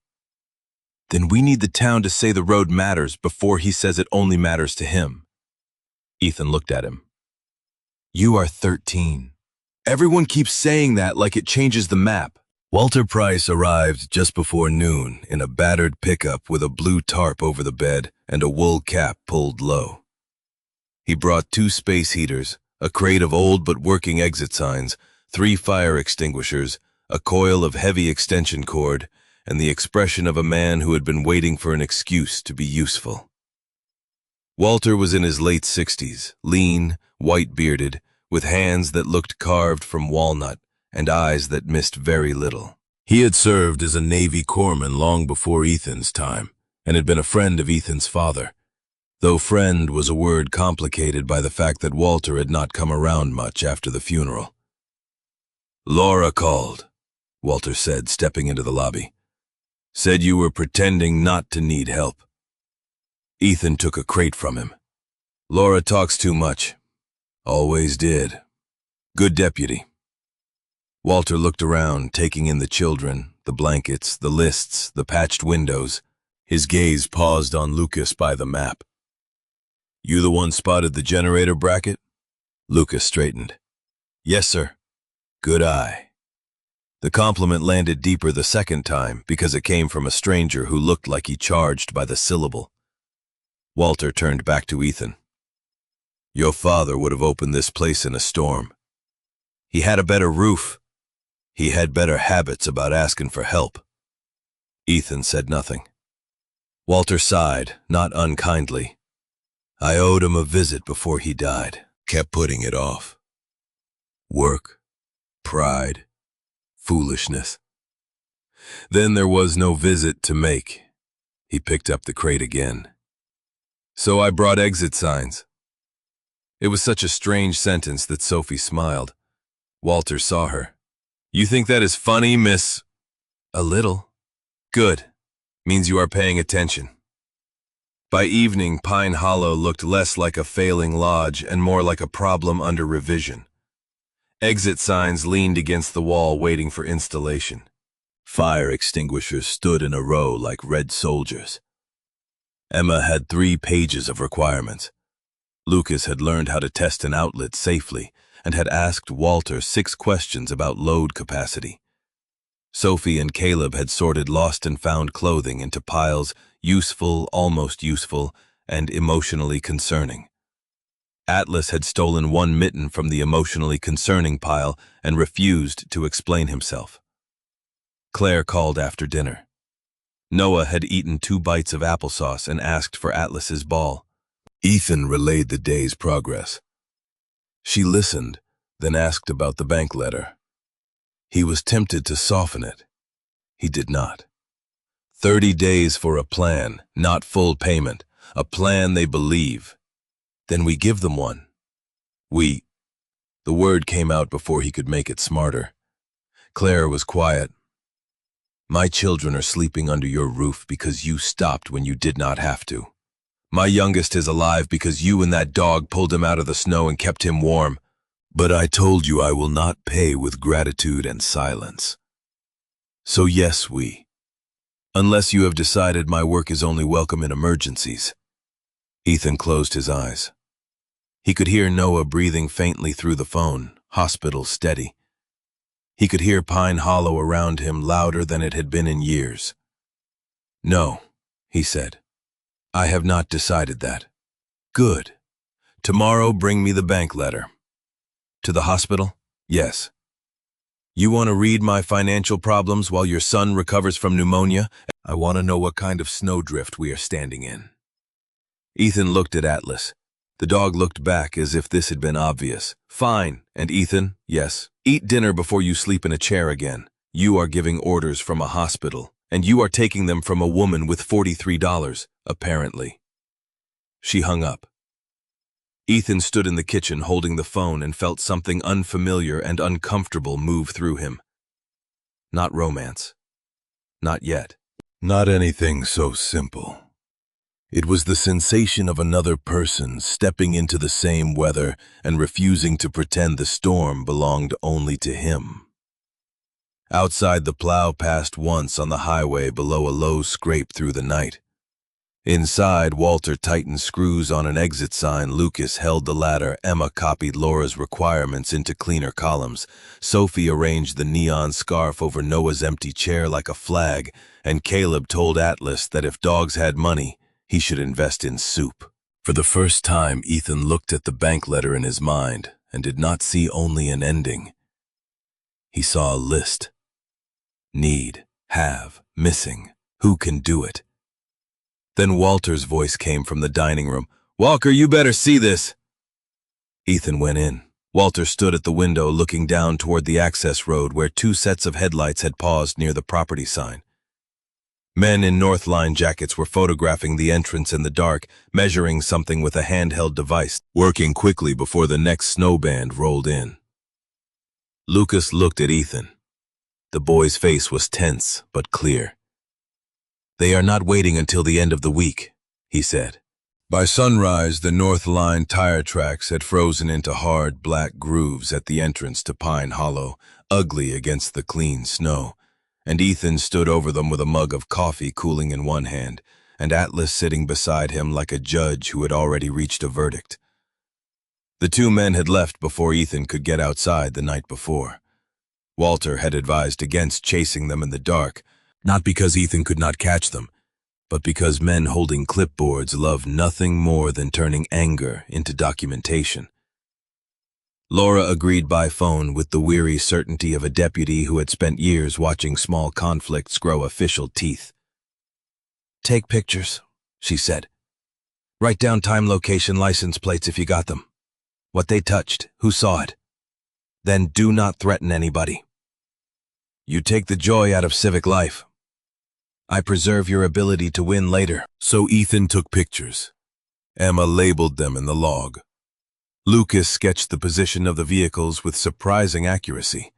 Then we need the town to say the road matters before he says it only matters to him. Ethan looked at him. You are 13. Everyone keeps saying that like it changes the map. Walter Price arrived just before noon in a battered pickup with a blue tarp over the bed and a wool cap pulled low. He brought 2 space heaters, a crate of old but working exit signs, 3 fire extinguishers, a coil of heavy extension cord, and the expression of a man who had been waiting for an excuse to be useful. Walter was in his late 60s, lean, white-bearded, with hands that looked carved from walnut and eyes that missed very little. He had served as a Navy corpsman long before Ethan's time, and had been a friend of Ethan's father, though friend was a word complicated by the fact that Walter had not come around much after the funeral. Laura called, Walter said, stepping into the lobby. Said you were pretending not to need help. Ethan took a crate from him. Laura talks too much. Always did. Good deputy. Walter looked around, taking in the children, the blankets, the lists, the patched windows. His gaze paused on Lucas by the map. You the one spotted the generator bracket? Lucas straightened. Yes, sir. Good eye. The compliment landed deeper the second time because it came from a stranger who looked like he charged by the syllable. Walter turned back to Ethan. Your father would have opened this place in a storm. He had a better roof. He had better habits about asking for help. Ethan said nothing. Walter sighed, not unkindly. I owed him a visit before he died. Kept putting it off. Work, pride, foolishness. Then there was no visit to make. He picked up the crate again. So I brought exit signs. It was such a strange sentence that Sophie smiled. Walter saw her. You think that is funny, miss? A little. Good. Means you are paying attention. By evening, Pine Hollow looked less like a failing lodge and more like a problem under revision. Exit signs leaned against the wall waiting for installation. Fire extinguishers stood in a row like red soldiers. Emma had 3 pages of requirements. Lucas had learned how to test an outlet safely and had asked Walter 6 questions about load capacity. Sophie and Caleb had sorted lost and found clothing into piles useful, almost useful, and emotionally concerning. Atlas had stolen 1 mitten from the emotionally concerning pile and refused to explain himself. Claire called after dinner. Noah had eaten 2 bites of applesauce and asked for Atlas's ball. Ethan relayed the day's progress. She listened, then asked about the bank letter. He was tempted to soften it. He did not. 30 days for a plan, not full payment, a plan they believe. Then we give them one. The word came out before he could make it smarter. Claire was quiet. My children are sleeping under your roof because you stopped when you did not have to. My youngest is alive because you and that dog pulled him out of the snow and kept him warm. But I told you I will not pay with gratitude and silence. So yes, unless you have decided my work is only welcome in emergencies. Ethan closed his eyes. He could hear Noah breathing faintly through the phone, hospital steady. He could hear Pine Hollow around him louder than it had been in years. No, he said. I have not decided that. Good. Tomorrow bring me the bank letter. To the hospital? Yes. You want to read my financial problems while your son recovers from pneumonia? I want to know what kind of snowdrift we are standing in. Ethan looked at Atlas. The dog looked back as if this had been obvious. Fine. And Ethan? Yes. Eat dinner before you sleep in a chair again. You are giving orders from a hospital, and you are taking them from a woman with $43, apparently. She hung up. Ethan stood in the kitchen holding the phone and felt something unfamiliar and uncomfortable move through him. Not romance. Not yet. Not anything so simple. It was the sensation of another person stepping into the same weather and refusing to pretend the storm belonged only to him. Outside, the plow passed once on the highway below a low scrape through the night. Inside, Walter tightened screws on an exit sign. Lucas held the ladder. Emma copied Laura's requirements into cleaner columns. Sophie arranged the neon scarf over Noah's empty chair like a flag, and Caleb told Atlas that if dogs had money, he should invest in soup. For the first time, Ethan looked at the bank letter in his mind and did not see only an ending. He saw a list. Need, have, missing. Who can do it? Then Walter's voice came from the dining room. "Walker, you better see this." Ethan went in. Walter stood at the window looking down toward the access road where 2 sets of headlights had paused near the property sign. Men in Northline jackets were photographing the entrance in the dark, measuring something with a handheld device, working quickly before the next snow band rolled in. Lucas looked at Ethan. The boy's face was tense but clear. "They are not waiting until the end of the week," he said. By sunrise, the North Line tire tracks had frozen into hard black grooves at the entrance to Pine Hollow, ugly against the clean snow, and Ethan stood over them with a mug of coffee cooling in one hand, and Atlas sitting beside him like a judge who had already reached a verdict. The 2 men had left before Ethan could get outside the night before. Walter had advised against chasing them in the dark, not because Ethan could not catch them, but because men holding clipboards love nothing more than turning anger into documentation. Laura agreed by phone with the weary certainty of a deputy who had spent years watching small conflicts grow official teeth. "Take pictures," she said. "Write down time, location, license plates if you got them. What they touched, who saw it. Then do not threaten anybody. You take the joy out of civic life. I preserve your ability to win later." So Ethan took pictures. Emma labeled them in the log. Lucas sketched the position of the vehicles with surprising accuracy.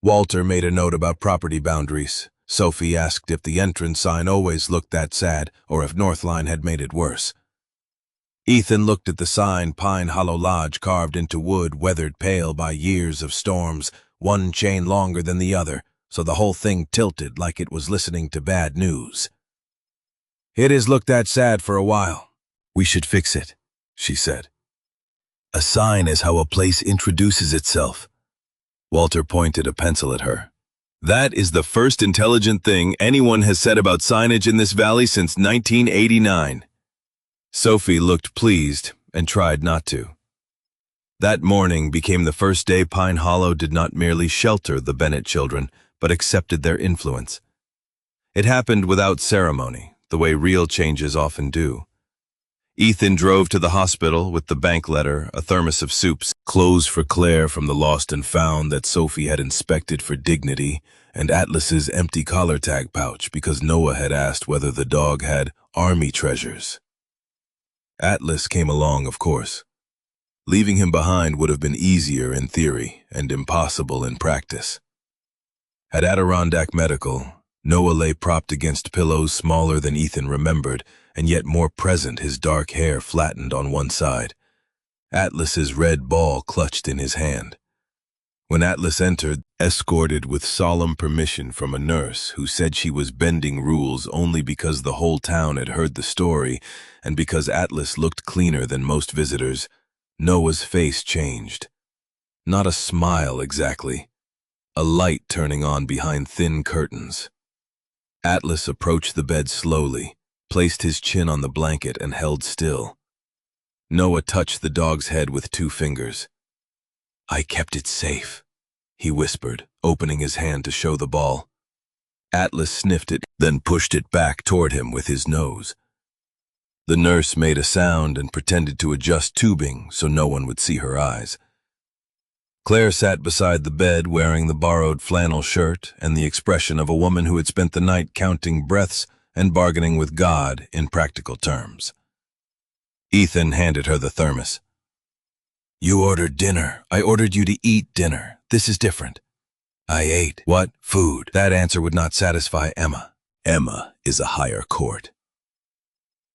Walter made a note about property boundaries. Sophie asked if the entrance sign always looked that sad or if Northline had made it worse. Ethan looked at the sign, Pine Hollow Lodge, carved into wood, weathered pale by years of storms, one chain longer than the other, so the whole thing tilted like it was listening to bad news. "It has looked that sad for a while. We should fix it," she said. "A sign is how a place introduces itself." Walter pointed a pencil at her. "That is the first intelligent thing anyone has said about signage in this valley since 1989. Sophie looked pleased and tried not to. That morning became the first day Pine Hollow did not merely shelter the Bennett children, but accepted their influence. It happened without ceremony, the way real changes often do. Ethan drove to the hospital with the bank letter, a thermos of soups, clothes for Claire from the lost and found that Sophie had inspected for dignity, and Atlas's empty collar tag pouch because Noah had asked whether the dog had army treasures. Atlas came along, of course. Leaving him behind would have been easier in theory and impossible in practice. At Adirondack Medical, Noah lay propped against pillows smaller than Ethan remembered, and yet more present, his dark hair flattened on one side. Atlas's red ball clutched in his hand. When Atlas entered, escorted with solemn permission from a nurse who said she was bending rules only because the whole town had heard the story and because Atlas looked cleaner than most visitors, Noah's face changed. Not a smile exactly. A light turning on behind thin curtains. Atlas approached the bed slowly, placed his chin on the blanket and held still. Noah touched the dog's head with 2 fingers. "I kept it safe," he whispered, opening his hand to show the ball. Atlas sniffed it, then pushed it back toward him with his nose. The nurse made a sound and pretended to adjust tubing so no one would see her eyes. Claire sat beside the bed wearing the borrowed flannel shirt and the expression of a woman who had spent the night counting breaths and bargaining with God in practical terms. Ethan handed her the thermos. "You ordered dinner. I ordered you to eat dinner. This is different." "I ate." "What? Food." That answer would not satisfy Emma. Emma is a higher court.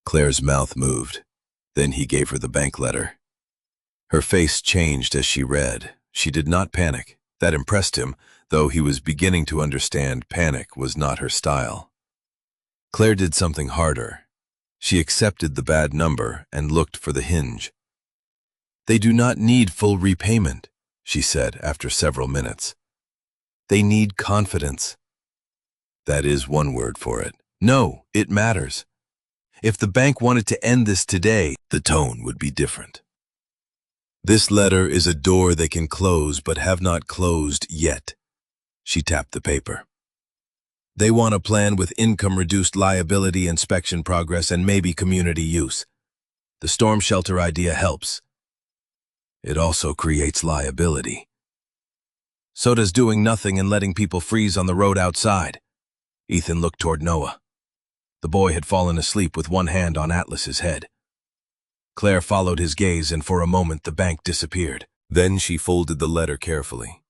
Claire's mouth moved. Then he gave her the bank letter. Her face changed as she read. She did not panic. That impressed him, though he was beginning to understand panic was not her style. Claire did something harder. She accepted the bad number and looked for the hinge. "They do not need full repayment," she said after several minutes. "They need confidence." That is one word for it. No, it matters. If the bank wanted to end this today, the tone would be different. "This letter is a door they can close but have not closed yet." She tapped the paper. "They want a plan with income-reduced liability inspection progress and maybe community use. The storm shelter idea helps. It also creates liability. So does doing nothing and letting people freeze on the road outside." Ethan looked toward Noah. The boy had fallen asleep with one hand on Atlas's head. Claire followed his gaze, and for a moment the bank disappeared. Then she folded the letter carefully.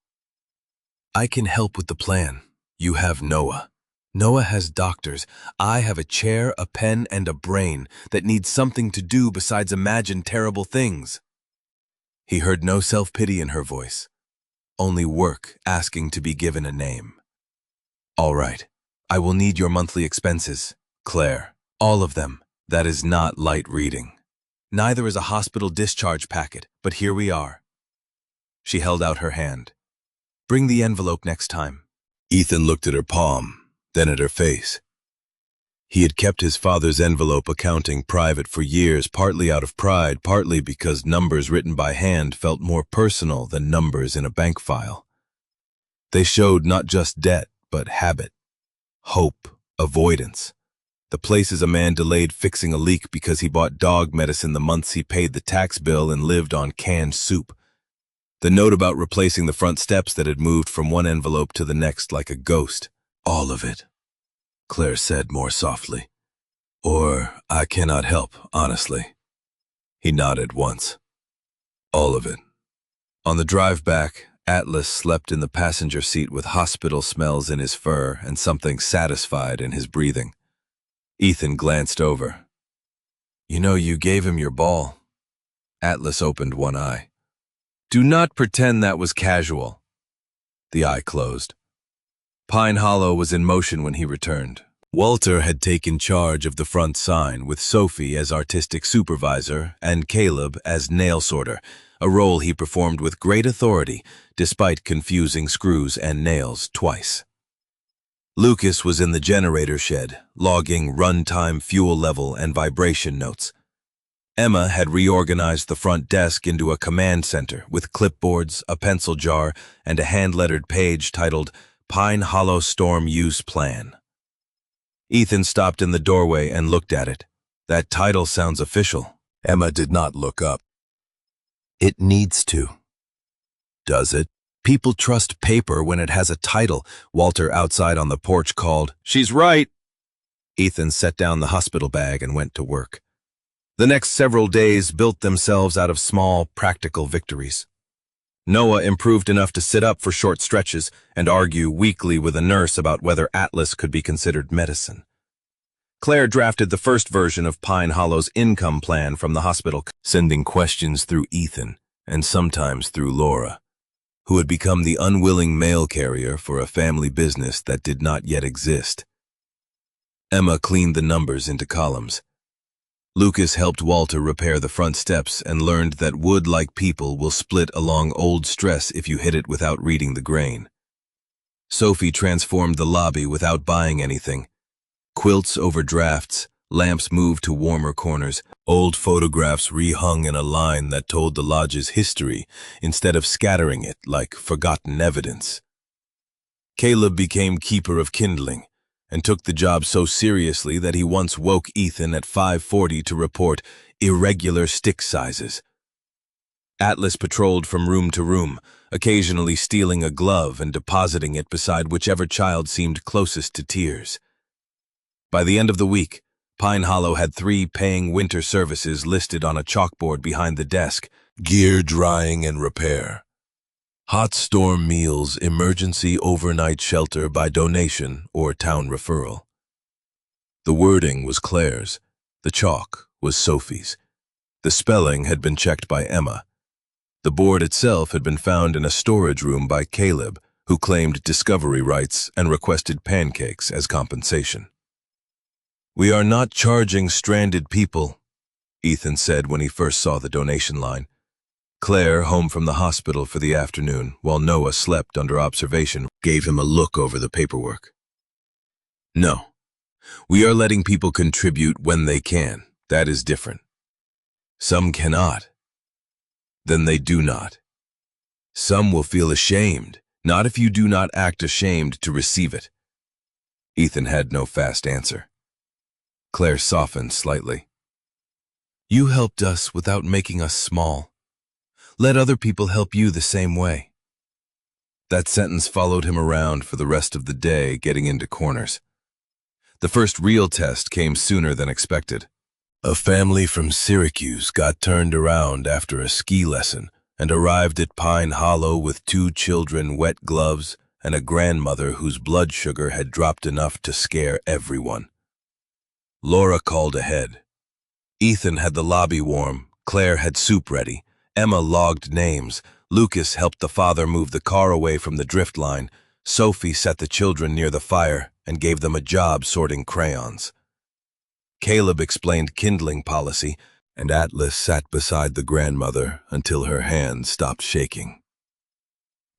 "I can help with the plan. You have Noah. Noah has doctors. I have a chair, a pen, and a brain that needs something to do besides imagine terrible things." He heard no self-pity in her voice, only work asking to be given a name. "All right, I will need your monthly expenses, Claire. All of them. That is not light reading. Neither is a hospital discharge packet, but here we are." She held out her hand. "Bring the envelope next time." Ethan looked at her palm, then at her face. He had kept his father's envelope accounting private for years, partly out of pride, partly because numbers written by hand felt more personal than numbers in a bank file. They showed not just debt, but habit, hope, avoidance. The places a man delayed fixing a leak because he bought dog medicine the months he paid the tax bill and lived on canned soup. The note about replacing the front steps that had moved from one envelope to the next like a ghost. "All of it," Claire said more softly. "Or I cannot help, honestly." He nodded once. "All of it." On the drive back, Atlas slept in the passenger seat with hospital smells in his fur and something satisfied in his breathing. Ethan glanced over. "You know, you gave him your ball." Atlas opened one eye. "Do not pretend that was casual." The eye closed. Pine Hollow was in motion when he returned. Walter had taken charge of the front sign, with Sophie as artistic supervisor and Caleb as nail sorter, a role he performed with great authority, despite confusing screws and nails twice. Lucas was in the generator shed, logging runtime, fuel level, and vibration notes. Emma had reorganized the front desk into a command center with clipboards, a pencil jar, and a hand-lettered page titled Pine Hollow Storm Use Plan. Ethan stopped in the doorway and looked at it. "That title sounds official." Emma did not look up. "It needs to." "Does it?" "People trust paper when it has a title," Walter outside on the porch called. "She's right." Ethan set down the hospital bag and went to work. The next several days built themselves out of small, practical victories. Noah improved enough to sit up for short stretches and argue weekly with a nurse about whether Atlas could be considered medicine. Claire drafted the first version of Pine Hollow's income plan from the hospital, sending questions through Ethan and sometimes through Laura, who had become the unwilling mail carrier for a family business that did not yet exist. Emma cleaned the numbers into columns. Lucas helped Walter repair the front steps and learned that wood, like people, will split along old stress if you hit it without reading the grain. Sophie transformed the lobby without buying anything. Quilts over drafts, lamps moved to warmer corners, old photographs rehung in a line that told the lodge's history instead of scattering it like forgotten evidence. Caleb became keeper of kindling and took the job so seriously that he once woke Ethan at 5:40 to report irregular stick sizes. Atlas patrolled from room to room, occasionally stealing a glove and depositing it beside whichever child seemed closest to tears. By the end of the week, Pine Hollow had 3 paying winter services listed on a chalkboard behind the desk: gear drying and repair, hot storm meals, emergency overnight shelter by donation or town referral. The wording was Claire's. The chalk was Sophie's. The spelling had been checked by Emma. The board itself had been found in a storage room by Caleb, who claimed discovery rights and requested pancakes as compensation. "We are not charging stranded people," Ethan said when he first saw the donation line. Claire, home from the hospital for the afternoon, while Noah slept under observation, gave him a look over the paperwork. "No, we are letting people contribute when they can. That is different. Some cannot. Then they do not. Some will feel ashamed, not if you do not act ashamed to receive it." Ethan had no fast answer. Claire softened slightly. "You helped us without making us small. Let other people help you the same way." That sentence followed him around for the rest of the day, getting into corners. The first real test came sooner than expected. A family from Syracuse got turned around after a ski lesson and arrived at Pine Hollow with 2 children, wet gloves, and a grandmother whose blood sugar had dropped enough to scare everyone. Laura called ahead. Ethan had the lobby warm, Claire had soup ready, Emma logged names, Lucas helped the father move the car away from the drift line, Sophie set the children near the fire and gave them a job sorting crayons. Caleb explained kindling policy, and Atlas sat beside the grandmother until her hands stopped shaking.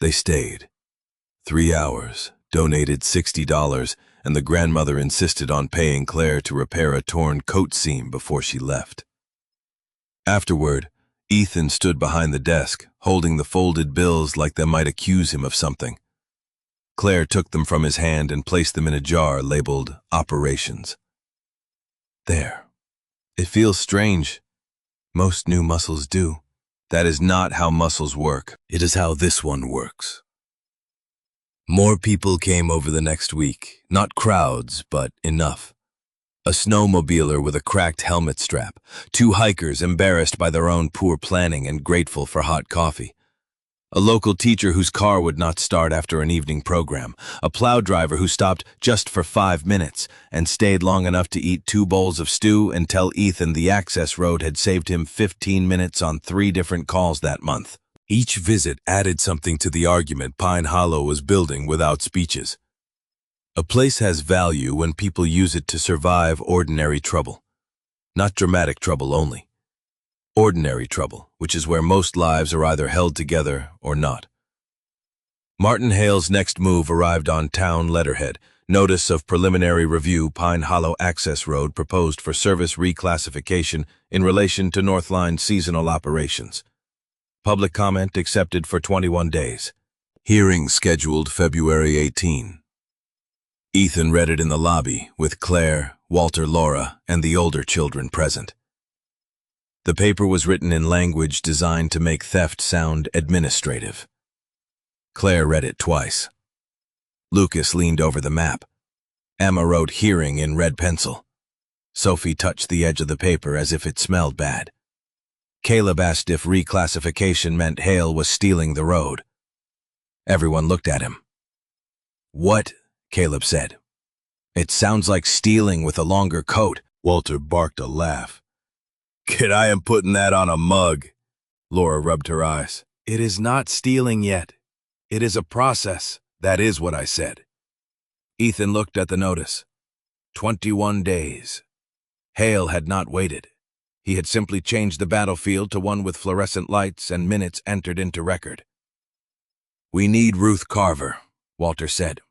They stayed. 3 hours, donated $60, and the grandmother insisted on paying Claire to repair a torn coat seam before she left. Afterward, Ethan stood behind the desk, holding the folded bills like they might accuse him of something. Claire took them from his hand and placed them in a jar labeled Operations. "There. It feels strange. Most new muscles do. That is not how muscles work. It is how this one works." More people came over the next week, not crowds, but enough. A snowmobiler with a cracked helmet strap, 2 hikers embarrassed by their own poor planning and grateful for hot coffee. A local teacher whose car would not start after an evening program, a plow driver who stopped just for 5 minutes and stayed long enough to eat 2 bowls of stew and tell Ethan the access road had saved him 15 minutes on 3 different calls that month. Each visit added something to the argument Pine Hollow was building without speeches. A place has value when people use it to survive ordinary trouble. Not dramatic trouble only. Ordinary trouble, which is where most lives are either held together or not. Martin Hale's next move arrived on town letterhead. Notice of preliminary review, Pine Hollow Access Road proposed for service reclassification in relation to Northline seasonal operations. Public comment accepted for 21 days. Hearing scheduled February 18. Ethan read it in the lobby with Claire, Walter, Laura, and the older children present. The paper was written in language designed to make theft sound administrative. Claire read it twice. Lucas leaned over the map. Emma wrote hearing in red pencil. Sophie touched the edge of the paper as if it smelled bad. Caleb asked if reclassification meant Hale was stealing the road. Everyone looked at him. "What?" Caleb said. "It sounds like stealing with a longer coat." Walter barked a laugh. "Kid, I am putting that on a mug." Laura rubbed her eyes. "It is not stealing yet. It is a process. That is what I said." Ethan looked at the notice. 21 days. Hale had not waited. He had simply changed the battlefield to one with fluorescent lights and minutes entered into record. "We need Ruth Carver," Walter said.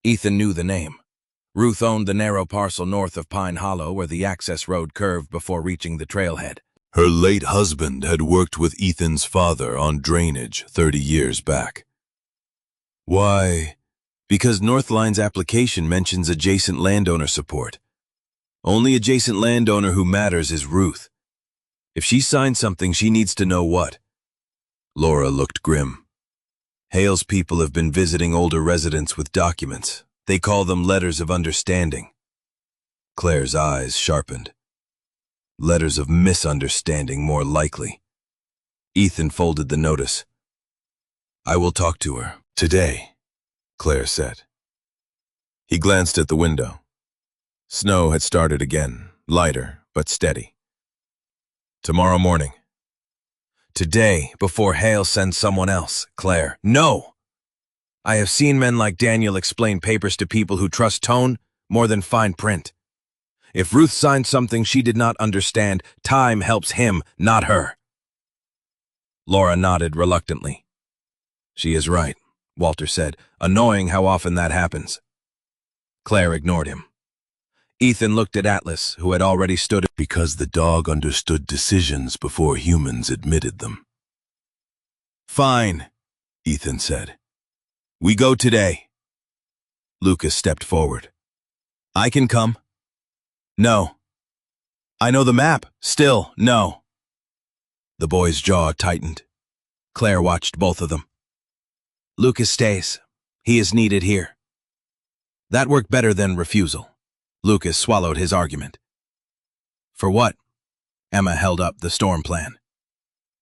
Ethan knew the name. Ruth owned the narrow parcel north of Pine Hollow where the access road curved before reaching the trailhead. Her late husband had worked with Ethan's father on drainage 30 years back. "Why?" "Because Northline's application mentions adjacent landowner support. Only adjacent landowner who matters is Ruth. If she signs something, she needs to know what." Laura looked grim. "Hale's people have been visiting older residents with documents. They call them letters of understanding." Claire's eyes sharpened. Letters of misunderstanding, more likely. Ethan folded the notice. "I will talk to her. Today," Claire said. He glanced at the window. Snow had started again, lighter but steady. "Tomorrow morning." "Today, before Hale sends someone else, Claire. No! I have seen men like Daniel explain papers to people who trust tone more than fine print. If Ruth signed something she did not understand, time helps him, not her. Laura nodded reluctantly. She is right, Walter said. Annoying how often that happens. Claire ignored him. Ethan looked at Atlas, who had already stood because the dog understood decisions before humans admitted them. Fine, Ethan said. We go today. Lucas stepped forward. I can come. No. I know the map. Still, no. The boy's jaw tightened. Claire watched both of them. Lucas stays. He is needed here. That worked better than refusal. Lucas swallowed his argument. For what? Emma held up the storm plan.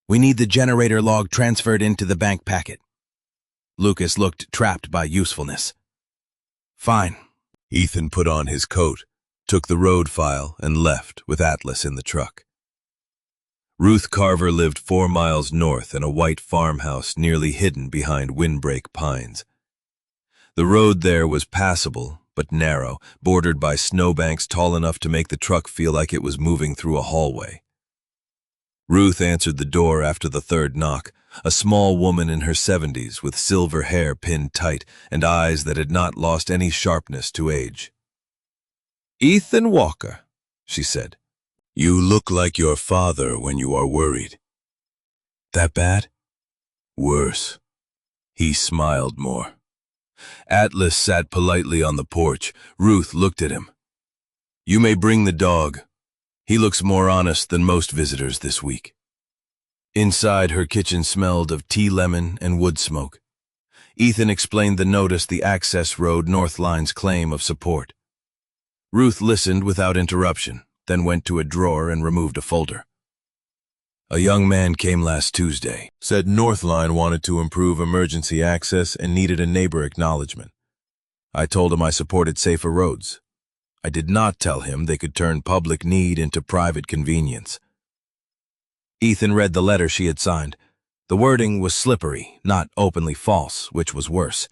We need the generator log transferred into the bank packet. Lucas looked trapped by usefulness. Fine. Ethan put on his coat, took the road file, and left with Atlas in the truck. Ruth Carver lived 4 miles north in a white farmhouse nearly hidden behind windbreak pines. The road there was passable, but narrow, bordered by snowbanks tall enough to make the truck feel like it was moving through a hallway. Ruth answered the door after the third knock, a small woman in her 70s with silver hair pinned tight and eyes that had not lost any sharpness to age. Ethan Walker, she said. You look like your father when you are worried. That bad? Worse. He smiled more. Atlas sat politely on the porch. Ruth looked at him. You may bring the dog. He looks more honest than most visitors this week. Inside, her kitchen smelled of tea lemon and wood smoke. Ethan explained the notice the access road North Line's claim of support. Ruth listened without interruption, then went to a drawer and removed a folder. A young man came last Tuesday, said North Line wanted to improve emergency access and needed a neighbor acknowledgement. I told him I supported safer roads. I did not tell him they could turn public need into private convenience. Ethan read the letter she had signed. The wording was slippery, not openly false, which was worse.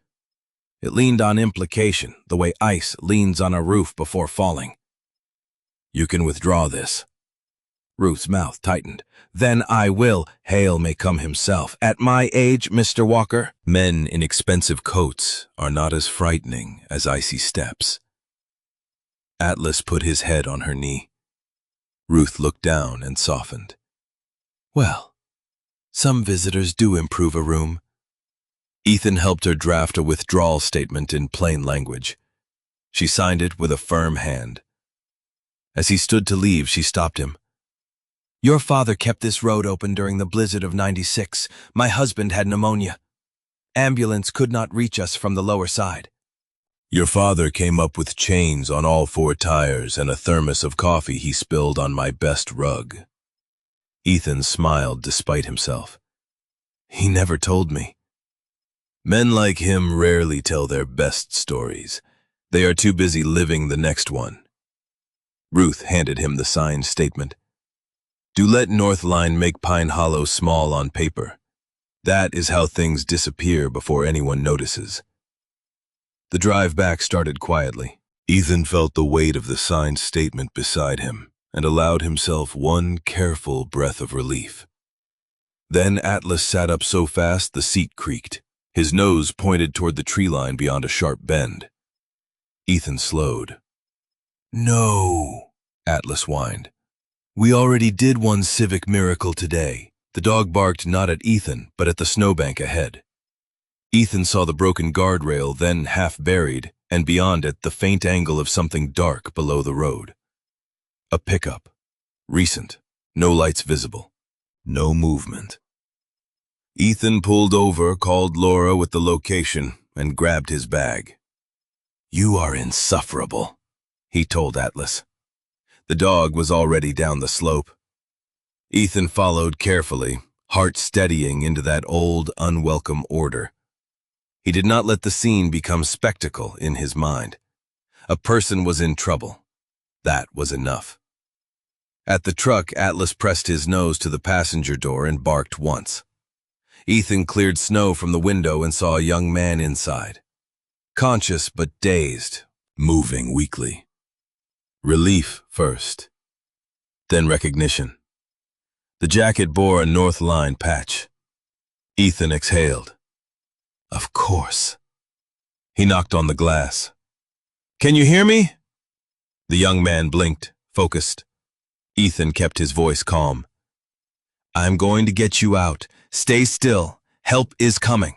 It leaned on implication, the way ice leans on a roof before falling. You can withdraw this. Ruth's mouth tightened. Then I will. Hale may come himself. At my age, Mr. Walker. Men in expensive coats are not as frightening as icy steps. Atlas put his head on her knee. Ruth looked down and softened. Well, some visitors do improve a room. Ethan helped her draft a withdrawal statement in plain language. She signed it with a firm hand. As he stood to leave, she stopped him. Your father kept this road open during the blizzard of '96. My husband had pneumonia. Ambulance could not reach us from the lower side. Your father came up with chains on all 4 tires and a thermos of coffee he spilled on my best rug. Ethan smiled despite himself. He never told me. Men like him rarely tell their best stories. They are too busy living the next one. Ruth handed him the signed statement. Do let North Line make Pine Hollow small on paper. That is how things disappear before anyone notices. The drive back started quietly. Ethan felt the weight of the signed statement beside him and allowed himself one careful breath of relief. Then Atlas sat up so fast the seat creaked. His nose pointed toward the tree line beyond a sharp bend. Ethan slowed. No, Atlas whined. We already did one civic miracle today. The dog barked not at Ethan, but at the snowbank ahead. Ethan saw the broken guardrail, then half buried, and beyond it the faint angle of something dark below the road. A pickup. Recent. No lights visible. No movement. Ethan pulled over, called Laura with the location, and grabbed his bag. You are insufferable, he told Atlas. The dog was already down the slope. Ethan followed carefully, heart steadying into that old, unwelcome order. He did not let the scene become spectacle in his mind. A person was in trouble. That was enough. At the truck, Atlas pressed his nose to the passenger door and barked once. Ethan cleared snow from the window and saw a young man inside. Conscious but dazed, moving weakly. Relief first, then recognition. The jacket bore a Northline patch. Ethan exhaled. Of course. He knocked on the glass. Can you hear me? The young man blinked, focused. Ethan kept his voice calm. I'm going to get you out. Stay still. Help is coming.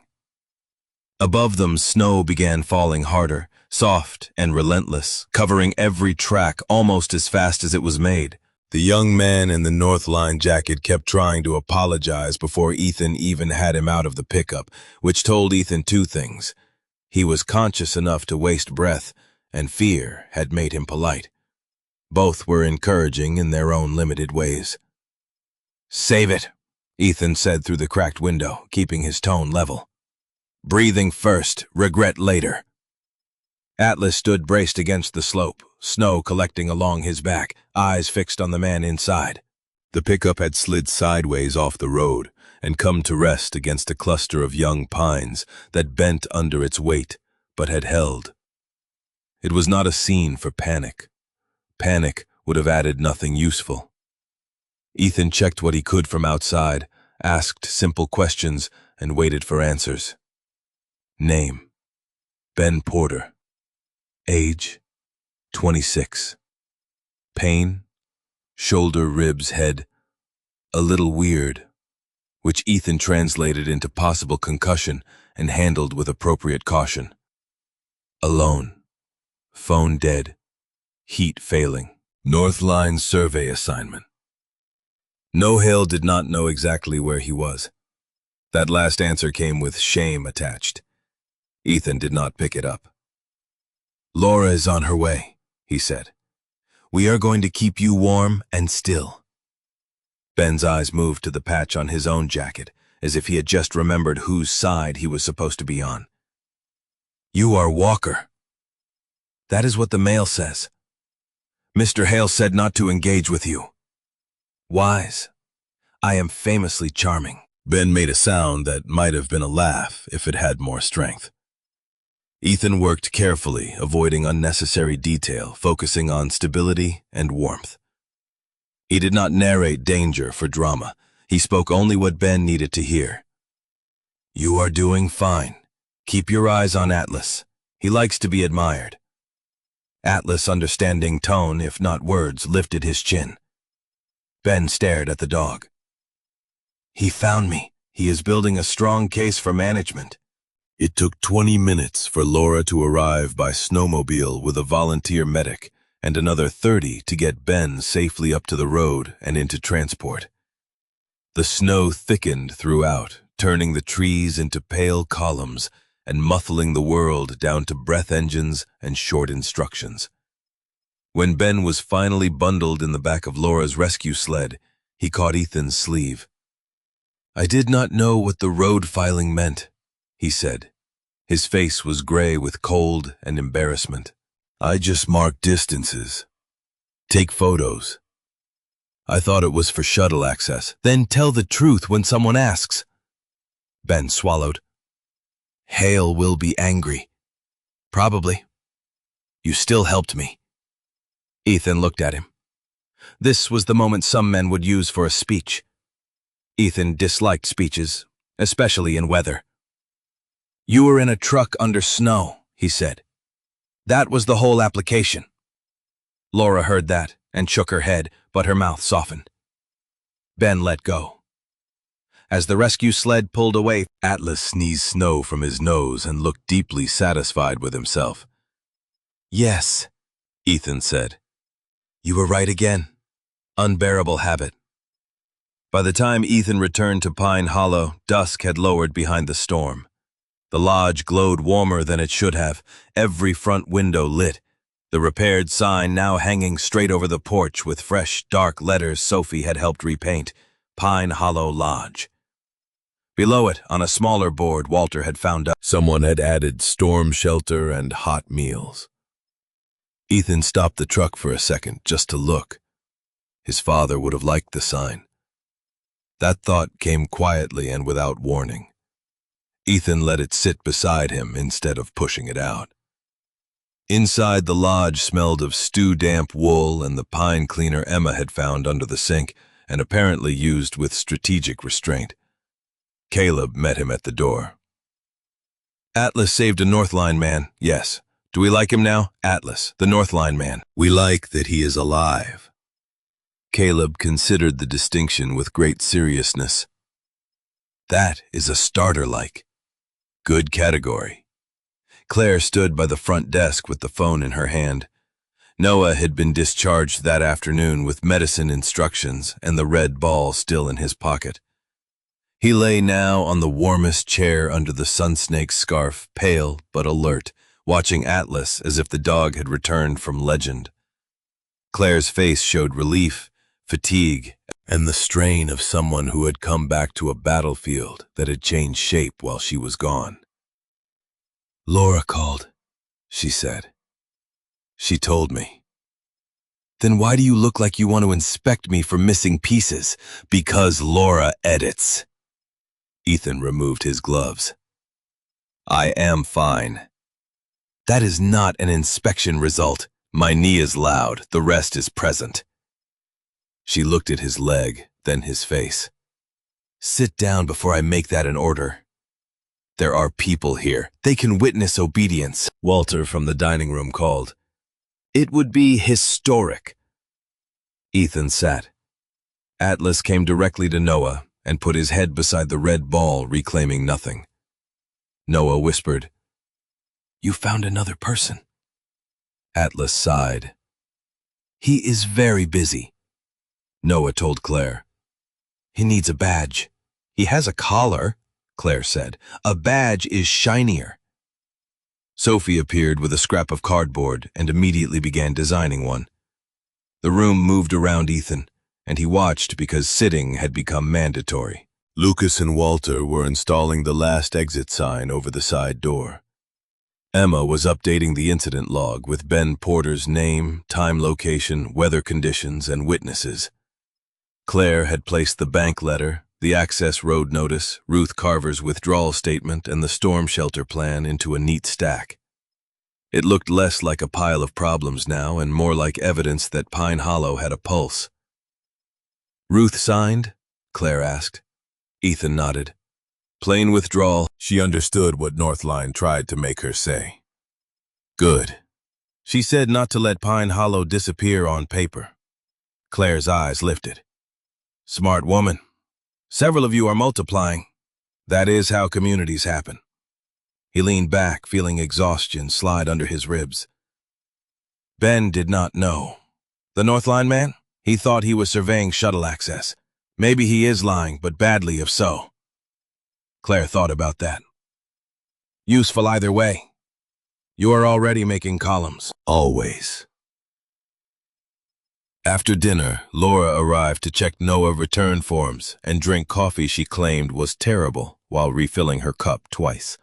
Above them, snow began falling harder, soft and relentless, covering every track almost as fast as it was made. The young man in the Northline jacket kept trying to apologize before Ethan even had him out of the pickup, which told Ethan two things. He was conscious enough to waste breath, and fear had made him polite. Both were encouraging in their own limited ways. Save it, Ethan said through the cracked window, keeping his tone level. Breathing first, regret later. Atlas stood braced against the slope, snow collecting along his back, eyes fixed on the man inside. The pickup had slid sideways off the road and come to rest against a cluster of young pines that bent under its weight, but had held. It was not a scene for panic. Panic would have added nothing useful. Ethan checked what he could from outside, asked simple questions, and waited for answers. Name: Ben Porter. Age: 26. Pain: shoulder, ribs, head. A little weird, which Ethan translated into possible concussion and handled with appropriate caution. Alone. Phone dead. Heat failing. Northline survey assignment. No-Hill did not know exactly where he was. That last answer came with shame attached. Ethan did not pick it up. Laura is on her way, he said. We are going to keep you warm and still. Ben's eyes moved to the patch on his own jacket, as if he had just remembered whose side he was supposed to be on. You are Walker. That is what the mail says. Mr. Hale said not to engage with you. Wise. I am famously charming. Ben made a sound that might have been a laugh if it had more strength. Ethan worked carefully, avoiding unnecessary detail, focusing on stability and warmth. He did not narrate danger for drama. He spoke only what Ben needed to hear. You are doing fine. Keep your eyes on Atlas. He likes to be admired. Atlas, understanding tone, if not words, lifted his chin. Ben stared at the dog. He found me. He is building a strong case for management. It took 20 minutes for Laura to arrive by snowmobile with a volunteer medic, and another 30 to get Ben safely up to the road and into transport. The snow thickened throughout, turning the trees into pale columns and muffling the world down to breath engines and short instructions. When Ben was finally bundled in the back of Laura's rescue sled, he caught Ethan's sleeve. I did not know what the road filing meant, he said. His face was gray with cold and embarrassment. I just mark distances. Take photos. I thought it was for shuttle access. Then tell the truth when someone asks. Ben swallowed. Hale will be angry. Probably. You still helped me. Ethan looked at him. This was the moment some men would use for a speech. Ethan disliked speeches, especially in weather. You were in a truck under snow, he said. That was the whole application. Laura heard that and shook her head, but her mouth softened. Ben let go. As the rescue sled pulled away, Atlas sneezed snow from his nose and looked deeply satisfied with himself. Yes, Ethan said. You were right again. Unbearable habit. By the time Ethan returned to Pine Hollow, dusk had lowered behind the storm. The lodge glowed warmer than it should have, every front window lit, the repaired sign now hanging straight over the porch with fresh, dark letters Sophie had helped repaint, Pine Hollow Lodge. Below it, on a smaller board Walter had found out, someone had added storm shelter and hot meals. Ethan stopped the truck for a second just to look. His father would have liked the sign. That thought came quietly and without warning. Ethan let it sit beside him instead of pushing it out. Inside, the lodge smelled of stew-damp wool and the pine cleaner Emma had found under the sink and apparently used with strategic restraint. Caleb met him at the door. Atlas saved a Northline man, yes. Do we like him now? Atlas, the Northline man. We like that he is alive. Caleb considered the distinction with great seriousness. That is a starter-like. Good category. Claire stood by the front desk with the phone in her hand. Noah had been discharged that afternoon with medicine instructions and the red ball still in his pocket. He lay now on the warmest chair under the sunsnake's scarf, pale but alert, watching Atlas as if the dog had returned from legend. Claire's face showed relief, fatigue, and the strain of someone who had come back to a battlefield that had changed shape while she was gone. "Laura called," she said. "She told me." "Then why do you look like you want to inspect me for missing pieces?" "Because Laura edits." Ethan removed his gloves. "I am fine." "That is not an inspection result. My knee is loud, the rest is present." She looked at his leg, then his face. "Sit down before I make that an order." "There are people here. They can witness obedience," Walter from the dining room called. "It would be historic." Ethan sat. Atlas came directly to Noah and put his head beside the red ball, reclaiming nothing. Noah whispered, "You found another person." Atlas sighed. "He is very busy." Noah told Claire. "He needs a badge." "He has a collar," Claire said. "A badge is shinier." Sophie appeared with a scrap of cardboard and immediately began designing one. The room moved around Ethan, and he watched because sitting had become mandatory. Lucas and Walter were installing the last exit sign over the side door. Emma was updating the incident log with Ben Porter's name, time, location, weather conditions, and witnesses. Claire had placed the bank letter, the access road notice, Ruth Carver's withdrawal statement, and the storm shelter plan into a neat stack. It looked less like a pile of problems now and more like evidence that Pine Hollow had a pulse. "Ruth signed?" Claire asked. Ethan nodded. "Plain withdrawal." She understood what Northline tried to make her say. "Good. She said not to let Pine Hollow disappear on paper." Claire's eyes lifted. "Smart woman. Several of you are multiplying. That is how communities happen." He leaned back, feeling exhaustion slide under his ribs. Ben did not know. The Northline man? He thought he was surveying shuttle access. Maybe he is lying, but badly if so. Claire thought about that. "Useful either way. You are already making columns." Always. After dinner, Laura arrived to check Noah return forms and drink coffee she claimed was terrible while refilling her cup twice.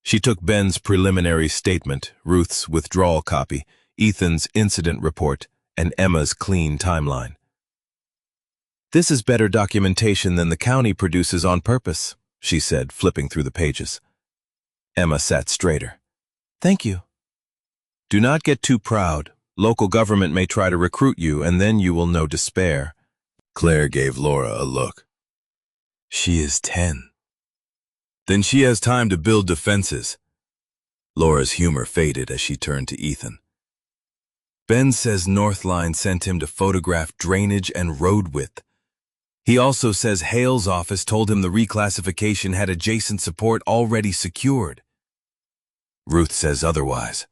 She took Ben's preliminary statement, Ruth's withdrawal copy, Ethan's incident report, and Emma's clean timeline. "This is better documentation than the county produces on purpose," she said, flipping through the pages. Emma sat straighter. "Thank you." "Do not get too proud. Local government may try to recruit you, and then you will know despair." Claire gave Laura a look. "She is 10. Then she has time to build defenses." Laura's humor faded as she turned to Ethan. "Ben says Northline sent him to photograph drainage and road width. He also says Hale's office told him the reclassification had adjacent support already secured." Ruth says otherwise.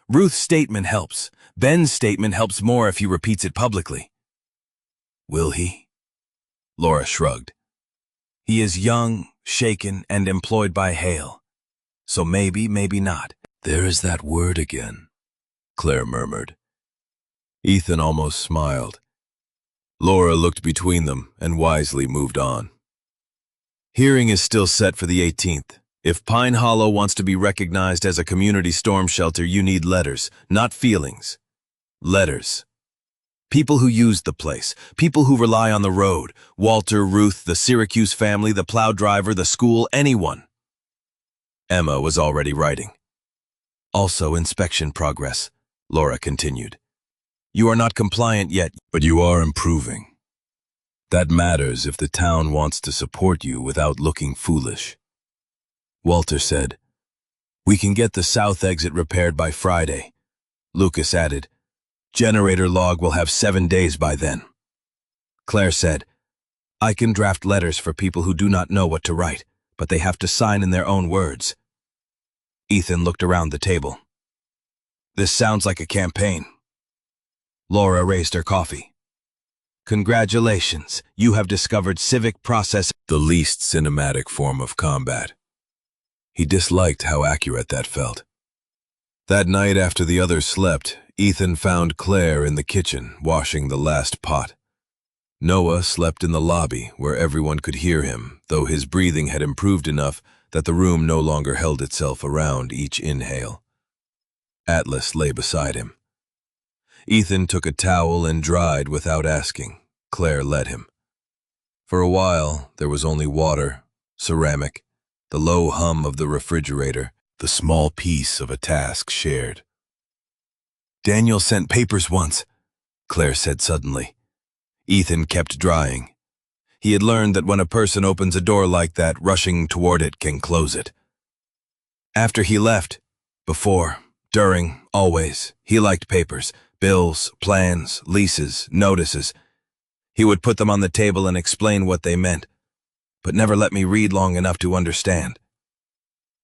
"Ruth's statement helps. Ben's statement helps more if he repeats it publicly." "Will he?" Laura shrugged. "He is young, shaken, and employed by Hale. So maybe, maybe not." "There is that word again," Claire murmured. Ethan almost smiled. Laura looked between them and wisely moved on. "Hearing is still set for the 18th. If Pine Hollow wants to be recognized as a community storm shelter, you need letters, not feelings. Letters. People who use the place, people who rely on the road, Walter, Ruth, the Syracuse family, the plow driver, the school, anyone." Emma was already writing. Also, inspection progress, Laura continued. You are not compliant yet, But you are improving. That matters if the town wants to support you without looking foolish. Walter said, We can get the south exit repaired by Friday. Lucas added, Generator log will have 7 days by then. Claire said, I can draft letters for people who do not know what to write, but they have to sign in their own words. Ethan looked around the table. This sounds like a campaign. Laura raised her coffee. Congratulations, you have discovered civic process, The least cinematic form of combat. He disliked how accurate that felt. That night after the others slept, Ethan found Claire in the kitchen washing the last pot. Noah slept in the lobby where everyone could hear him, though his breathing had improved enough that the room no longer held itself around each inhale. Atlas lay beside him. Ethan took a towel and dried without asking. Claire led him. For a while, there was only water, ceramic, the low hum of the refrigerator, the small piece of a task shared. Daniel sent papers once, Claire said suddenly. Ethan kept drying. He had learned that when a person opens a door like that, rushing toward it can close it. After he left, before, during, always, he liked papers, bills, plans, leases, notices. He would put them on the table and explain what they meant, but never let me read long enough to understand.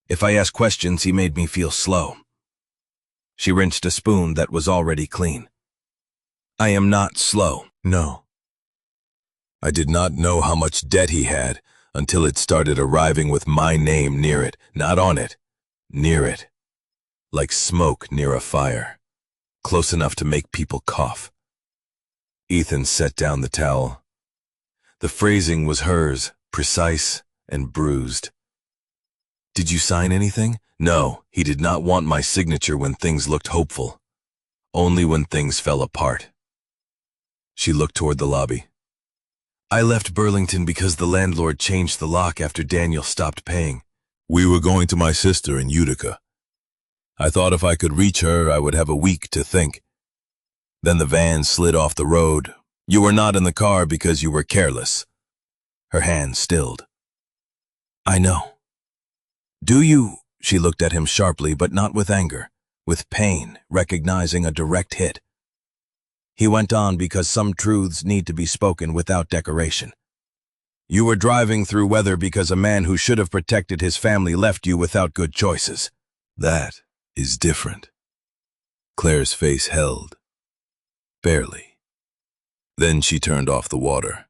If I asked questions, he made me feel slow. She rinsed a spoon that was already clean. I am not slow, no. I did not know how much debt he had until it started arriving with my name near it, not on it, near it. Like smoke near a fire, close enough to make people cough. Ethan set down the towel. The phrasing was hers, precise and bruised. Did you sign anything? No, he did not want my signature when things looked hopeful. Only when things fell apart. She looked toward the lobby. I left Burlington because the landlord changed the lock after Daniel stopped paying. We were going to my sister in Utica. I thought if I could reach her, I would have a week to think. Then the van slid off the road. You were not in the car because you were careless. Her hand stilled. I know. Do you? She looked at him sharply, but not with anger, with pain, recognizing a direct hit. He went on because some truths need to be spoken without decoration. You were driving through weather because a man who should have protected his family left you without good choices. That is different. Claire's face held. Barely. Then she turned off the water.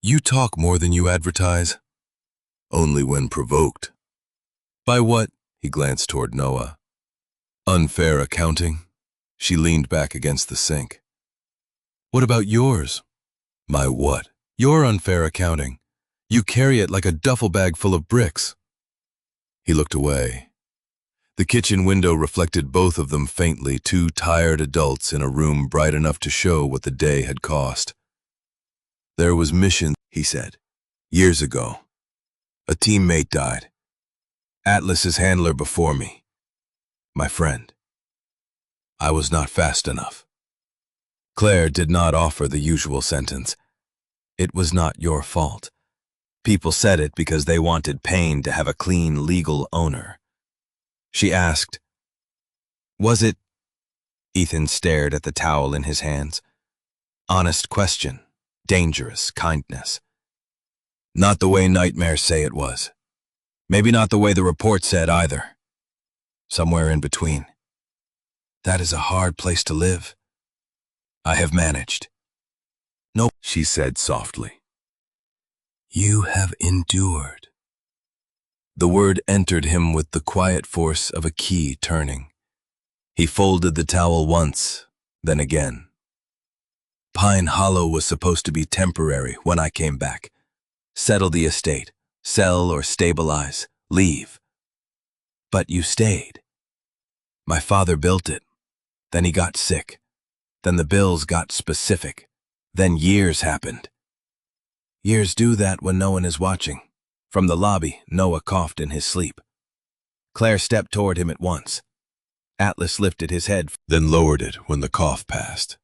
You talk more than you advertise. Only when provoked. By what? He glanced toward Noah. Unfair accounting. She leaned back against the sink. What about yours? My what? Your unfair accounting. You carry it like a duffel bag full of bricks. He looked away. The kitchen window reflected both of them faintly, two tired adults in a room bright enough to show what the day had cost. There was mission, he said. Years ago. A teammate died. Atlas's handler before me. My friend. I was not fast enough. Claire did not offer the usual sentence. It was not your fault. People said it because they wanted Payne to have a clean legal owner. She asked, Was it? Ethan stared at the towel in his hands. Honest question. Dangerous kindness. Not the way nightmares say it was. Maybe not the way the report said either. Somewhere in between. That is a hard place to live. I have managed. No, she said softly. You have endured. The word entered him with the quiet force of a key turning. He folded the towel once, then again. Pine Hollow was supposed to be temporary when I came back. Settle the estate, sell or stabilize, leave. But you stayed. My father built it. Then he got sick. Then the bills got specific. Then years happened. Years do that when no one is watching. From the lobby, Noah coughed in his sleep. Claire stepped toward him at once. Atlas lifted his head, then lowered it when the cough passed.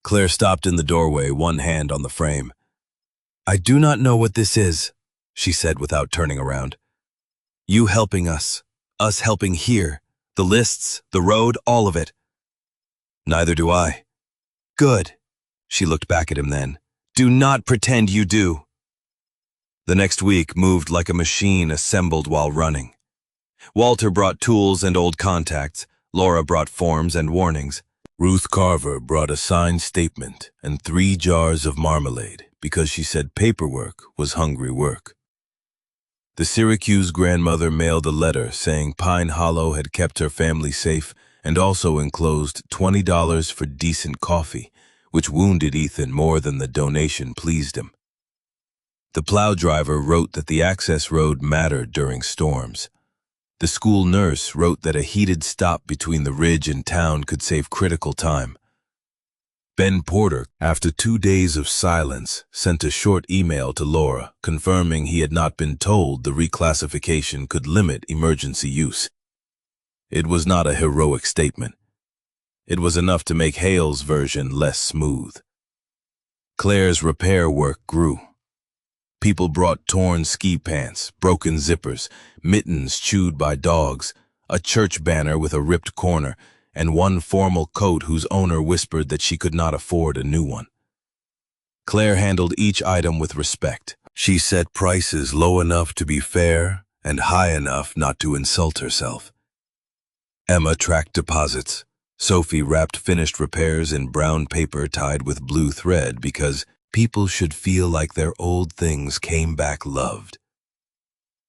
Claire stopped in the doorway, one hand on the frame. "I do not know what this is," she said without turning around. "You helping us helping here, the lists, the road, all of it." "Neither do I." "Good." She looked back at him then. "Do not pretend you do." The next week moved like a machine assembled while running. Walter brought tools and old contacts. Laura brought forms and warnings. Ruth Carver brought a signed statement and 3 jars of marmalade because she said paperwork was hungry work. The Syracuse grandmother mailed a letter saying Pine Hollow had kept her family safe and also enclosed $20 for decent coffee, which wounded Ethan more than the donation pleased him. The plow driver wrote that the access road mattered during storms. The school nurse wrote that a heated stop between the ridge and town could save critical time. Ben Porter, after 2 days of silence, sent a short email to Laura confirming he had not been told the reclassification could limit emergency use. It was not a heroic statement. It was enough to make Hale's version less smooth. Claire's repair work grew. People brought torn ski pants, broken zippers, mittens chewed by dogs, a church banner with a ripped corner, and one formal coat whose owner whispered that she could not afford a new one. Claire handled each item with respect. She set prices low enough to be fair and high enough not to insult herself. Emma tracked deposits. Sophie wrapped finished repairs in brown paper tied with blue thread because people should feel like their old things came back loved.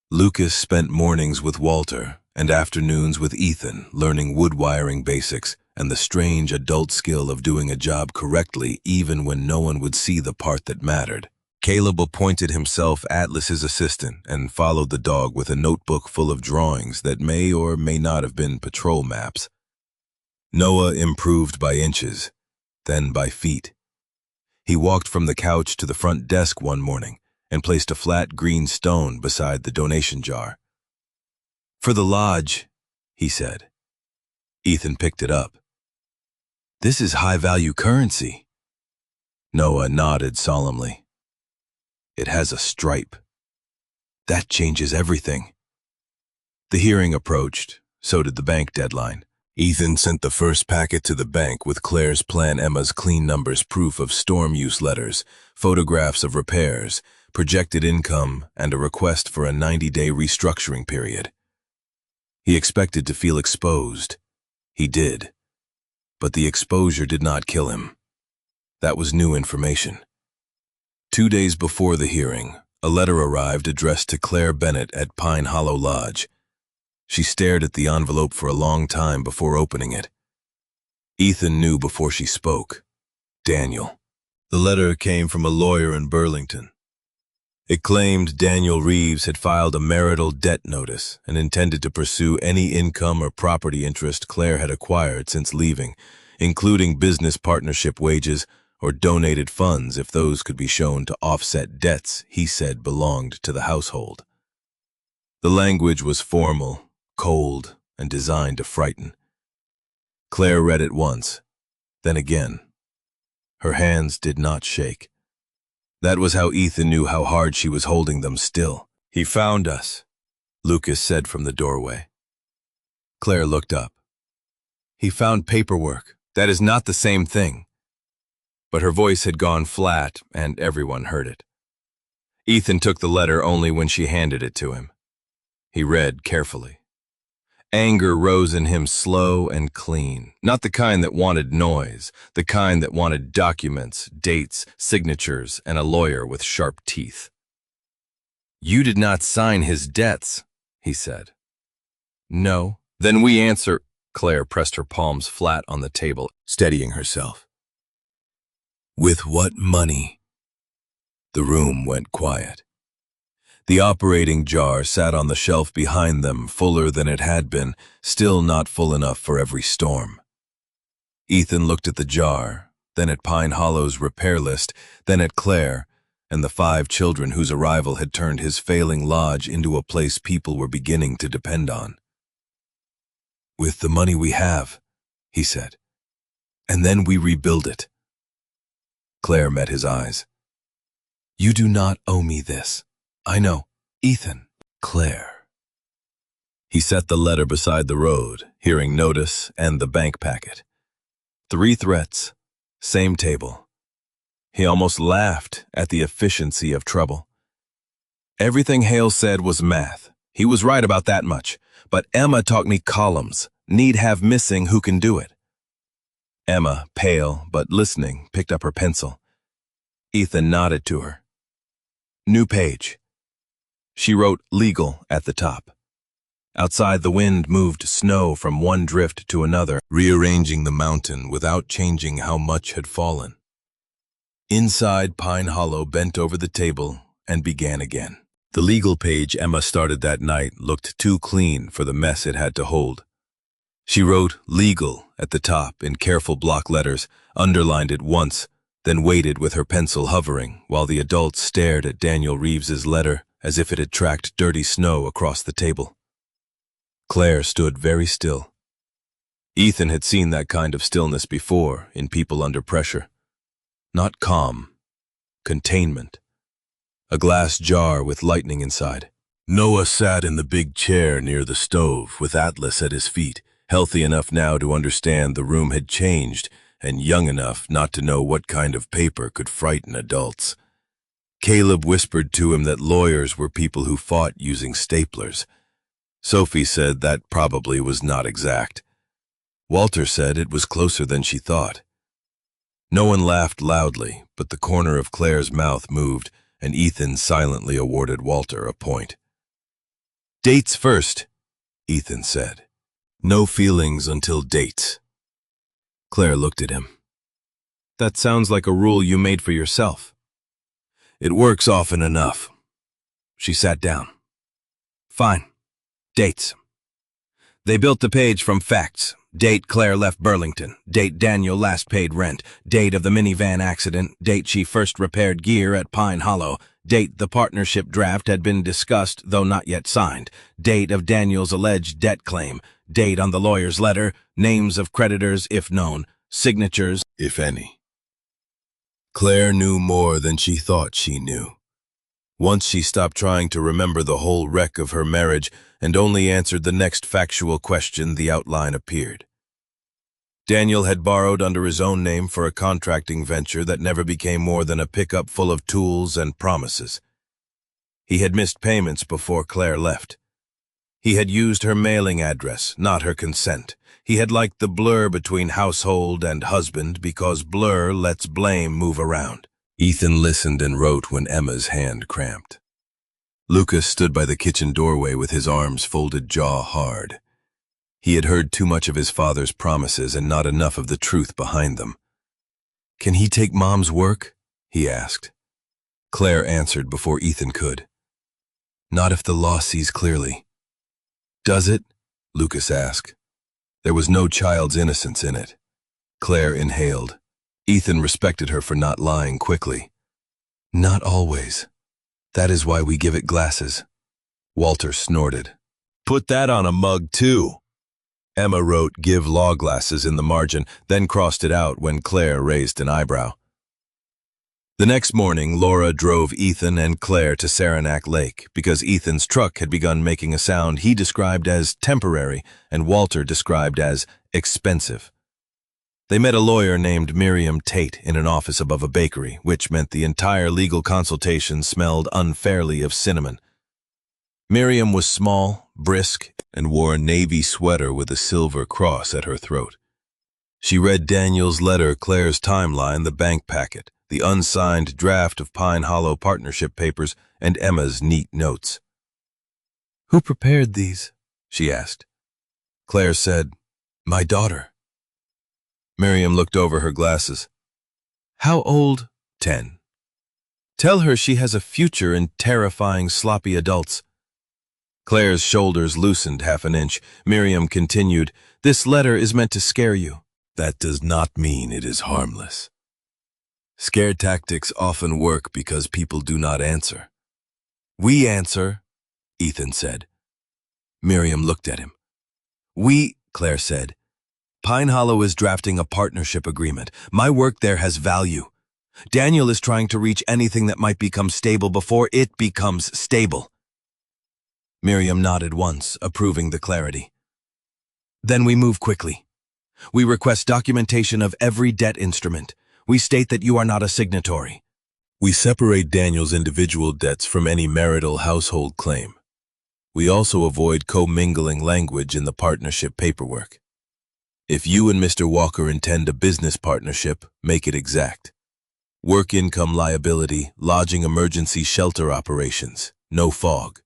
Lucas spent mornings with Walter and afternoons with Ethan learning woodwiring basics and the strange adult skill of doing a job correctly even when no one would see the part that mattered. Caleb appointed himself Atlas's assistant and followed the dog with a notebook full of drawings that may or may not have been patrol maps. Noah improved by inches, then by feet. He walked from the couch to the front desk one morning and placed a flat green stone beside the donation jar. "For the lodge," he said. Ethan picked it up. "This is high-value currency." Noah nodded solemnly. "It has a stripe. That changes everything." The hearing approached, so did the bank deadline. Ethan sent the first packet to the bank with Claire's plan Emma's clean numbers proof of storm use letters, photographs of repairs, projected income, and a request for a 90-day restructuring period. He expected to feel exposed. He did. But the exposure did not kill him. That was new information. 2 days before the hearing, a letter arrived addressed to Claire Bennett at Pine Hollow Lodge. She stared at the envelope for a long time before opening it. Ethan knew before she spoke. Daniel. The letter came from a lawyer in Burlington. It claimed Daniel Reeves had filed a marital debt notice and intended to pursue any income or property interest Claire had acquired since leaving, including business partnership wages or donated funds if those could be shown to offset debts he said belonged to the household. The language was formal, cold, and designed to frighten. Claire read it once, then again. Her hands did not shake. That was how Ethan knew how hard she was holding them still. "He found us," Lucas said from the doorway. Claire looked up. "He found paperwork. That is not the same thing." But her voice had gone flat, and everyone heard it. Ethan took the letter only when she handed it to him. He read carefully. Anger rose in him slow and clean, not the kind that wanted noise, the kind that wanted documents, dates, signatures, and a lawyer with sharp teeth. "You did not sign his debts," he said. "No." "Then we answer." Claire pressed her palms flat on the table, steadying herself. "With what money?" The room went quiet. The operating jar sat on the shelf behind them, fuller than it had been, still not full enough for every storm. Ethan looked at the jar, then at Pine Hollow's repair list, then at Claire, and the 5 children whose arrival had turned his failing lodge into a place people were beginning to depend on. With the money we have, he said. And then we rebuild it. Claire met his eyes. You do not owe me this. I know. Ethan. Claire. He set the letter beside the road, hearing notice and the bank packet. 3 threats. Same table. He almost laughed at the efficiency of trouble. Everything Hale said was math. He was right about that much. But Emma taught me columns. Need have missing who can do it. Emma, pale but listening, picked up her pencil. Ethan nodded to her. New page. She wrote legal at the top. Outside, the wind moved snow from one drift to another, rearranging the mountain without changing how much had fallen. Inside, Pine Hollow bent over the table and began again. The legal page Emma started that night looked too clean for the mess it had to hold. She wrote legal at the top in careful block letters, underlined it once, then waited with her pencil hovering while the adults stared at Daniel Reeves's letter as if it had tracked dirty snow across the table. Claire stood very still. Ethan had seen that kind of stillness before in people under pressure. Not calm, containment. A glass jar with lightning inside. Noah sat in the big chair near the stove with Atlas at his feet, healthy enough now to understand the room had changed and young enough not to know what kind of paper could frighten adults. Caleb whispered to him that lawyers were people who fought using staplers. Sophie said that probably was not exact. Walter said it was closer than she thought. No one laughed loudly, but the corner of Claire's mouth moved, and Ethan silently awarded Walter a point. Dates first, Ethan said. No feelings until dates. Claire looked at him. That sounds like a rule you made for yourself. It works often enough. She sat down. Fine. Dates. They built the page from facts. Date Claire left Burlington. Date Daniel last paid rent. Date of the minivan accident. Date she first repaired gear at Pine Hollow. Date the partnership draft had been discussed, though not yet signed. Date of Daniel's alleged debt claim. Date on the lawyer's letter. Names of creditors, if known. Signatures, if any. Claire knew more than she thought she knew. Once she stopped trying to remember the whole wreck of her marriage and only answered the next factual question, the outline appeared. Daniel had borrowed under his own name for a contracting venture that never became more than a pickup full of tools and promises. He had missed payments before Claire left. He had used her mailing address, not her consent. He had liked the blur between household and husband because blur lets blame move around. Ethan listened and wrote when Emma's hand cramped. Lucas stood by the kitchen doorway with his arms folded jaw hard. He had heard too much of his father's promises and not enough of the truth behind them. Can he take Mom's work? He asked. Claire answered before Ethan could. Not if the law sees clearly. Does it? Lucas asked. There was no child's innocence in it. Claire inhaled. Ethan respected her for not lying quickly. Not always. That is why we give it glasses. Walter snorted. Put that on a mug, too. Emma wrote, give law glasses in the margin, then crossed it out when Claire raised an eyebrow. The next morning, Laura drove Ethan and Claire to Saranac Lake because Ethan's truck had begun making a sound he described as temporary and Walter described as expensive. They met a lawyer named Miriam Tate in an office above a bakery, which meant the entire legal consultation smelled unfairly of cinnamon. Miriam was small, brisk, and wore a navy sweater with a silver cross at her throat. She read Daniel's letter, Claire's timeline, the bank packet, the unsigned draft of Pine Hollow partnership papers, and Emma's neat notes. Who prepared these? She asked. Claire said, My daughter. Miriam looked over her glasses. How old? 10. Tell her she has a future in terrifying sloppy adults. Claire's shoulders loosened half an inch. Miriam continued, This letter is meant to scare you. That does not mean it is harmless. Scare tactics often work because people do not answer. We answer, Ethan said. Miriam looked at him. We Claire said. Pine Hollow is drafting a partnership agreement. My work there has value. Daniel is trying to reach anything that might become stable before it becomes stable. Miriam nodded once, approving the clarity. Then we move quickly. We request documentation of every debt instrument. We state that you are not a signatory. We separate Daniel's individual debts from any marital household claim. We also avoid commingling language in the partnership paperwork. If you and Mr. Walker intend a business partnership, make it exact. Work income liability, lodging emergency shelter operations, no fog.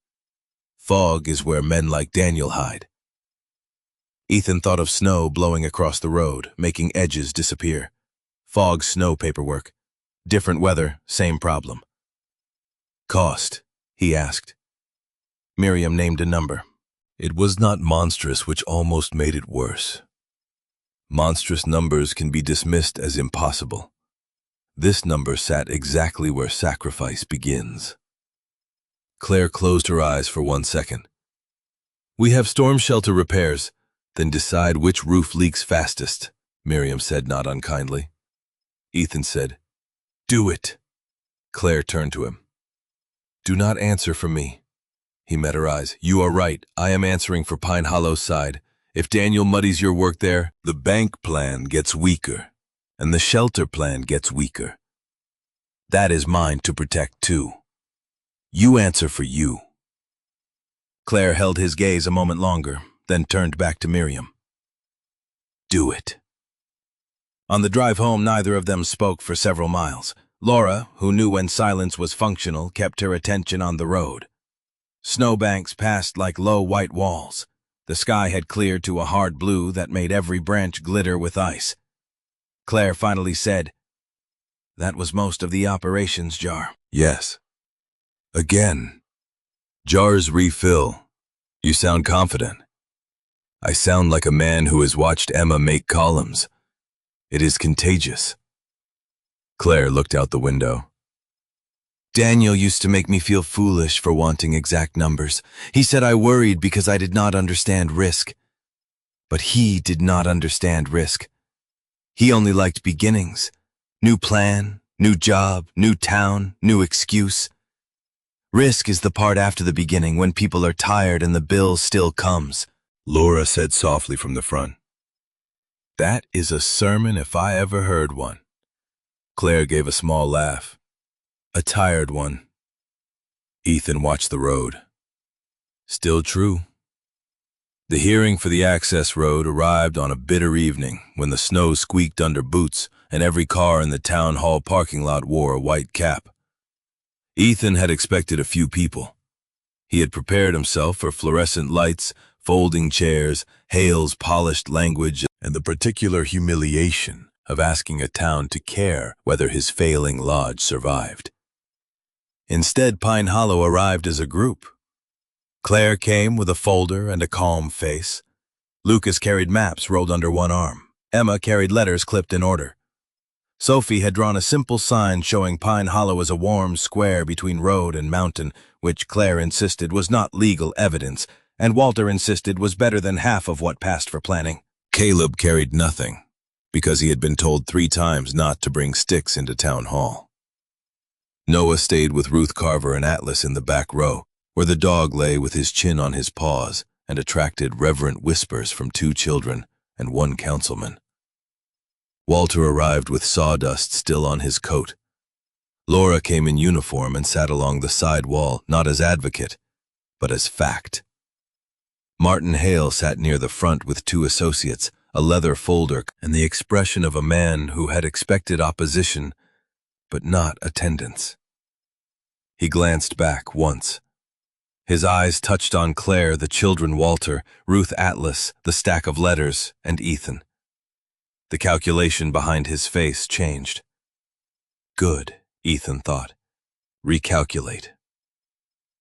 Fog is where men like Daniel hide. Ethan thought of snow blowing across the road, making edges disappear. Fog snow paperwork. Different weather, same problem. Cost, he asked. Miriam named a number. It was not monstrous, which almost made it worse. Monstrous numbers can be dismissed as impossible. This number sat exactly where sacrifice begins. Claire closed her eyes for 1 second. We have storm shelter repairs, then decide which roof leaks fastest, Miriam said not unkindly. Ethan said, Do it. Claire turned to him. Do not answer for me. He met her eyes. You are right. I am answering for Pine Hollow's side. If Daniel muddies your work there, the bank plan gets weaker, and the shelter plan gets weaker. That is mine to protect too. You answer for you. Claire held his gaze a moment longer, then turned back to Miriam. Do it. On the drive home, neither of them spoke for several miles. Laura, who knew when silence was functional, kept her attention on the road. Snowbanks passed like low white walls. The sky had cleared to a hard blue that made every branch glitter with ice. Claire finally said, That was most of the operations, Jar. Yes. Again. Jars refill. You sound confident. I sound like a man who has watched Emma make columns. It is contagious. Claire looked out the window. Daniel used to make me feel foolish for wanting exact numbers. He said I worried because I did not understand risk. But he did not understand risk. He only liked beginnings. New plan, new job, new town, new excuse. Risk is the part after the beginning when people are tired and the bill still comes, Laura said softly from the front. That is a sermon if I ever heard one. Claire gave a small laugh. A tired one. Ethan watched the road. Still true. The hearing for the access road arrived on a bitter evening when the snow squeaked under boots and every car in the town hall parking lot wore a white cap. Ethan had expected a few people. He had prepared himself for fluorescent lights, folding chairs, Hale's polished language, and the particular humiliation of asking a town to care whether his failing lodge survived. Instead, Pine Hollow arrived as a group. Claire came with a folder and a calm face. Lucas carried maps rolled under one arm. Emma carried letters clipped in order. Sophie had drawn a simple sign showing Pine Hollow as a warm square between road and mountain, which Claire insisted was not legal evidence, and Walter insisted was better than half of what passed for planning. Caleb carried nothing, because he had been told 3 times not to bring sticks into town hall. Noah stayed with Ruth Carver and Atlas in the back row, where the dog lay with his chin on his paws and attracted reverent whispers from 2 children and 1 councilman. Walter arrived with sawdust still on his coat. Laura came in uniform and sat along the side wall, not as advocate, but as fact. Martin Hale sat near the front with 2 associates, a leather folder, and the expression of a man who had expected opposition, but not attendance. He glanced back once. His eyes touched on Claire, the children Walter, Ruth Atlas, the stack of letters, and Ethan. The calculation behind his face changed. Good, Ethan thought. Recalculate.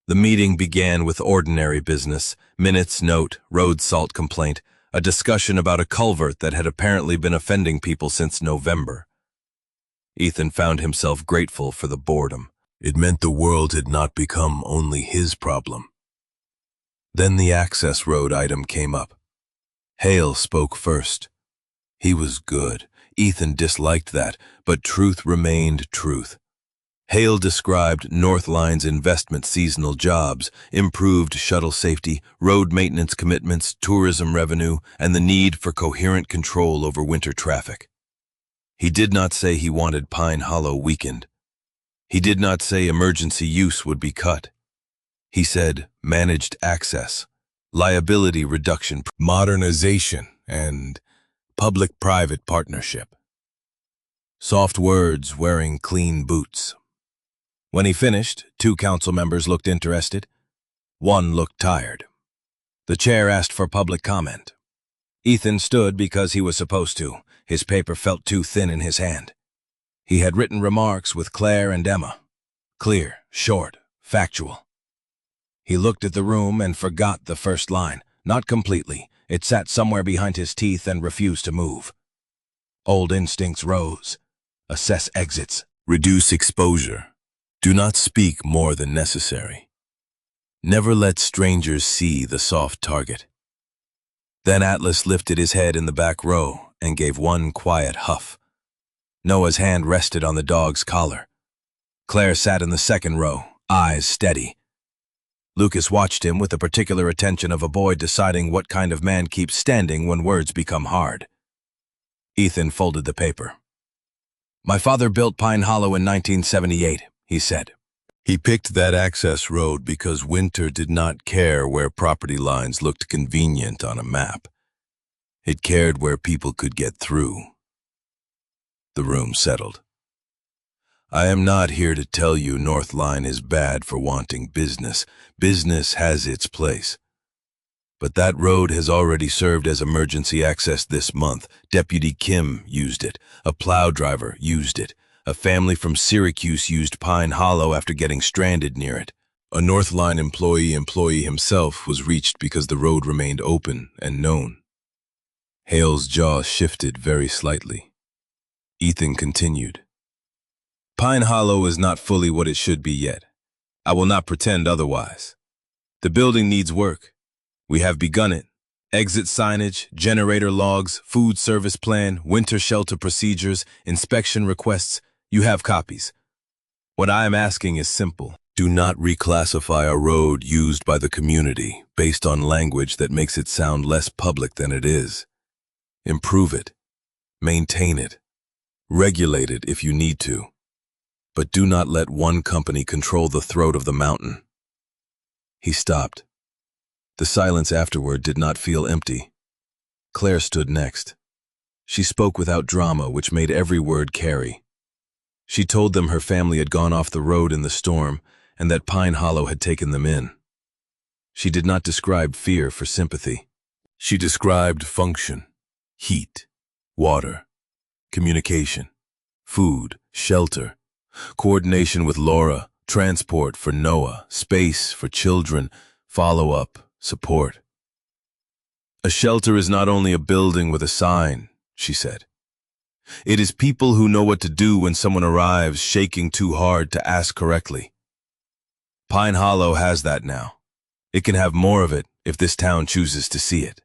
The meeting began with ordinary business, minutes, note, road salt complaint, a discussion about a culvert that had apparently been offending people since November. Ethan found himself grateful for the boredom. It meant the world had not become only his problem. Then the access road item came up. Hale spoke first. He was good. Ethan disliked that, but truth remained truth. Hale described Northline's investment seasonal jobs, improved shuttle safety, road maintenance commitments, tourism revenue, and the need for coherent control over winter traffic. He did not say he wanted Pine Hollow weakened. He did not say emergency use would be cut. He said managed access, liability reduction, modernization, and public-private partnership. Soft words wearing clean boots. When he finished, 2 council members looked interested. 1 looked tired. The chair asked for public comment. Ethan stood because he was supposed to. His paper felt too thin in his hand. He had written remarks with Claire and Emma. Clear, short, factual. He looked at the room and forgot the first line. Not completely. It sat somewhere behind his teeth and refused to move. Old instincts rose. Assess exits. Reduce exposure. Do not speak more than necessary. Never let strangers see the soft target. Then Atlas lifted his head in the back row and gave 1 quiet huff. Noah's hand rested on the dog's collar. Claire sat in the second row, eyes steady. Lucas watched him with the particular attention of a boy deciding what kind of man keeps standing when words become hard. Ethan folded the paper. My father built Pine Hollow in 1978, he said. He picked that access road because Winter did not care where property lines looked convenient on a map. It cared where people could get through. The room settled. I am not here to tell you Northline is bad for wanting business. Business has its place. But that road has already served as emergency access this month. Deputy Kim used it. A plow driver used it. A family from Syracuse used Pine Hollow after getting stranded near it. A Northline employee himself was reached because the road remained open and known. Hale's jaw shifted very slightly. Ethan continued. Pine Hollow is not fully what it should be yet. I will not pretend otherwise. The building needs work. We have begun it. Exit signage, generator logs, food service plan, winter shelter procedures, inspection requests. You have copies. What I am asking is simple. Do not reclassify a road used by the community based on language that makes it sound less public than it is. Improve it. Maintain it. Regulate it if you need to. But do not let one company control the throat of the mountain. He stopped. The silence afterward did not feel empty. Claire stood next. She spoke without drama, which made every word carry. She told them her family had gone off the road in the storm and that Pine Hollow had taken them in. She did not describe fear for sympathy. She described function, heat, water, communication, food, shelter, coordination with Laura, transport for Noah, space for children, follow-up, support. A shelter is not only a building with a sign, she said. It is people who know what to do when someone arrives shaking too hard to ask correctly. Pine Hollow has that now. It can have more of it if this town chooses to see it.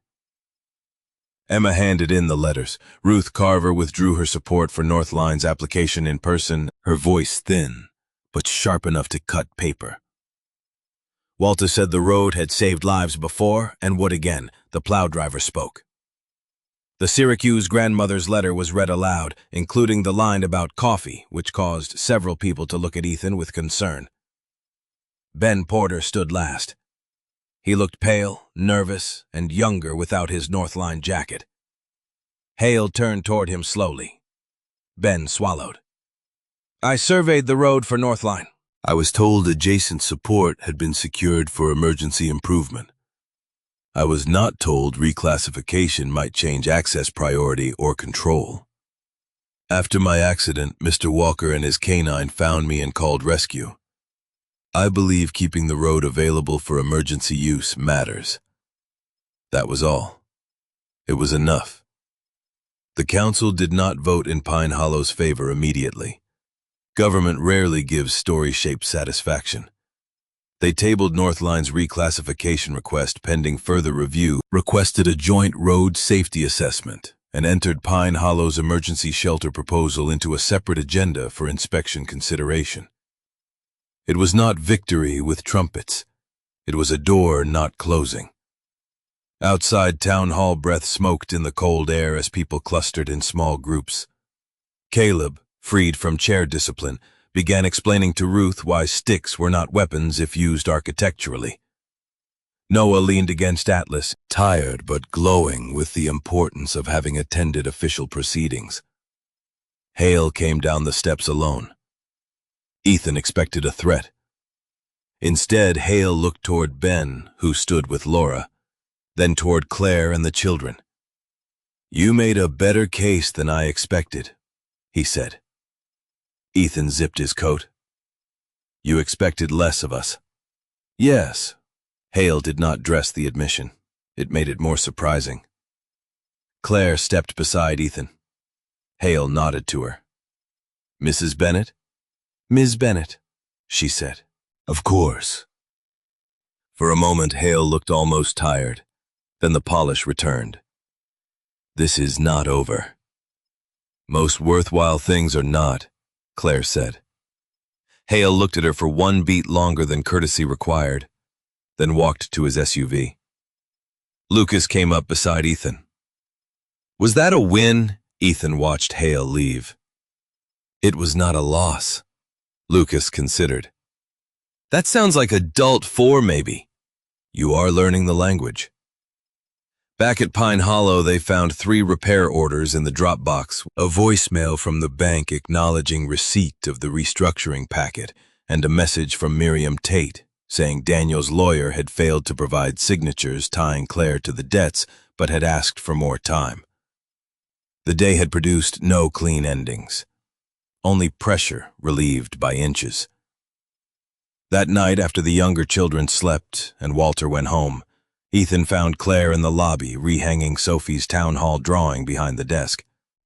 Emma handed in the letters. Ruth Carver withdrew her support for Northline's application in person, her voice thin, but sharp enough to cut paper. Walter said the road had saved lives before and would again. The plow driver spoke. The Syracuse grandmother's letter was read aloud, including the line about coffee, which caused several people to look at Ethan with concern. Ben Porter stood last. He looked pale, nervous, and younger without his Northline jacket. Hale turned toward him slowly. Ben swallowed. I surveyed the road for Northline. I was told adjacent support had been secured for emergency improvement. I was not told reclassification might change access priority or control. After my accident, Mr. Walker and his canine found me and called rescue. I believe keeping the road available for emergency use matters. That was all. It was enough. The council did not vote in Pine Hollow's favor immediately. Government rarely gives story-shaped satisfaction. They tabled Northline's reclassification request pending further review, requested a joint road safety assessment, and entered Pine Hollow's emergency shelter proposal into a separate agenda for inspection consideration. It was not victory with trumpets. It was a door not closing. Outside Town Hall, breath smoked in the cold air as people clustered in small groups. Caleb, freed from chair discipline, began explaining to Ruth why sticks were not weapons if used architecturally. Noah leaned against Atlas, tired but glowing with the importance of having attended official proceedings. Hale came down the steps alone. Ethan expected a threat. Instead, Hale looked toward Ben, who stood with Laura, then toward Claire and the children. "You made a better case than I expected," he said. Ethan zipped his coat. "You expected less of us." "Yes." Hale did not dress the admission. It made it more surprising. Claire stepped beside Ethan. Hale nodded to her. "Mrs. Bennett?" "Ms. Bennett," she said. "Of course." For a moment, Hale looked almost tired. Then the polish returned. "This is not over." "Most worthwhile things are not," Claire said. Hale looked at her for one beat longer than courtesy required, then walked to his SUV. Lucas came up beside Ethan. "Was that a win?" Ethan watched Hale leave. "It was not a loss," Lucas considered. "That sounds like adult 4, maybe." "You are learning the language." Back at Pine Hollow, they found 3 repair orders in the drop box, a voicemail from the bank acknowledging receipt of the restructuring packet, and a message from Miriam Tate saying Daniel's lawyer had failed to provide signatures tying Claire to the debts but had asked for more time. The day had produced no clean endings, only pressure relieved by inches. That night, after the younger children slept and Walter went home, Ethan found Claire in the lobby rehanging Sophie's town hall drawing behind the desk.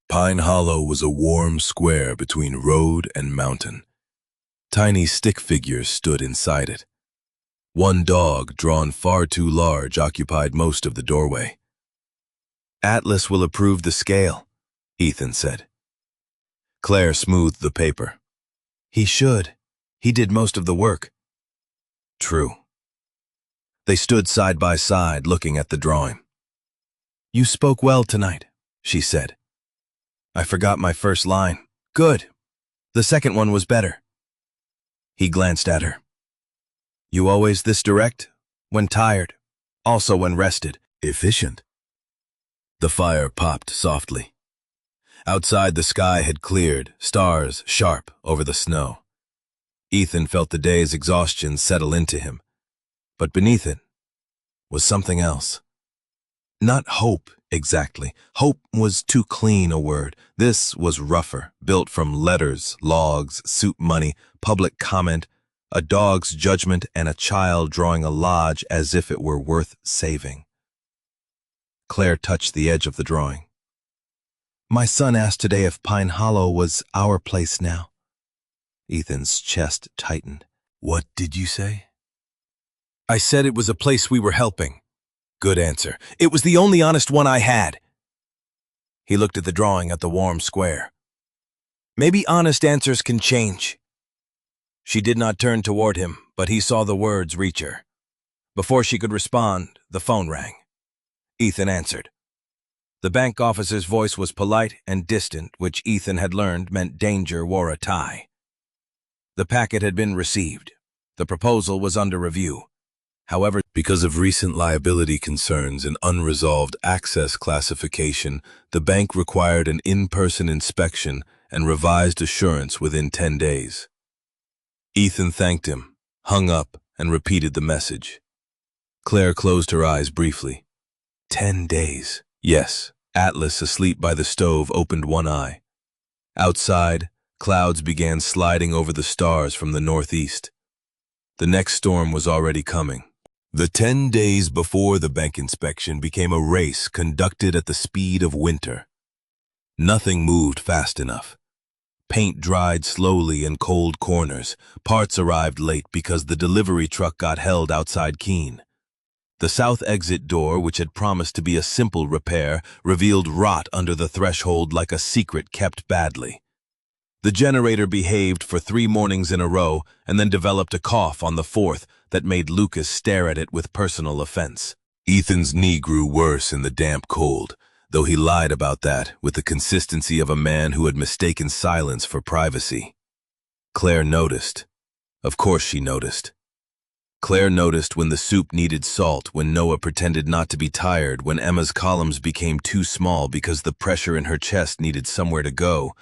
Pine Hollow was a warm square between road and mountain. Tiny stick figures stood inside it. One dog, drawn far too large, occupied most of the doorway. "Atlas will approve the scale," Ethan said. Claire smoothed the paper. "He should. He did most of the work." "True." They stood side by side, looking at the drawing. "You spoke well tonight," she said. "I forgot my first line." "Good. The second one was better." He glanced at her. "You always this direct?" "When tired. Also when rested." "Efficient." The fire popped softly. Outside, the sky had cleared, stars sharp over the snow. Ethan felt the day's exhaustion settle into him. But beneath it was something else. Not hope, exactly. Hope was too clean a word. This was rougher, built from letters, logs, soup money, public comment, a dog's judgment, and a child drawing a lodge as if it were worth saving. Claire touched the edge of the drawing. "My son asked today if Pine Hollow was our place now." Ethan's chest tightened. "What did you say?" "I said it was a place we were helping." "Good answer. It was the only honest one I had." He looked at the drawing at the warm square. "Maybe honest answers can change." She did not turn toward him, but he saw the words reach her. Before she could respond, the phone rang. Ethan answered. The bank officer's voice was polite and distant, which Ethan had learned meant danger wore a tie. The packet had been received. The proposal was under review. However, because of recent liability concerns and unresolved access classification, the bank required an in-person inspection and revised assurance within 10 days. Ethan thanked him, hung up, and repeated the message. Claire closed her eyes briefly. 10 days. Yes. Atlas, asleep by the stove, opened one eye. Outside, clouds began sliding over the stars from the northeast. The next storm was already coming. The 10 days before the bank inspection became a race conducted at the speed of winter. Nothing moved fast enough. Paint dried slowly in cold corners. Parts arrived late because the delivery truck got held outside Keene. The south exit door, which had promised to be a simple repair, revealed rot under the threshold like a secret kept badly. The generator behaved for 3 mornings in a row and then developed a cough on the 4th that made Lucas stare at it with personal offense. Ethan's knee grew worse in the damp cold, though he lied about that with the consistency of a man who had mistaken silence for privacy. Claire noticed. Of course she noticed. Claire noticed when the soup needed salt, when Noah pretended not to be tired, when Emma's columns became too small because the pressure in her chest needed somewhere to go,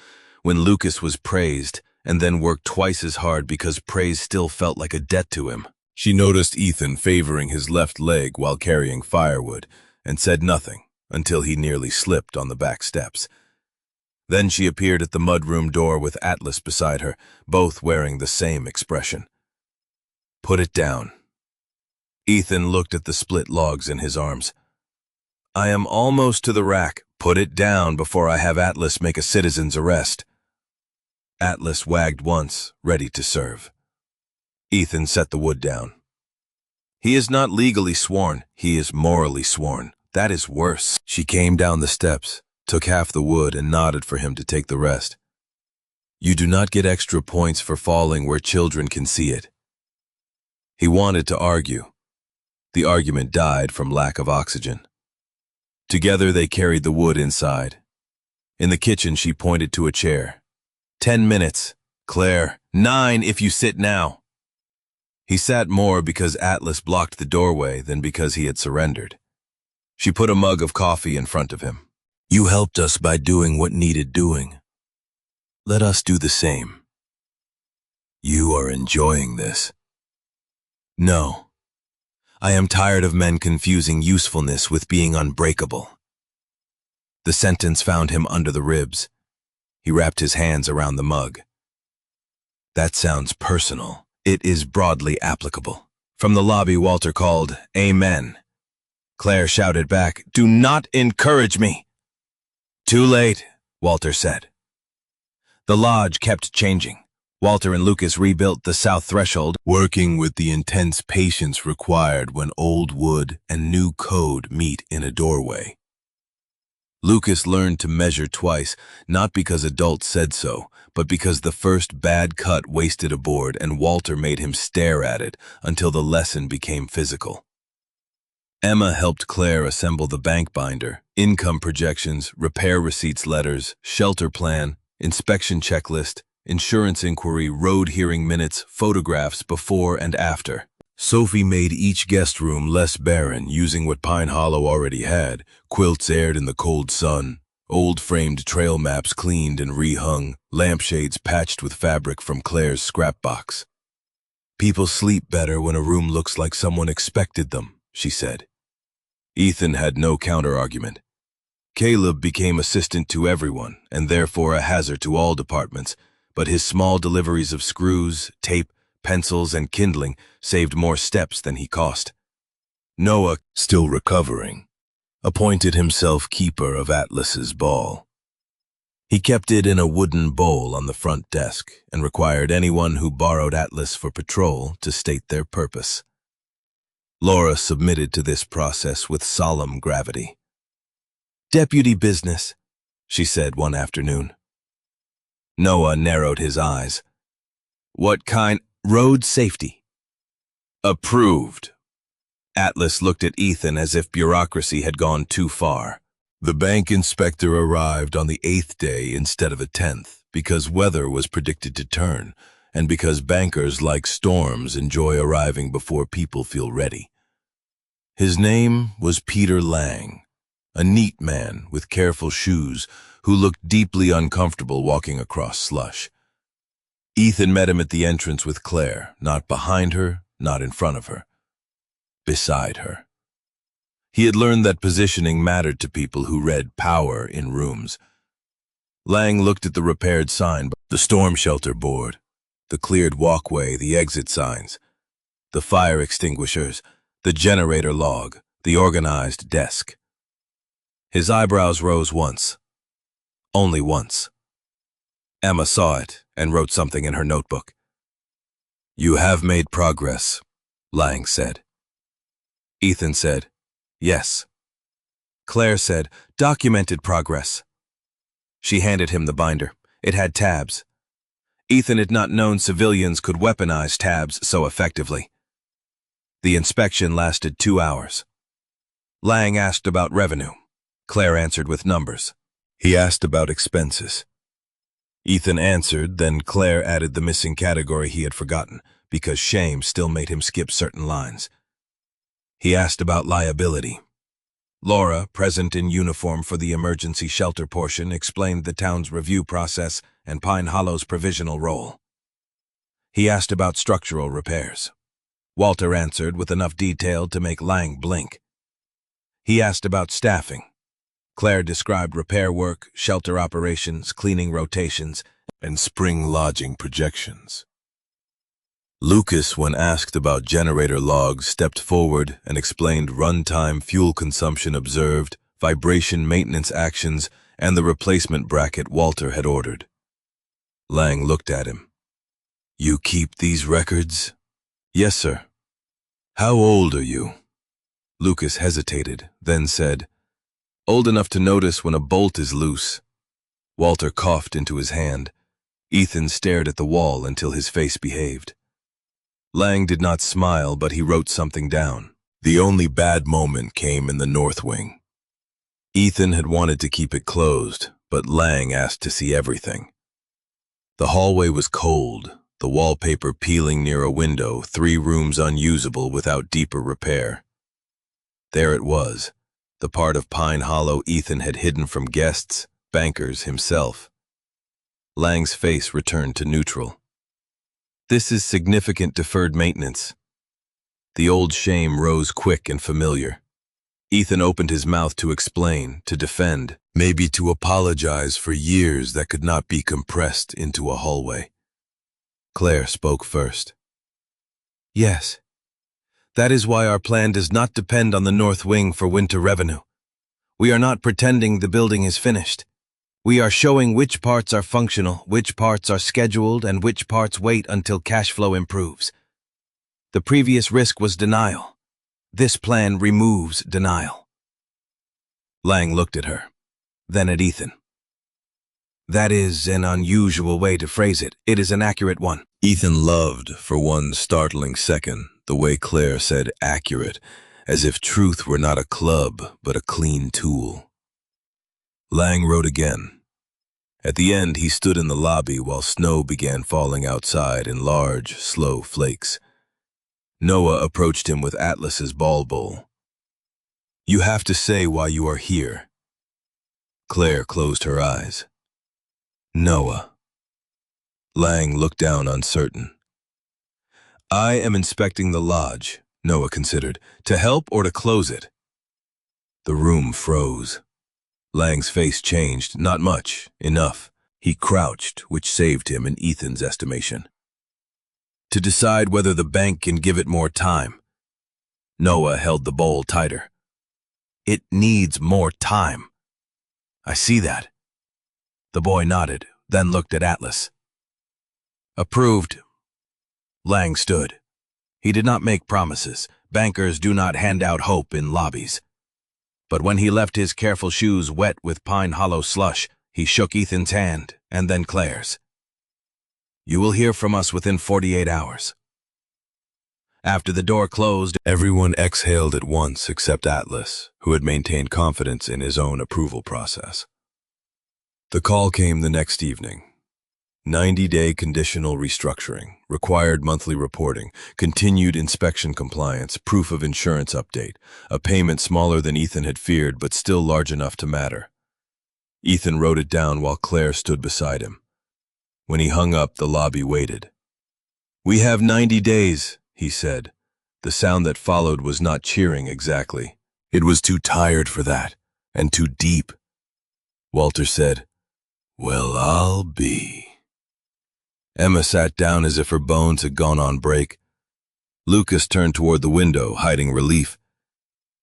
when Lucas was praised and then worked twice as hard because praise still felt like a debt to him. She noticed Ethan favoring his left leg while carrying firewood and said nothing until he nearly slipped on the back steps. Then she appeared at the mudroom door with Atlas beside her, both wearing the same expression. Put it down. Ethan looked at the split logs in his arms. I am almost to the rack. Put it down before I have Atlas make a citizen's arrest. Atlas wagged once, ready to serve. Ethan set the wood down. He is not legally sworn, he is morally sworn. That is worse. She came down the steps, took half the wood, and nodded for him to take the rest. You do not get extra points for falling where children can see it. He wanted to argue. The argument died from lack of oxygen. Together they carried the wood inside. In the kitchen she pointed to a chair. 10 minutes. Claire, 9 if you sit now. He sat more because Atlas blocked the doorway than because he had surrendered. She put a mug of coffee in front of him. You helped us by doing what needed doing. Let us do the same. You are enjoying this. No. I am tired of men confusing usefulness with being unbreakable. The sentence found him under the ribs. He wrapped his hands around the mug. That sounds personal. It is broadly applicable. From the lobby, Walter called, Amen. Claire shouted back, Do not encourage me. Too late, Walter said. The lodge kept changing. Walter and Lucas rebuilt the south threshold, working with the intense patience required when old wood and new code meet in a doorway. Lucas learned to measure twice, not because adults said so, but because the first bad cut wasted a board and Walter made him stare at it until the lesson became physical. Emma helped Claire assemble the bank binder, income projections, repair receipts letters, shelter plan, inspection checklist, insurance inquiry, road hearing minutes, photographs before and after. Sophie made each guest room less barren using what Pine Hollow already had, quilts aired in the cold sun, old framed trail maps cleaned and rehung, lampshades patched with fabric from Claire's scrap box. People sleep better when a room looks like someone expected them, she said. Ethan had no counter-argument. Caleb became assistant to everyone, and therefore a hazard to all departments, but his small deliveries of screws, tape, pencils, and kindling saved more steps than he cost. Noah, still recovering, appointed himself keeper of Atlas's ball. He kept it in a wooden bowl on the front desk and required anyone who borrowed Atlas for patrol to state their purpose. Laura submitted to this process with solemn gravity. Deputy business, she said one afternoon. Noah narrowed his eyes. What kind? Road safety. Approved. Atlas looked at Ethan as if bureaucracy had gone too far. The bank inspector arrived on the 8th day instead of the 10th because weather was predicted to turn and because bankers like storms enjoy arriving before people feel ready. His name was Peter Lang, a neat man with careful shoes who looked deeply uncomfortable walking across slush. Ethan met him at the entrance with Claire, not behind her, not in front of her. Beside her. He had learned that positioning mattered to people who read power in rooms. Lang looked at the repaired sign, the storm shelter board, the cleared walkway, the exit signs, the fire extinguishers, the generator log, the organized desk. His eyebrows rose once. Only once. Emma saw it and wrote something in her notebook. "You have made progress," Lang said. Ethan said, "Yes." Claire said, "Documented progress." She handed him the binder. It had tabs. Ethan had not known civilians could weaponize tabs so effectively. The inspection lasted 2 hours. Lang asked about revenue. Claire answered with numbers. He asked about expenses. Ethan answered, then Claire added the missing category he had forgotten, because shame still made him skip certain lines. He asked about liability. Laura, present in uniform for the emergency shelter portion, explained the town's review process and Pine Hollow's provisional role. He asked about structural repairs. Walter answered with enough detail to make Lang blink. He asked about staffing. Claire described repair work, shelter operations, cleaning rotations, and spring lodging projections. Lucas, when asked about generator logs, stepped forward and explained runtime fuel consumption observed, vibration maintenance actions, and the replacement bracket Walter had ordered. Lang looked at him. "You keep these records?" "Yes, sir." "How old are you?" Lucas hesitated, then said, "Old enough to notice when a bolt is loose." Walter coughed into his hand. Ethan stared at the wall until his face behaved. Lang did not smile, but he wrote something down. The only bad moment came in the north wing. Ethan had wanted to keep it closed, but Lang asked to see everything. The hallway was cold, the wallpaper peeling near a window, 3 rooms unusable without deeper repair. There it was, the part of Pine Hollow Ethan had hidden from guests, bankers, himself. Lang's face returned to neutral. "This is significant deferred maintenance." The old shame rose quick and familiar. Ethan opened his mouth to explain, to defend, maybe to apologize for years that could not be compressed into a hallway. Claire spoke first. "Yes. That is why our plan does not depend on the north wing for winter revenue. We are not pretending the building is finished. We are showing which parts are functional, which parts are scheduled, and which parts wait until cash flow improves. The previous risk was denial. This plan removes denial." Lang looked at her, then at Ethan. "That is an unusual way to phrase it. It is an accurate one." Ethan loved, for one startling second, the way Claire said accurate, as if truth were not a club, but a clean tool. Lang wrote again. At the end, he stood in the lobby while snow began falling outside in large, slow flakes. Noah approached him with Atlas's ball bowl. "You have to say why you are here." Claire closed her eyes. "Noah." Lang looked down uncertain. "I am inspecting the lodge," Noah considered, "to help or to close it." The room froze. Lang's face changed, not much, enough. He crouched, which saved him in Ethan's estimation. "To decide whether the bank can give it more time." Noah held the bowl tighter. "It needs more time." "I see that." The boy nodded, then looked at Atlas. "Approved." Lang stood. He did not make promises. Bankers do not hand out hope in lobbies. But when he left his careful shoes wet with Pine Hollow slush, he shook Ethan's hand, and then Claire's. "You will hear from us within 48 hours. After the door closed, everyone exhaled at once except Atlas, who had maintained confidence in his own approval process. The call came the next evening. 90-day conditional restructuring, required monthly reporting, continued inspection compliance, proof of insurance update, a payment smaller than Ethan had feared but still large enough to matter. Ethan wrote it down while Claire stood beside him. When he hung up, the lobby waited. "We have 90 days, he said. The sound that followed was not cheering exactly. It was too tired for that, and too deep. Walter said, "Well, I'll be." Emma sat down as if her bones had gone on break. Lucas turned toward the window, hiding relief.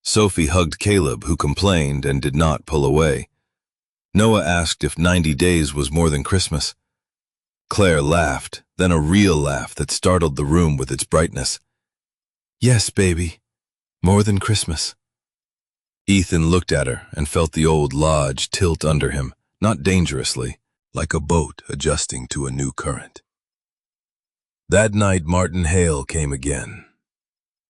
Sophie hugged Caleb, who complained and did not pull away. Noah asked if 90 days was more than Christmas. Claire laughed, then a real laugh that startled the room with its brightness. Yes, baby. More than Christmas. Ethan looked at her and felt the old lodge tilt under him, not dangerously, like a boat adjusting to a new current. That night Martin Hale came again.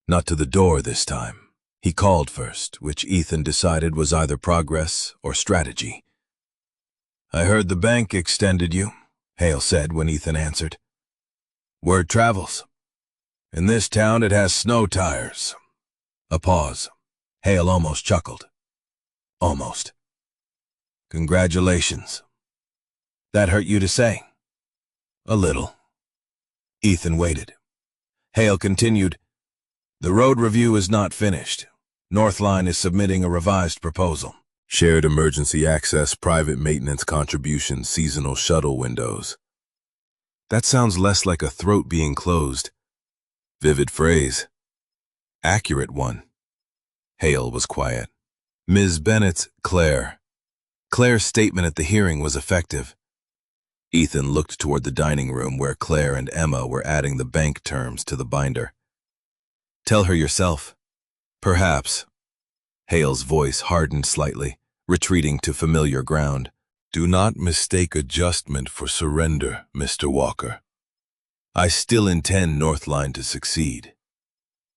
Not to the door this time. He called first, which Ethan decided was either progress or strategy. I heard the bank extended you, Hale said when Ethan answered. Word travels. In this town it has snow tires. A pause. Hale almost chuckled. Almost. Congratulations. That hurt you to say? A little. Ethan waited. Hale continued, The road review is not finished. Northline is submitting a revised proposal. Shared emergency access, private maintenance contributions, seasonal shuttle windows. That sounds less like a throat being closed. Vivid phrase. Accurate one. Hale was quiet. Ms. Bennett's Claire. Claire's statement at the hearing was effective. Ethan looked toward the dining room where Claire and Emma were adding the bank terms to the binder. Tell her yourself. Perhaps. Hale's voice hardened slightly, retreating to familiar ground. Do not mistake adjustment for surrender, Mr. Walker. I still intend Northline to succeed.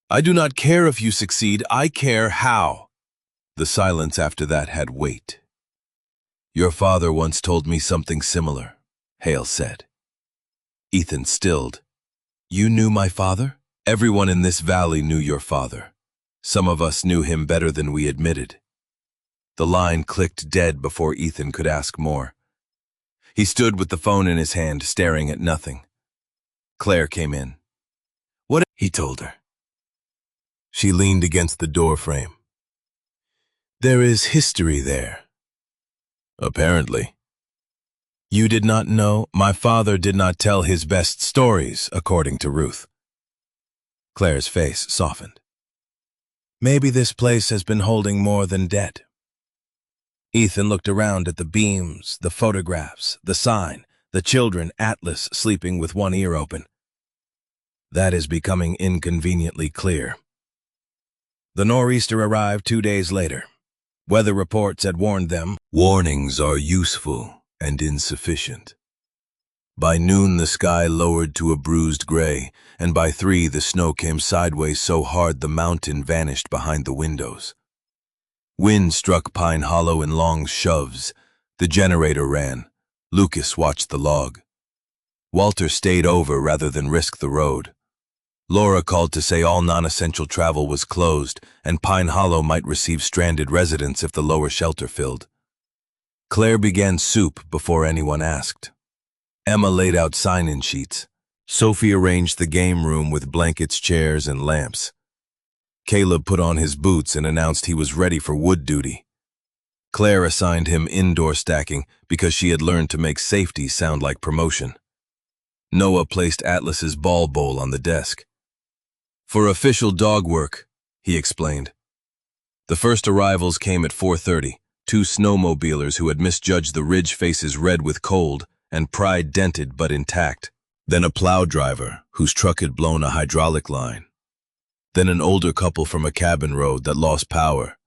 I do not care if you succeed, I care how. The silence after that had weight. Your father once told me something similar, Hale said. Ethan stilled. You knew my father? Everyone in this valley knew your father. Some of us knew him better than we admitted. The line clicked dead before Ethan could ask more. He stood with the phone in his hand, staring at nothing. Claire came in. What? He told her. She leaned against the door frame. There is history there. Apparently. You did not know? My father did not tell his best stories, according to Ruth. Claire's face softened. Maybe this place has been holding more than debt. Ethan looked around at the beams, the photographs, the sign, the children, Atlas sleeping with one ear open. That is becoming inconveniently clear. The nor'easter arrived 2 days later. Weather reports had warned them. Warnings are useful and insufficient. By noon the sky lowered to a bruised gray, and by 3 the snow came sideways so hard the mountain vanished behind the windows. Wind struck Pine Hollow in long shoves. The generator ran. Lucas watched the log. Walter stayed over rather than risk the road. Laura called to say all non-essential travel was closed and Pine Hollow might receive stranded residents if the lower shelter filled. Claire began soup before anyone asked. Emma laid out sign-in sheets. Sophie arranged the game room with blankets, chairs, and lamps. Caleb put on his boots and announced he was ready for wood duty. Claire assigned him indoor stacking because she had learned to make safety sound like promotion. Noah placed Atlas's ball bowl on the desk. For official dog work, he explained. The first arrivals came at 4:30, 2 snowmobilers who had misjudged the ridge faces red with cold and pride dented but intact. Then a plow driver whose truck had blown a hydraulic line. Then an older couple from a cabin road that lost power.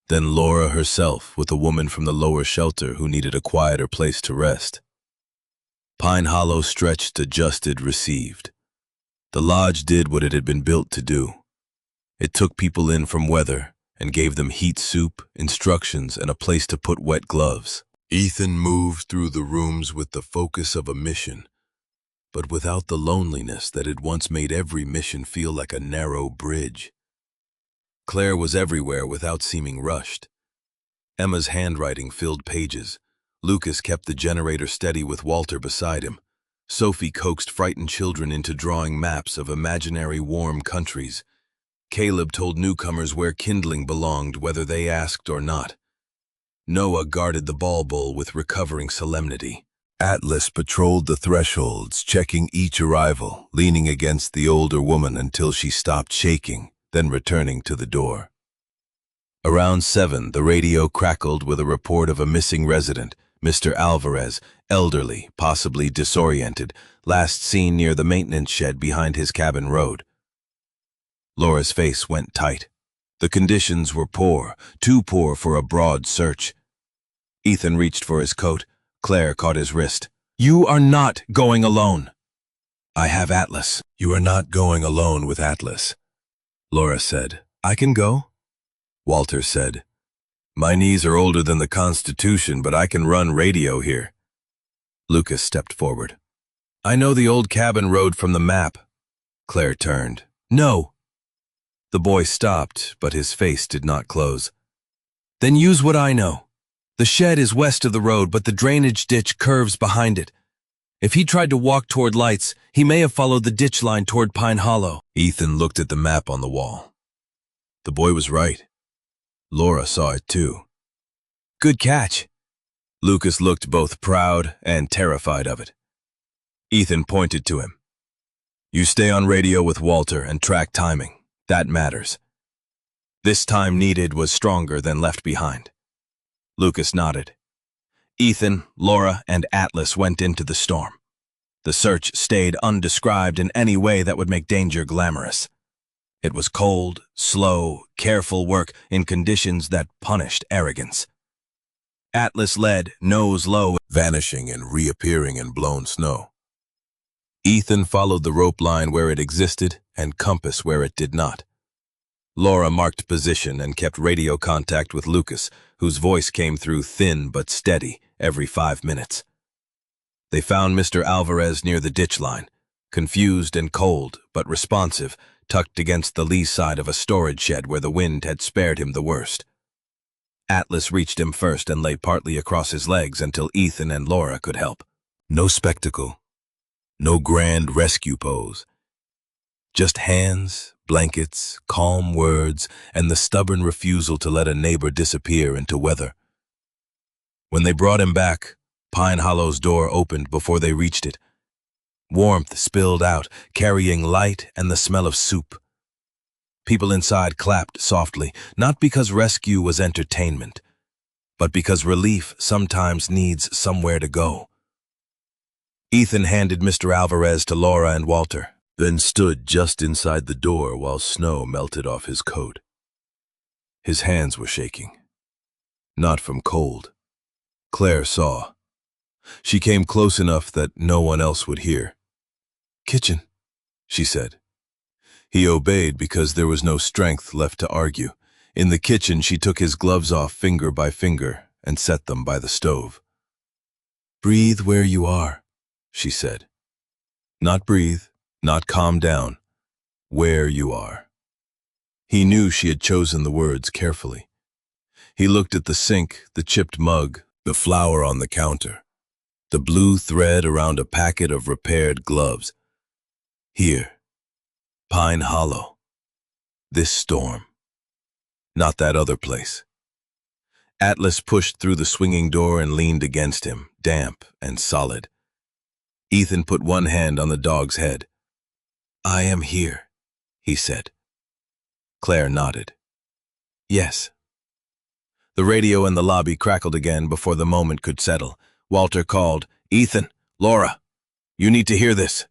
Then Laura herself with a woman from the lower shelter who needed a quieter place to rest. Pine Hollow stretched, adjusted, received. The lodge did what it had been built to do. It took people in from weather and gave them heat soup, instructions, and a place to put wet gloves. Ethan moved through the rooms with the focus of a mission, but without the loneliness that had once made every mission feel like a narrow bridge. Claire was everywhere without seeming rushed. Emma's handwriting filled pages. Lucas kept the generator steady with Walter beside him. Sophie coaxed frightened children into drawing maps of imaginary warm countries. Caleb told newcomers where kindling belonged, whether they asked or not. Noah guarded the ball bowl with recovering solemnity. Atlas patrolled the thresholds, checking each arrival, leaning against the older woman until she stopped shaking, then returning to the door. Around 7, the radio crackled with a report of a missing resident, Mr. Alvarez, elderly, possibly disoriented, last seen near the maintenance shed behind his cabin road. Laura's face went tight. The conditions were poor, too poor for a broad search. Ethan reached for his coat. Claire caught his wrist. "You are not going alone." "I have Atlas." "You are not going alone with Atlas," Laura said. "I can go." Walter said, "My knees are older than the Constitution, but I can run radio here." Lucas stepped forward. "I know the old cabin road from the map." Claire turned. "No." The boy stopped, but his face did not close. "Then use what I know. The shed is west of the road, but the drainage ditch curves behind it. If he tried to walk toward lights, he may have followed the ditch line toward Pine Hollow." Ethan looked at the map on the wall. The boy was right. Laura saw it too. "Good catch." Lucas looked both proud and terrified of it. Ethan pointed to him. "You stay on radio with Walter and track timing. That matters." This time needed was stronger than left behind. Lucas nodded. Ethan, Laura, and Atlas went into the storm. The search stayed undescribed in any way that would make danger glamorous. It was cold, slow, careful work in conditions that punished arrogance. Atlas led, nose low, vanishing and reappearing in blown snow. Ethan followed the rope line where it existed and compass where it did not. Laura marked position and kept radio contact with Lucas, whose voice came through thin but steady every 5 minutes. They found Mr. Alvarez near the ditch line, confused and cold but responsive, tucked against the lee side of a storage shed where the wind had spared him the worst. Atlas reached him first and lay partly across his legs until Ethan and Laura could help. No spectacle, no grand rescue pose. Just hands, blankets, calm words, and the stubborn refusal to let a neighbor disappear into weather. When they brought him back, Pine Hollow's door opened before they reached it. Warmth spilled out, carrying light and the smell of soup. People inside clapped softly, not because rescue was entertainment, but because relief sometimes needs somewhere to go. Ethan handed Mr. Alvarez to Laura and Walter, then stood just inside the door while snow melted off his coat. His hands were shaking. Not from cold. Claire saw. She came close enough that no one else would hear. "Kitchen," she said. He obeyed because there was no strength left to argue. In the kitchen, she took his gloves off finger by finger and set them by the stove. "Breathe where you are," she said. Not breathe, not calm down. Where you are. He knew she had chosen the words carefully. He looked at the sink, the chipped mug, the flour on the counter, the blue thread around a packet of repaired gloves. Here. Pine Hollow. This storm. Not that other place. Atlas pushed through the swinging door and leaned against him, damp and solid. Ethan put one hand on the dog's head. "I am here," he said. Claire nodded. "Yes." The radio in the lobby crackled again before the moment could settle. Walter called, "Ethan, Laura, you need to hear this."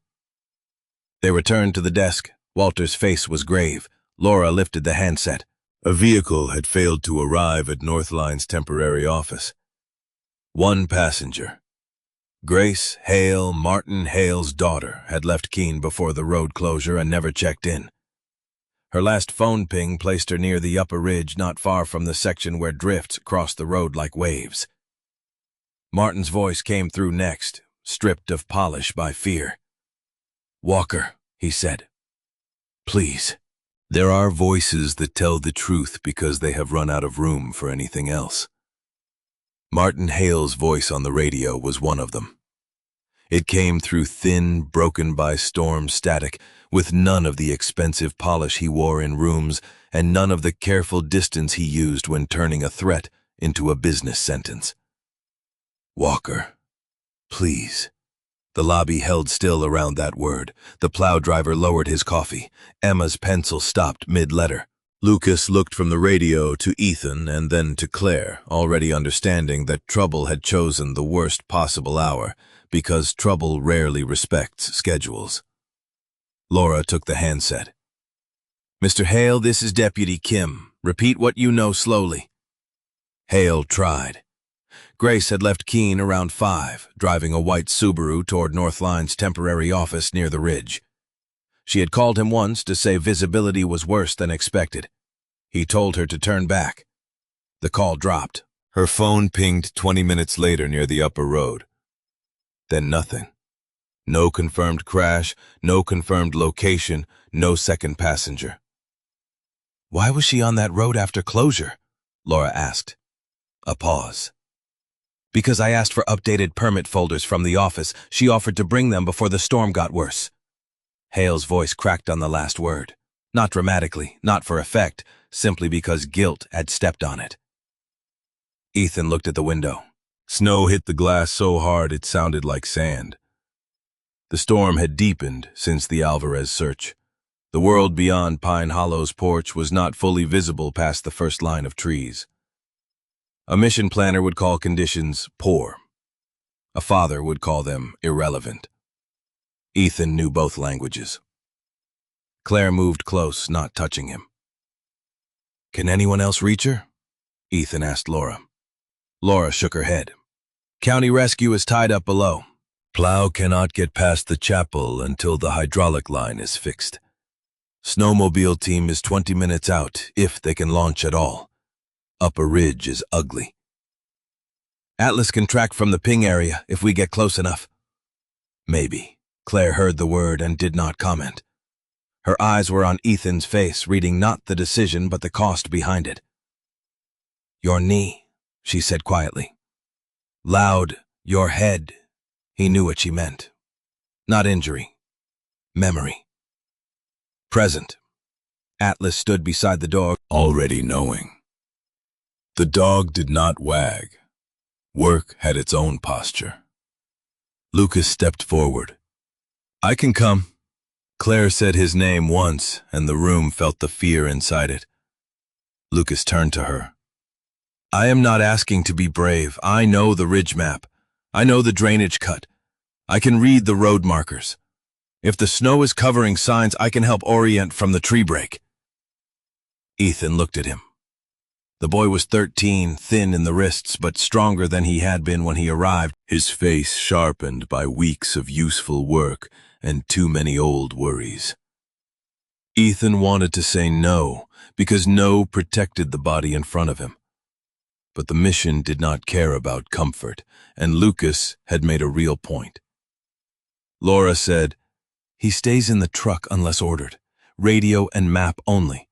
They returned to the desk. Walter's face was grave. Laura lifted the handset. A vehicle had failed to arrive at Northline's temporary office. One passenger. Grace Hale, Martin Hale's daughter, had left Keene before the road closure and never checked in. Her last phone ping placed her near the upper ridge not far from the section where drifts crossed the road like waves. Martin's voice came through next, stripped of polish by fear. "Walker," he said. "Please. There are voices that tell the truth because they have run out of room for anything else." Martin Hale's voice on the radio was one of them. It came through thin, broken by storm static, with none of the expensive polish he wore in rooms and none of the careful distance he used when turning a threat into a business sentence. "Walker, please." The lobby held still around that word. The plow driver lowered his coffee. Emma's pencil stopped mid-letter. Lucas looked from the radio to Ethan and then to Claire, already understanding that Trouble had chosen the worst possible hour, because Trouble rarely respects schedules. Laura took the handset. "Mr. Hale, this is Deputy Kim. Repeat what you know slowly." Hale tried. Grace had left Keene around 5, driving a white Subaru toward Northline's temporary office near the ridge. She had called him once to say visibility was worse than expected. He told her to turn back. The call dropped. Her phone pinged 20 minutes later near the upper road. Then nothing. No confirmed crash, no confirmed location, no second passenger. "Why was she on that road after closure?" Laura asked. A pause. "Because I asked for updated permit folders from the office. She offered to bring them before the storm got worse." Hale's voice cracked on the last word. Not dramatically, not for effect, simply because guilt had stepped on it. Ethan looked at the window. Snow hit the glass so hard it sounded like sand. The storm had deepened since the Alvarez search. The world beyond Pine Hollow's porch was not fully visible past the first line of trees. A mission planner would call conditions poor. A father would call them irrelevant. Ethan knew both languages. Claire moved close, not touching him. "Can anyone else reach her?" Ethan asked Laura. Laura shook her head. "County Rescue is tied up below. Plow cannot get past the chapel until the hydraulic line is fixed. Snowmobile team is 20 minutes out, if they can launch at all. Upper Ridge is ugly. Atlas can track from the ping area if we get close enough." Maybe. Claire heard the word and did not comment. Her eyes were on Ethan's face, reading not the decision but the cost behind it. "Your knee," she said quietly. Loud, "Your head." He knew what she meant. Not injury. Memory. Present. Atlas stood beside the dog, already knowing. The dog did not wag. Work had its own posture. Lucas stepped forward. "I can come." Claire said his name once, and the room felt the fear inside it. Lucas turned to her. "I am not asking to be brave. I know the ridge map. I know the drainage cut. I can read the road markers. If the snow is covering signs, I can help orient from the tree break." Ethan looked at him. The boy was 13, thin in the wrists, but stronger than he had been when he arrived, his face sharpened by weeks of useful work and too many old worries. Ethan wanted to say no, because no protected the body in front of him. But the mission did not care about comfort, and Lucas had made a real point. Laura said, "He stays in the truck unless ordered. Radio and map only."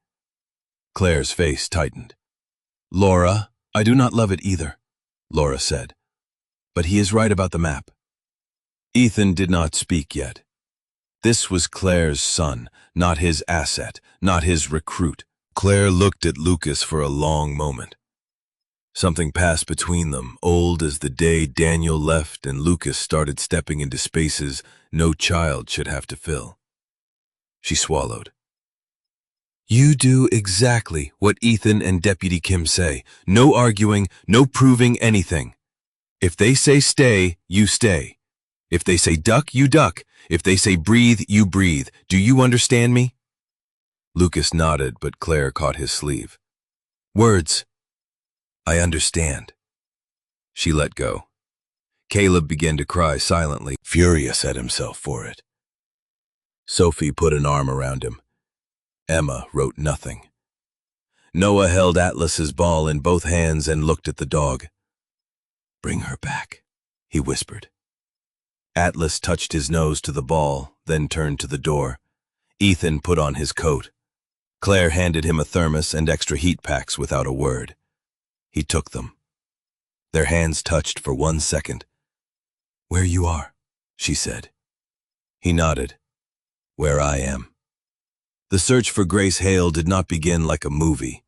Claire's face tightened. "Laura, I do not love it either," Laura said. "But he is right about the map." Ethan did not speak yet. This was Claire's son, not his asset, not his recruit. Claire looked at Lucas for a long moment. Something passed between them, old as the day Daniel left and Lucas started stepping into spaces no child should have to fill. She swallowed. "You do exactly what Ethan and Deputy Kim say. No arguing, no proving anything. If they say stay, you stay. If they say duck, you duck. If they say breathe, you breathe. Do you understand me?" Lucas nodded, but Claire caught his sleeve. "Words. I understand." She let go. Caleb began to cry silently, furious at himself for it. Sophie put an arm around him. Emma wrote nothing. Noah held Atlas's ball in both hands and looked at the dog. "Bring her back," he whispered. Atlas touched his nose to the ball, then turned to the door. Ethan put on his coat. Claire handed him a thermos and extra heat packs without a word. He took them. Their hands touched for 1 second. "Where you are," she said. He nodded. "Where I am." The search for Grace Hale did not begin like a movie.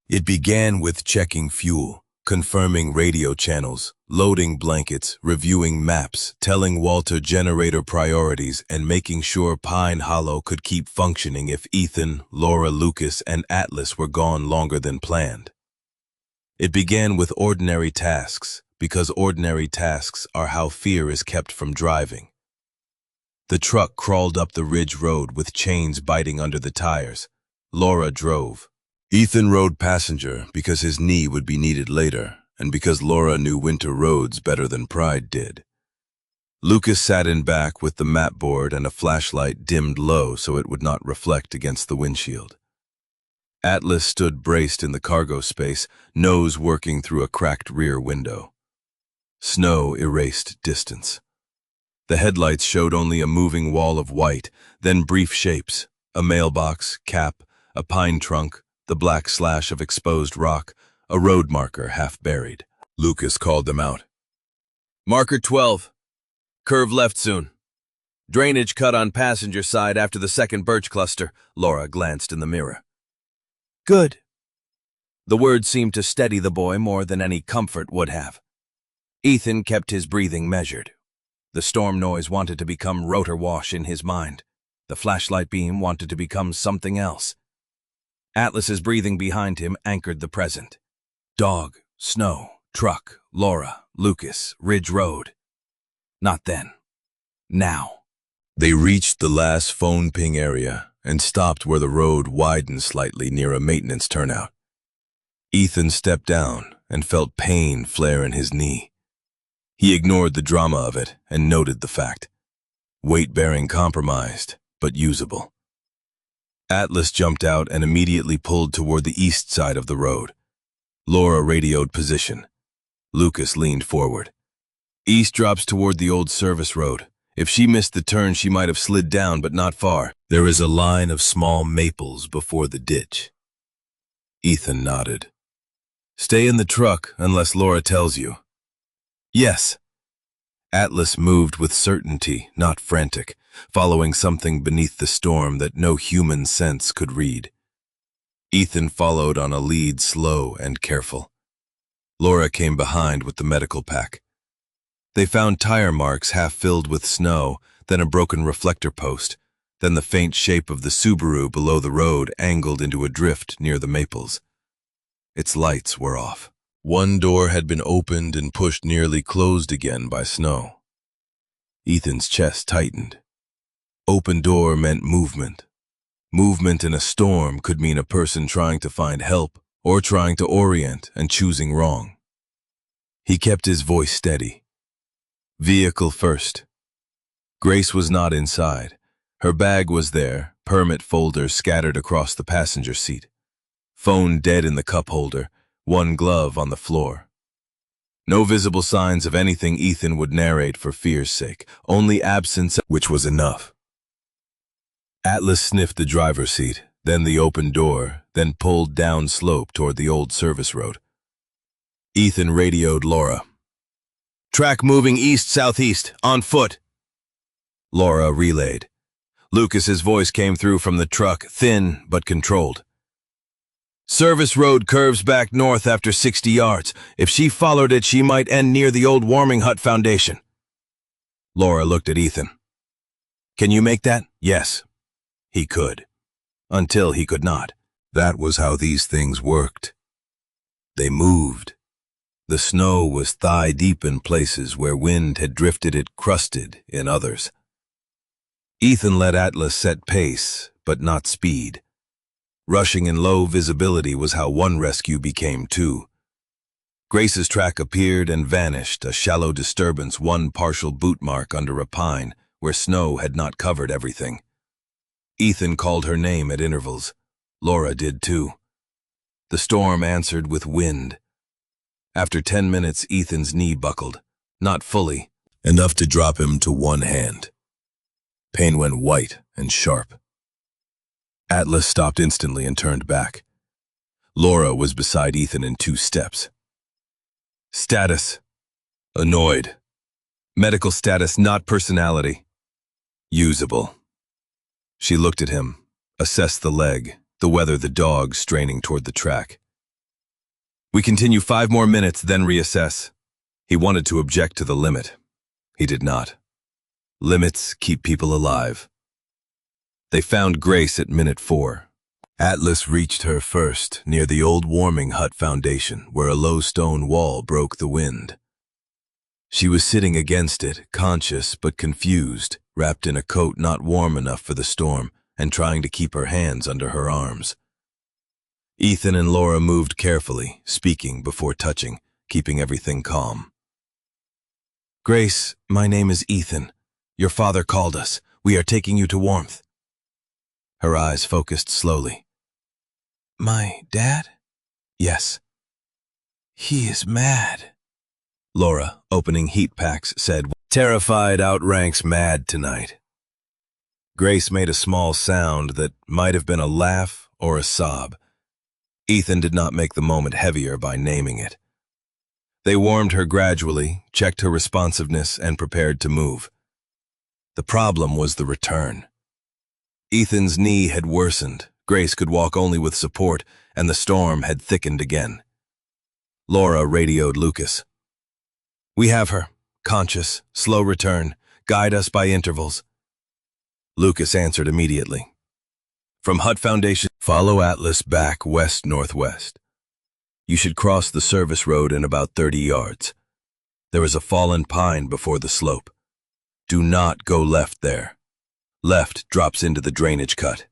It began with checking fuel, confirming radio channels, loading blankets, reviewing maps, telling Walter generator priorities, and making sure Pine Hollow could keep functioning if Ethan, Laura, Lucas, and Atlas were gone longer than planned. It began with ordinary tasks, because ordinary tasks are how fear is kept from driving. The truck crawled up the ridge road with chains biting under the tires. Laura drove. Ethan rode passenger because his knee would be needed later, and because Laura knew winter roads better than Pride did. Lucas sat in back with the map board and a flashlight dimmed low so it would not reflect against the windshield. Atlas stood braced in the cargo space, nose working through a cracked rear window. Snow erased distance. The headlights showed only a moving wall of white, then brief shapes, a mailbox, cap, a pine trunk, the black slash of exposed rock, a road marker half buried. Lucas called them out. "Marker 12. Curve left soon. Drainage cut on passenger side after the second birch cluster." Laura glanced in the mirror. "Good." The word seemed to steady the boy more than any comfort would have. Ethan kept his breathing measured. The storm noise wanted to become rotor wash in his mind. The flashlight beam wanted to become something else. Atlas's breathing behind him anchored the present. Dog, snow, truck, Laura, Lucas, Ridge Road. Not then. Now. They reached the last phone ping area and stopped where the road widened slightly near a maintenance turnout. Ethan stepped down and felt pain flare in his knee. He ignored the drama of it and noted the fact. Weight-bearing compromised, but usable. Atlas jumped out and immediately pulled toward the east side of the road. Laura radioed position. Lucas leaned forward. "East drops toward the old service road. If she missed the turn, she might have slid down, but not far. There is a line of small maples before the ditch." Ethan nodded. "Stay in the truck unless Laura tells you." "Yes." Atlas moved with certainty, not frantic, following something beneath the storm that no human sense could read. Ethan followed on a lead, slow and careful. Laura came behind with the medical pack. They found tire marks half filled with snow, then a broken reflector post, then the faint shape of the Subaru below the road angled into a drift near the maples. Its lights were off. One door had been opened and pushed nearly closed again by snow. Ethan's chest tightened. Open door meant movement. Movement in a storm could mean a person trying to find help or trying to orient and choosing wrong. He kept his voice steady. Vehicle first. Grace was not inside. Her bag was there, permit folders scattered across the passenger seat. Phone dead in the cup holder, one glove on the floor. No visible signs of anything Ethan would narrate for fear's sake, only absence, which was enough. Atlas sniffed the driver's seat, then the open door, then pulled down slope toward the old service road. Ethan radioed Laura. "Track moving east-southeast, on foot." Laura relayed. Lucas's voice came through from the truck, thin but controlled. "Service road curves back north after 60 yards. If she followed it, she might end near the old warming hut foundation." Laura looked at Ethan. "Can you make that?" Yes. He could. Until he could not. That was how these things worked. They moved. The snow was thigh-deep in places where wind had drifted it crusted in others. Ethan let Atlas set pace, but not speed. Rushing in low visibility was how one rescue became two. Grace's track appeared and vanished, a shallow disturbance, one partial boot mark under a pine, where snow had not covered everything. Ethan called her name at intervals. Laura did too. The storm answered with wind. After 10 minutes, Ethan's knee buckled. Not fully, enough to drop him to one hand. Pain went white and sharp. Atlas stopped instantly and turned back. Laura was beside Ethan in 2 steps. Status. Annoyed. Medical status, not personality. Usable. She looked at him, assessed the leg, the weather, the dog straining toward the track. We continue 5 more minutes, then reassess. He wanted to object to the limit. He did not. Limits keep people alive. They found Grace at minute 4. Atlas reached her first, near the old warming hut foundation, where a low stone wall broke the wind. She was sitting against it, conscious but confused, wrapped in a coat not warm enough for the storm, and trying to keep her hands under her arms. Ethan and Laura moved carefully, speaking before touching, keeping everything calm. "Grace, my name is Ethan. Your father called us. We are taking you to warmth." Her eyes focused slowly. "My dad?" "Yes." "He is mad." Laura, opening heat packs, said, "Terrified outranks mad tonight." Grace made a small sound that might have been a laugh or a sob. Ethan did not make the moment heavier by naming it. They warmed her gradually, checked her responsiveness, and prepared to move. The problem was the return. Ethan's knee had worsened, Grace could walk only with support, and the storm had thickened again. Laura radioed Lucas. "We have her. Conscious, slow return. Guide us by intervals." Lucas answered immediately. "From Hut Foundation, follow Atlas back west-northwest. You should cross the service road in about 30 yards. There is a fallen pine before the slope. Do not go left there. Left drops into the drainage cut."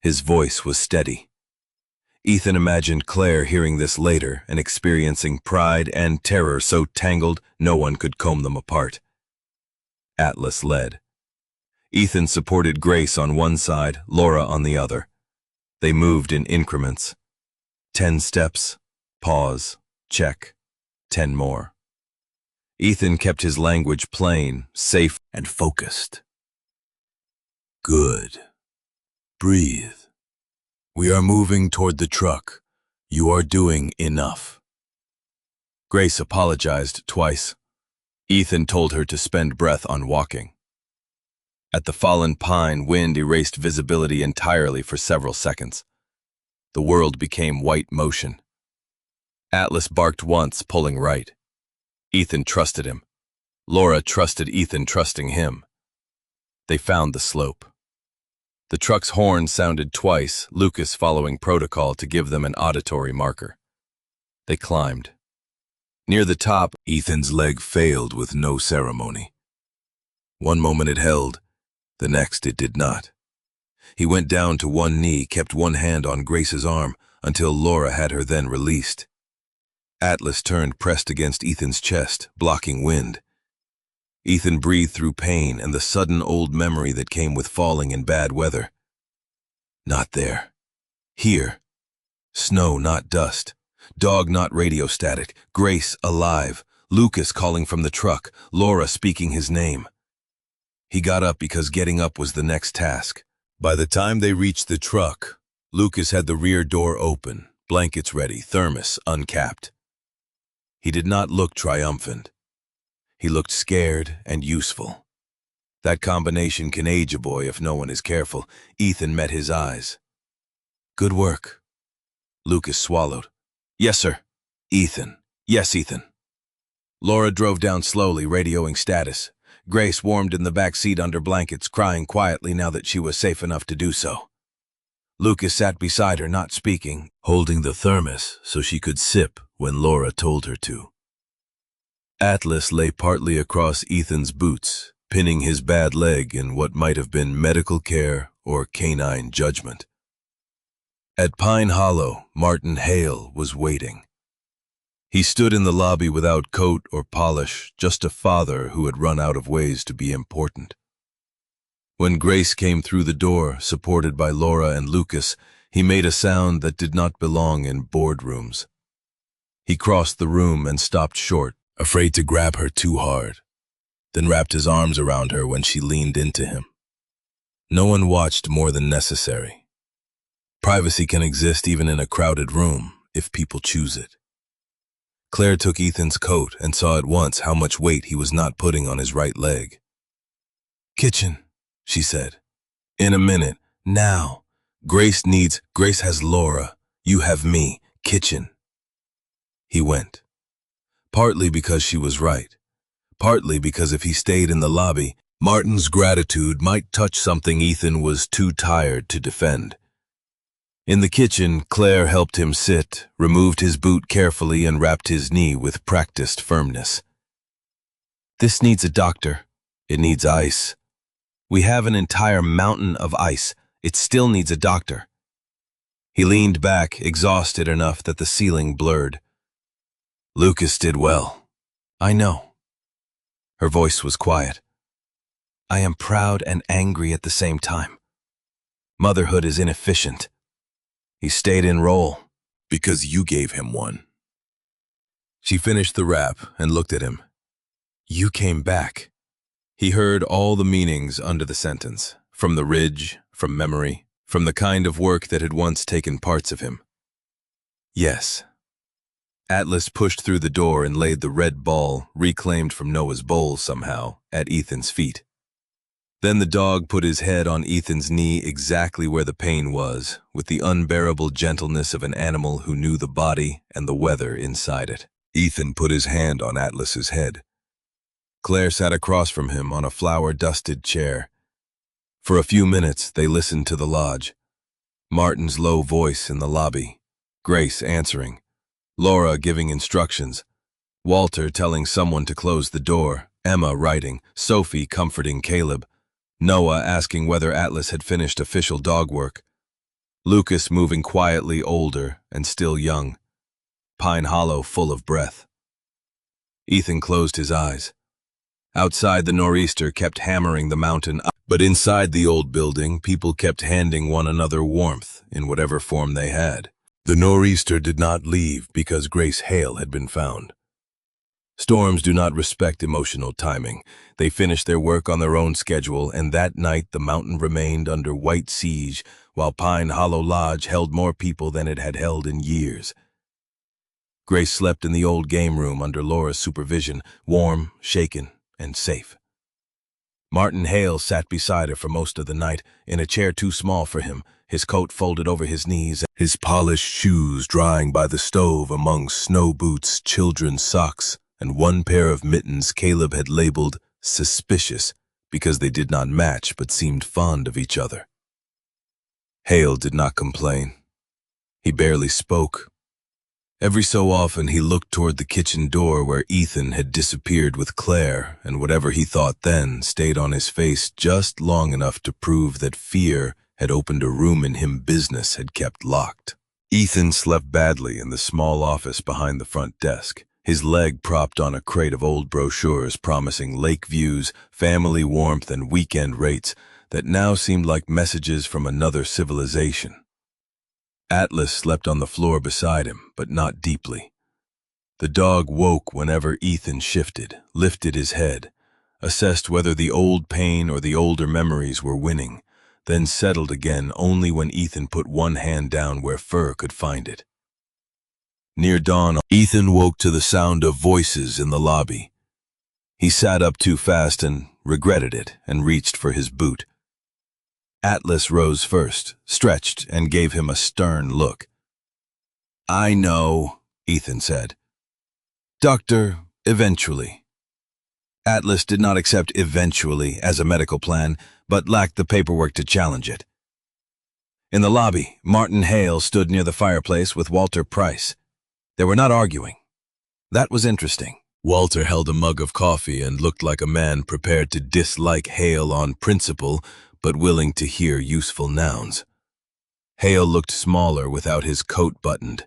His voice was steady. Ethan imagined Claire hearing this later and experiencing pride and terror so tangled no one could comb them apart. Atlas led. Ethan supported Grace on one side, Laura on the other. They moved in increments. 10 steps, pause, check, 10 more. Ethan kept his language plain, safe, and focused. "Good. Breathe. We are moving toward the truck. You are doing enough." Grace apologized twice. Ethan told her to spend breath on walking. At the fallen pine, wind erased visibility entirely for several seconds. The world became white motion. Atlas barked once, pulling right. Ethan trusted him. Laura trusted Ethan trusting him. They found the slope. The truck's horn sounded twice, Lucas following protocol to give them an auditory marker. They climbed. Near the top, Ethan's leg failed with no ceremony. One moment it held, the next it did not. He went down to one knee, kept one hand on Grace's arm, until Laura had her then released. Atlas turned, pressed against Ethan's chest, blocking wind. Ethan breathed through pain and the sudden old memory that came with falling in bad weather. Not there. Here. Snow, not dust. Dog, not radio static. Grace, alive. Lucas calling from the truck. Laura speaking his name. He got up because getting up was the next task. By the time they reached the truck, Lucas had the rear door open, blankets ready, thermos uncapped. He did not look triumphant. He looked scared and useful. That combination can age a boy if no one is careful. Ethan met his eyes. "Good work." Lucas swallowed. "Yes, sir." "Ethan." "Yes, Ethan." Laura drove down slowly, radioing status. Grace warmed in the back seat under blankets, crying quietly now that she was safe enough to do so. Lucas sat beside her, not speaking, holding the thermos so she could sip when Laura told her to. Atlas lay partly across Ethan's boots, pinning his bad leg in what might have been medical care or canine judgment. At Pine Hollow, Martin Hale was waiting. He stood in the lobby without coat or polish, just a father who had run out of ways to be important. When Grace came through the door, supported by Laura and Lucas, he made a sound that did not belong in boardrooms. He crossed the room and stopped short, afraid to grab her too hard, then wrapped his arms around her when she leaned into him. No one watched more than necessary. Privacy can exist even in a crowded room, if people choose it. Claire took Ethan's coat and saw at once how much weight he was not putting on his right leg. "Kitchen," she said. "In a minute. Now. Grace has Laura. You have me. Kitchen." He went. Partly because she was right. Partly because if he stayed in the lobby, Martin's gratitude might touch something Ethan was too tired to defend. In the kitchen, Claire helped him sit, removed his boot carefully, and wrapped his knee with practiced firmness. "This needs a doctor. It needs ice. We have an entire mountain of ice. It still needs a doctor." He leaned back, exhausted enough that the ceiling blurred. "Lucas did well. I know." Her voice was quiet. "I am proud and angry at the same time. Motherhood is inefficient. He stayed in role because you gave him one." She finished the wrap and looked at him. "You came back." He heard all the meanings under the sentence, from the ridge, from memory, from the kind of work that had once taken parts of him. "Yes." Atlas pushed through the door and laid the red ball, reclaimed from Noah's bowl somehow, at Ethan's feet. Then the dog put his head on Ethan's knee exactly where the pain was, with the unbearable gentleness of an animal who knew the body and the weather inside it. Ethan put his hand on Atlas's head. Claire sat across from him on a flour-dusted chair. For a few minutes they listened to the lodge. Martin's low voice in the lobby, Grace answering, Laura giving instructions, Walter telling someone to close the door, Emma writing, Sophie comforting Caleb, Noah asking whether Atlas had finished official dog work, Lucas moving quietly older and still young, Pine Hollow full of breath. Ethan closed his eyes. Outside, the nor'easter kept hammering the mountain up, but inside the old building, people kept handing one another warmth in whatever form they had. The nor'easter did not leave because Grace Hale had been found. Storms do not respect emotional timing. They finished their work on their own schedule, and that night the mountain remained under white siege, while Pine Hollow Lodge held more people than it had held in years. Grace slept in the old game room under Laura's supervision, warm, shaken, and safe. Martin Hale sat beside her for most of the night, in a chair too small for him, his coat folded over his knees, his polished shoes drying by the stove among snow boots, children's socks, and one pair of mittens Caleb had labeled suspicious because they did not match but seemed fond of each other. Hale did not complain. He barely spoke. Every so often he looked toward the kitchen door where Ethan had disappeared with Claire, and whatever he thought then stayed on his face just long enough to prove that fear had opened a room in him business had kept locked. Ethan slept badly in the small office behind the front desk, his leg propped on a crate of old brochures promising lake views, family warmth, and weekend rates that now seemed like messages from another civilization. Atlas slept on the floor beside him, but not deeply. The dog woke whenever Ethan shifted, lifted his head, assessed whether the old pain or the older memories were winning, then settled again only when Ethan put one hand down where fur could find it. Near dawn, Ethan woke to the sound of voices in the lobby. He sat up too fast and regretted it and reached for his boot. Atlas rose first, stretched, and gave him a stern look. "I know," Ethan said. "Doctor, eventually." Atlas did not accept eventually as a medical plan, but lacked the paperwork to challenge it. In the lobby, Martin Hale stood near the fireplace with Walter Price. They were not arguing. That was interesting. Walter held a mug of coffee and looked like a man prepared to dislike Hale on principle, but willing to hear useful nouns. Hale looked smaller without his coat buttoned.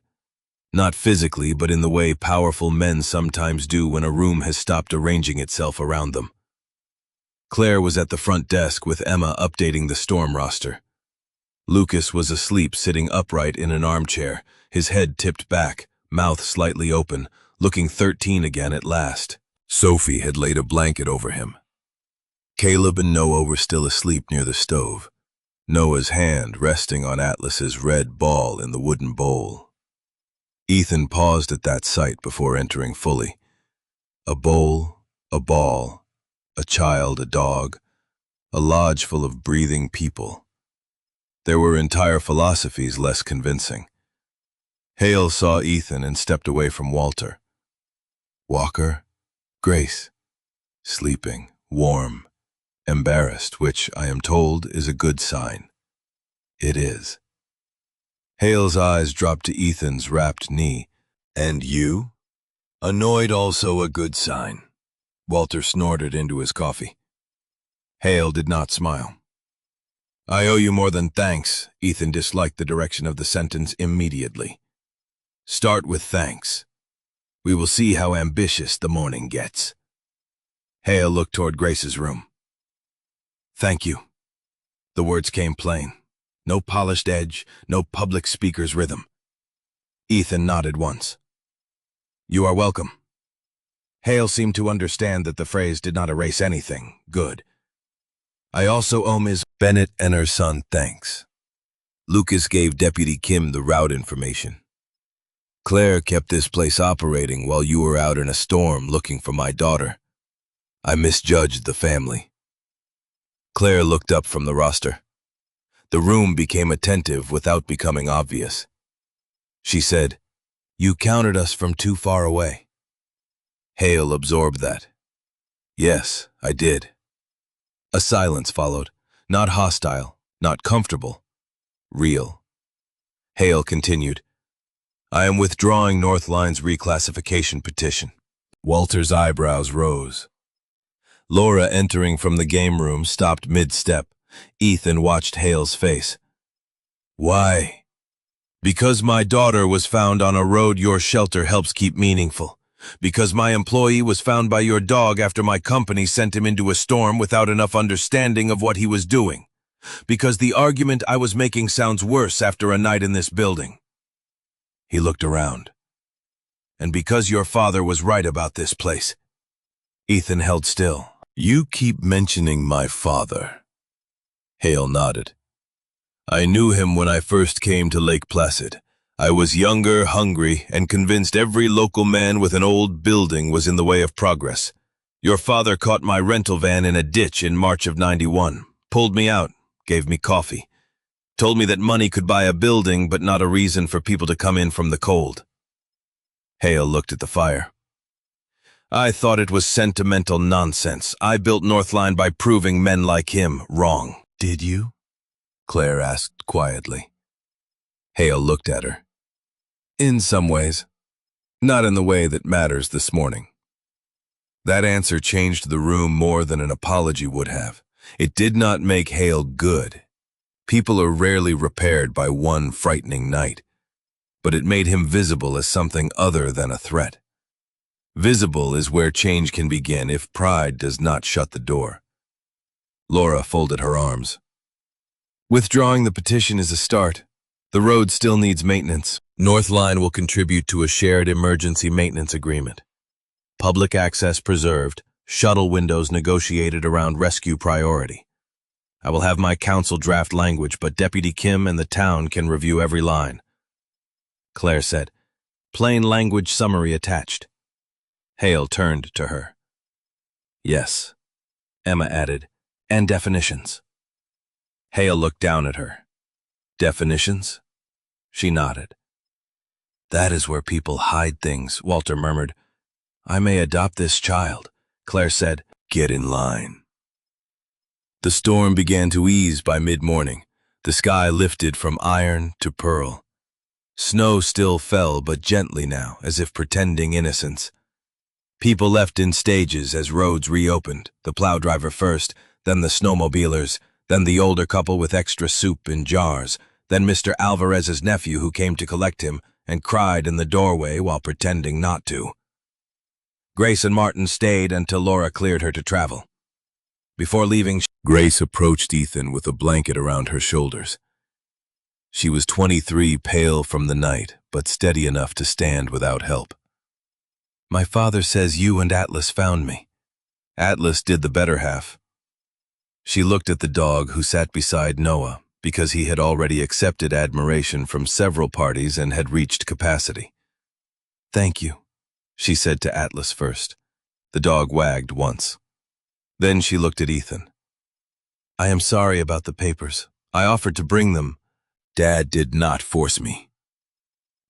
Not physically, but in the way powerful men sometimes do when a room has stopped arranging itself around them. Claire was at the front desk with Emma updating the storm roster. Lucas was asleep sitting upright in an armchair, his head tipped back, mouth slightly open, looking 13 again at last. Sophie had laid a blanket over him. Caleb and Noah were still asleep near the stove, Noah's hand resting on Atlas's red ball in the wooden bowl. Ethan paused at that sight before entering fully. A bowl, a ball, a child, a dog, a lodge full of breathing people. There were entire philosophies less convincing. Hale saw Ethan and stepped away from Walter. Walker, Grace, sleeping, warm, embarrassed, which, I am told, is a good sign. It is. Hale's eyes dropped to Ethan's wrapped knee. And you? Annoyed, also a good sign. Walter snorted into his coffee. Hale did not smile. I owe you more than thanks. Ethan disliked the direction of the sentence immediately. Start with thanks. We will see how ambitious the morning gets. Hale looked toward Grace's room. Thank you. The words came plain. No polished edge, no public speaker's rhythm. Ethan nodded once. You are welcome. Hale seemed to understand that the phrase did not erase anything. Good. I also owe Ms. Bennett and her son thanks. Lucas gave Deputy Kim the route information. Claire kept this place operating while you were out in a storm looking for my daughter. I misjudged the family. Claire looked up from the roster. The room became attentive without becoming obvious. She said, You counted us from too far away. Hale absorbed that. Yes, I did. A silence followed, not hostile, not comfortable, real. Hale continued, I am withdrawing Northline's reclassification petition. Walter's eyebrows rose. Laura, entering from the game room, stopped mid-step. Ethan watched Hale's face. Why? Because my daughter was found on a road your shelter helps keep meaningful. Because my employee was found by your dog after my company sent him into a storm without enough understanding of what he was doing. Because the argument I was making sounds worse after a night in this building. He looked around. And because your father was right about this place. Ethan held still. You keep mentioning my father. Hale nodded. I knew him when I first came to Lake Placid. I was younger, hungry, and convinced every local man with an old building was in the way of progress. Your father caught my rental van in a ditch in March of '91, pulled me out, gave me coffee, told me that money could buy a building but not a reason for people to come in from the cold. Hale looked at the fire. I thought it was sentimental nonsense. I built Northline by proving men like him wrong. Did you? Claire asked quietly. Hale looked at her. In some ways. Not in the way that matters this morning. That answer changed the room more than an apology would have. It did not make Hale good. People are rarely repaired by one frightening night. But it made him visible as something other than a threat. Visible is where change can begin if pride does not shut the door. Laura folded her arms. Withdrawing the petition is a start. The road still needs maintenance. Northline will contribute to a shared emergency maintenance agreement. Public access preserved, shuttle windows negotiated around rescue priority. I will have my council draft language, but Deputy Kim and the town can review every line. Claire said, plain language summary attached. Hale turned to her. Yes, Emma added, and definitions. Hale looked down at her. Definitions? She nodded. That is where people hide things, Walter murmured. I may adopt this child. Claire said, get in line. The storm began to ease by mid-morning. The sky lifted from iron to pearl. Snow still fell, but gently now, as if pretending innocence. People left in stages as roads reopened, the plow driver first, then the snowmobilers, then the older couple with extra soup in jars, then Mr. Alvarez's nephew who came to collect him and cried in the doorway while pretending not to. Grace and Martin stayed until Laura cleared her to travel. Before leaving, Grace approached Ethan with a blanket around her shoulders. She was 23, pale from the night, but steady enough to stand without help. My father says you and Atlas found me. Atlas did the better half. She looked at the dog who sat beside Noah because he had already accepted admiration from several parties and had reached capacity. Thank you, she said to Atlas first. The dog wagged once. Then she looked at Ethan. I am sorry about the papers. I offered to bring them. Dad did not force me.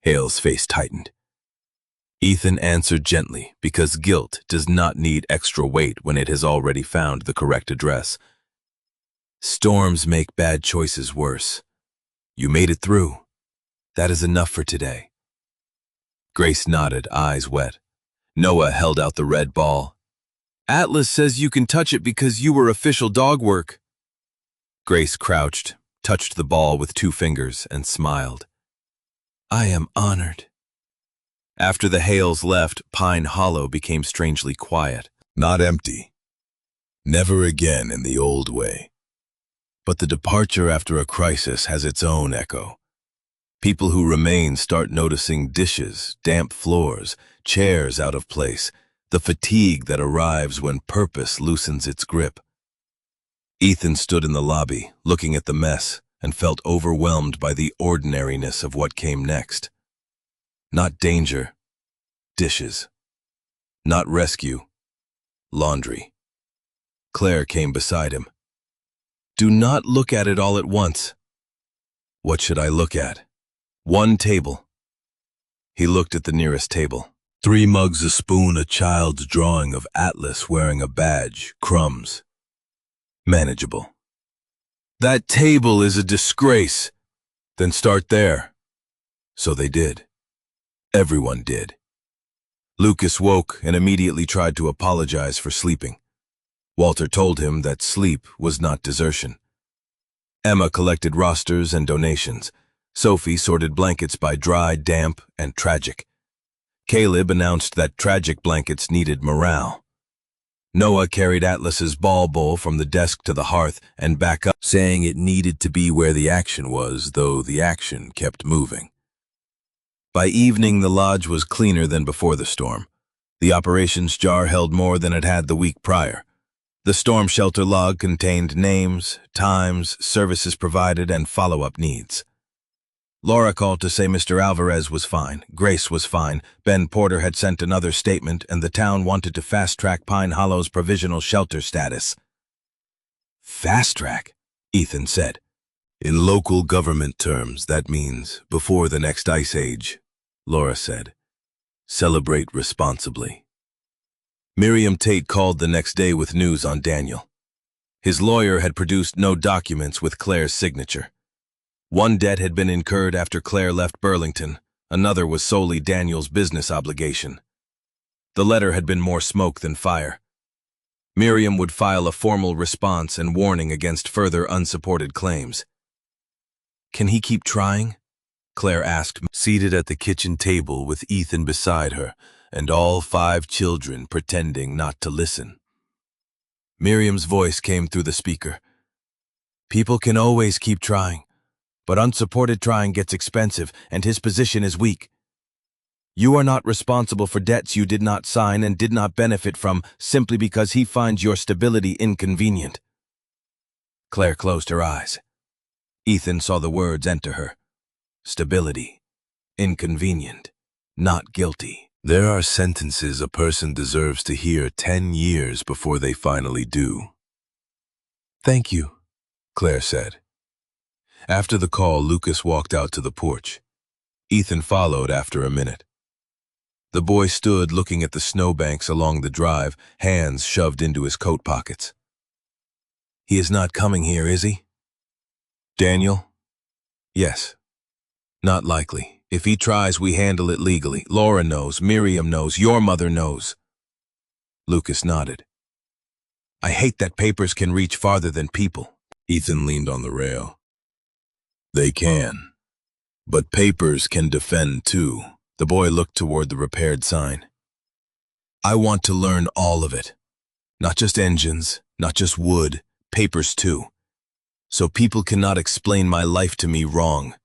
Hale's face tightened. Ethan answered gently, because guilt does not need extra weight when it has already found the correct address. Storms make bad choices worse. You made it through. That is enough for today. Grace nodded, eyes wet. Noah held out the red ball. Atlas says you can touch it because you were official dog work. Grace crouched, touched the ball with 2 fingers, and smiled. I am honored. After the Hales left, Pine Hollow became strangely quiet. Not empty. Never again in the old way. But the departure after a crisis has its own echo. People who remain start noticing dishes, damp floors, chairs out of place, the fatigue that arrives when purpose loosens its grip. Ethan stood in the lobby, looking at the mess, and felt overwhelmed by the ordinariness of what came next. Not danger, dishes. Not rescue, laundry. Claire came beside him. Do not look at it all at once. What should I look at? 1 table. He looked at the nearest table. 3 mugs, a spoon, a child's drawing of Atlas wearing a badge, crumbs. Manageable. That table is a disgrace. Then start there. So they did. Everyone did. Lucas woke and immediately tried to apologize for sleeping. Walter told him that sleep was not desertion. Emma collected rosters and donations. Sophie sorted blankets by dry, damp, and tragic. Caleb announced that tragic blankets needed morale. Noah carried Atlas's ball bowl from the desk to the hearth and back up, saying it needed to be where the action was, though the action kept moving. By evening, the lodge was cleaner than before the storm. The operations jar held more than it had the week prior. The storm shelter log contained names, times, services provided, and follow-up needs. Laura called to say Mr. Alvarez was fine, Grace was fine, Ben Porter had sent another statement, and the town wanted to fast-track Pine Hollow's provisional shelter status. Fast-track? Ethan said. In local government terms, that means before the next ice age, Laura said. Celebrate responsibly. Miriam Tate called the next day with news on Daniel. His lawyer had produced no documents with Claire's signature. 1 debt had been incurred after Claire left Burlington, another was solely Daniel's business obligation. The letter had been more smoke than fire. Miriam would file a formal response and warning against further unsupported claims. Can he keep trying? Claire asked, seated at the kitchen table with Ethan beside her, and all 5 children pretending not to listen. Miriam's voice came through the speaker. People can always keep trying, but unsupported trying gets expensive, and his position is weak. You are not responsible for debts you did not sign and did not benefit from simply because he finds your stability inconvenient. Claire closed her eyes. Ethan saw the words enter her. Stability. Inconvenient. Not guilty. There are sentences a person deserves to hear 10 years before they finally do. Thank you, Claire said. After the call, Lucas walked out to the porch. Ethan followed after a minute. The boy stood looking at the snowbanks along the drive, hands shoved into his coat pockets. He is not coming here, is he? Daniel? Yes. Not likely. If he tries, we handle it legally. Laura knows, Miriam knows, your mother knows. Lucas nodded. I hate that papers can reach farther than people. Ethan leaned on the rail. They can. But papers can defend too. The boy looked toward the repaired sign. I want to learn all of it. Not just engines, not just wood, papers too. So people cannot explain my life to me wrong.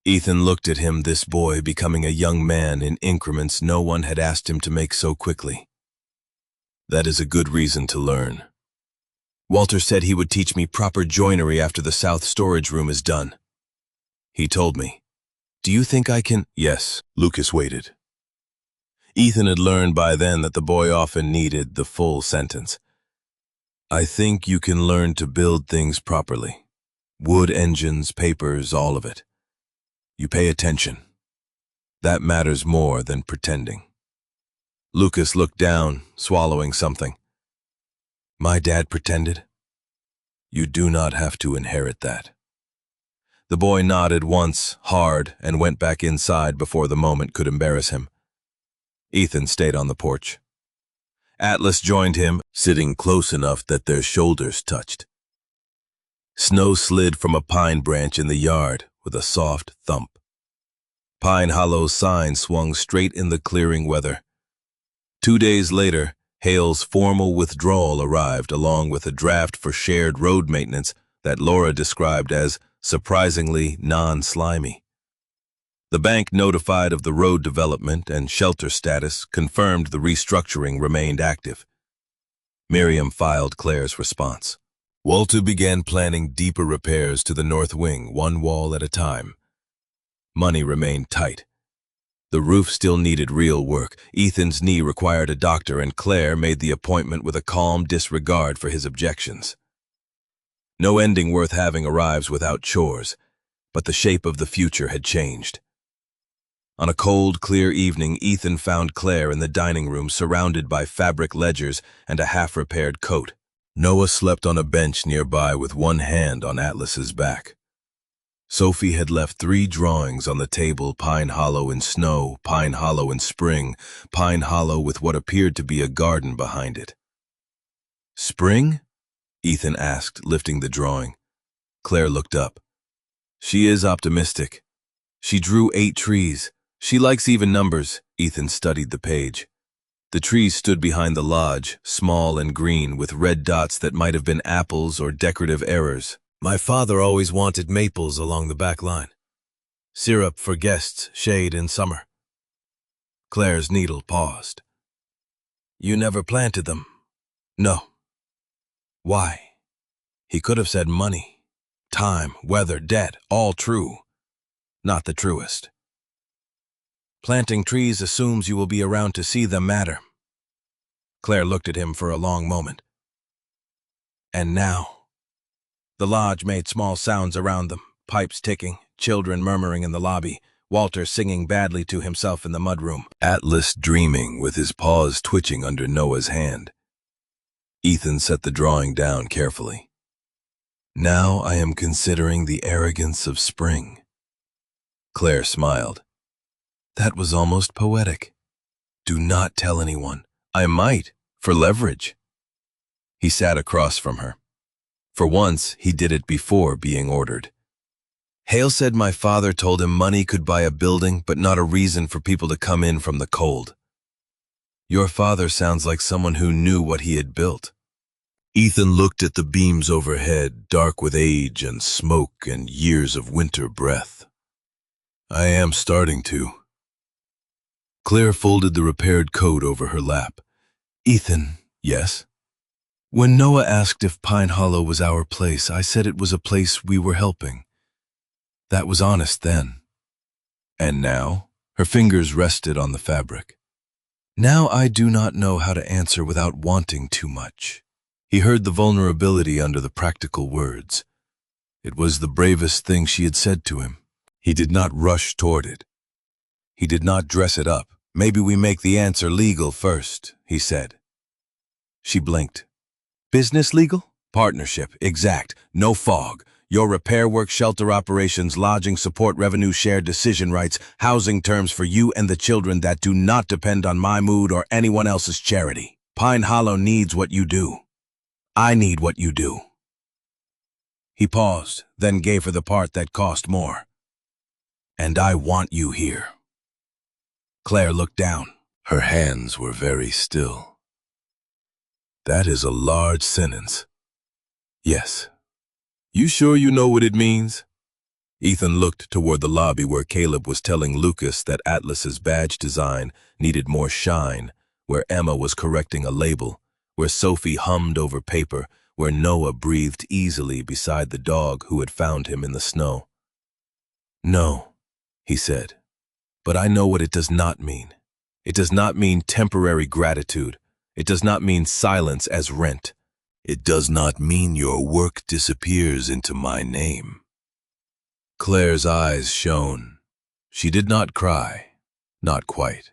Ethan looked at him, this boy becoming a young man in increments no one had asked him to make so quickly. That is a good reason to learn. Walter said he would teach me proper joinery after the south storage room is done. He told me. Do you think I can? Yes, Lucas waited. Ethan had learned by then that the boy often needed the full sentence. I think you can learn to build things properly. Wood engines, papers, all of it. You pay attention. That matters more than pretending. Lucas looked down, swallowing something. My dad pretended? You do not have to inherit that. The boy nodded once, hard, and went back inside before the moment could embarrass him. Ethan stayed on the porch. Atlas joined him, sitting close enough that their shoulders touched. Snow slid from a pine branch in the yard with a soft thump. Pine Hollow's sign swung straight in the clearing weather. 2 days later, Hale's formal withdrawal arrived along with a draft for shared road maintenance that Laura described as surprisingly non-slimy. The bank notified of the road development and shelter status confirmed the restructuring remained active. Miriam filed Claire's response. Walter began planning deeper repairs to the north wing, one wall at a time. Money remained tight. The roof still needed real work. Ethan's knee required a doctor, and Claire made the appointment with a calm disregard for his objections. No ending worth having arrives without chores, but the shape of the future had changed. On a cold, clear evening, Ethan found Claire in the dining room surrounded by fabric ledgers and a half-repaired coat. Noah slept on a bench nearby with one hand on Atlas's back. Sophie had left 3 drawings on the table: Pine Hollow in snow, Pine Hollow in spring, Pine Hollow with what appeared to be a garden behind it. Spring? Ethan asked, lifting the drawing. Claire looked up. She is optimistic. She drew 8 trees. She likes even numbers. Ethan studied the page. The trees stood behind the lodge, small and green, with red dots that might have been apples or decorative errors. My father always wanted maples along the back line. Syrup for guests, shade in summer. Claire's needle paused. You never planted them? No. Why? He could have said money, time, weather, debt, all true. Not the truest. Planting trees assumes you will be around to see them matter. Claire looked at him for a long moment. And now? The lodge made small sounds around them, pipes ticking, children murmuring in the lobby, Walter singing badly to himself in the mudroom. Atlas dreaming with his paws twitching under Noah's hand. Ethan set the drawing down carefully. Now I am considering the arrogance of spring. Claire smiled. That was almost poetic. Do not tell anyone. I might, for leverage. He sat across from her. For once, he did it before being ordered. Hale said my father told him money could buy a building, but not a reason for people to come in from the cold. Your father sounds like someone who knew what he had built. Ethan looked at the beams overhead, dark with age and smoke and years of winter breath. I am starting to. Claire folded the repaired coat over her lap. Ethan, yes? When Noah asked if Pine Hollow was our place, I said it was a place we were helping. That was honest then. And now? Her fingers rested on the fabric. Now I do not know how to answer without wanting too much. He heard the vulnerability under the practical words. It was the bravest thing she had said to him. He did not rush toward it. He did not dress it up. Maybe we make the answer legal first, he said. She blinked. Business legal? Partnership, exact. No fog. Your repair work, shelter operations, lodging support, revenue share, decision rights, housing terms for you and the children that do not depend on my mood or anyone else's charity. Pine Hollow needs what you do. I need what you do. He paused, then gave her the part that cost more. And I want you here. Claire looked down. Her hands were very still. That is a large sentence. Yes. You sure you know what it means? Ethan looked toward the lobby where Caleb was telling Lucas that Atlas's badge design needed more shine, where Emma was correcting a label, where Sophie hummed over paper, where Noah breathed easily beside the dog who had found him in the snow. No, he said, but I know what it does not mean. It does not mean temporary gratitude. It does not mean silence as rent. It does not mean your work disappears into my name. Claire's eyes shone. She did not cry, Not quite.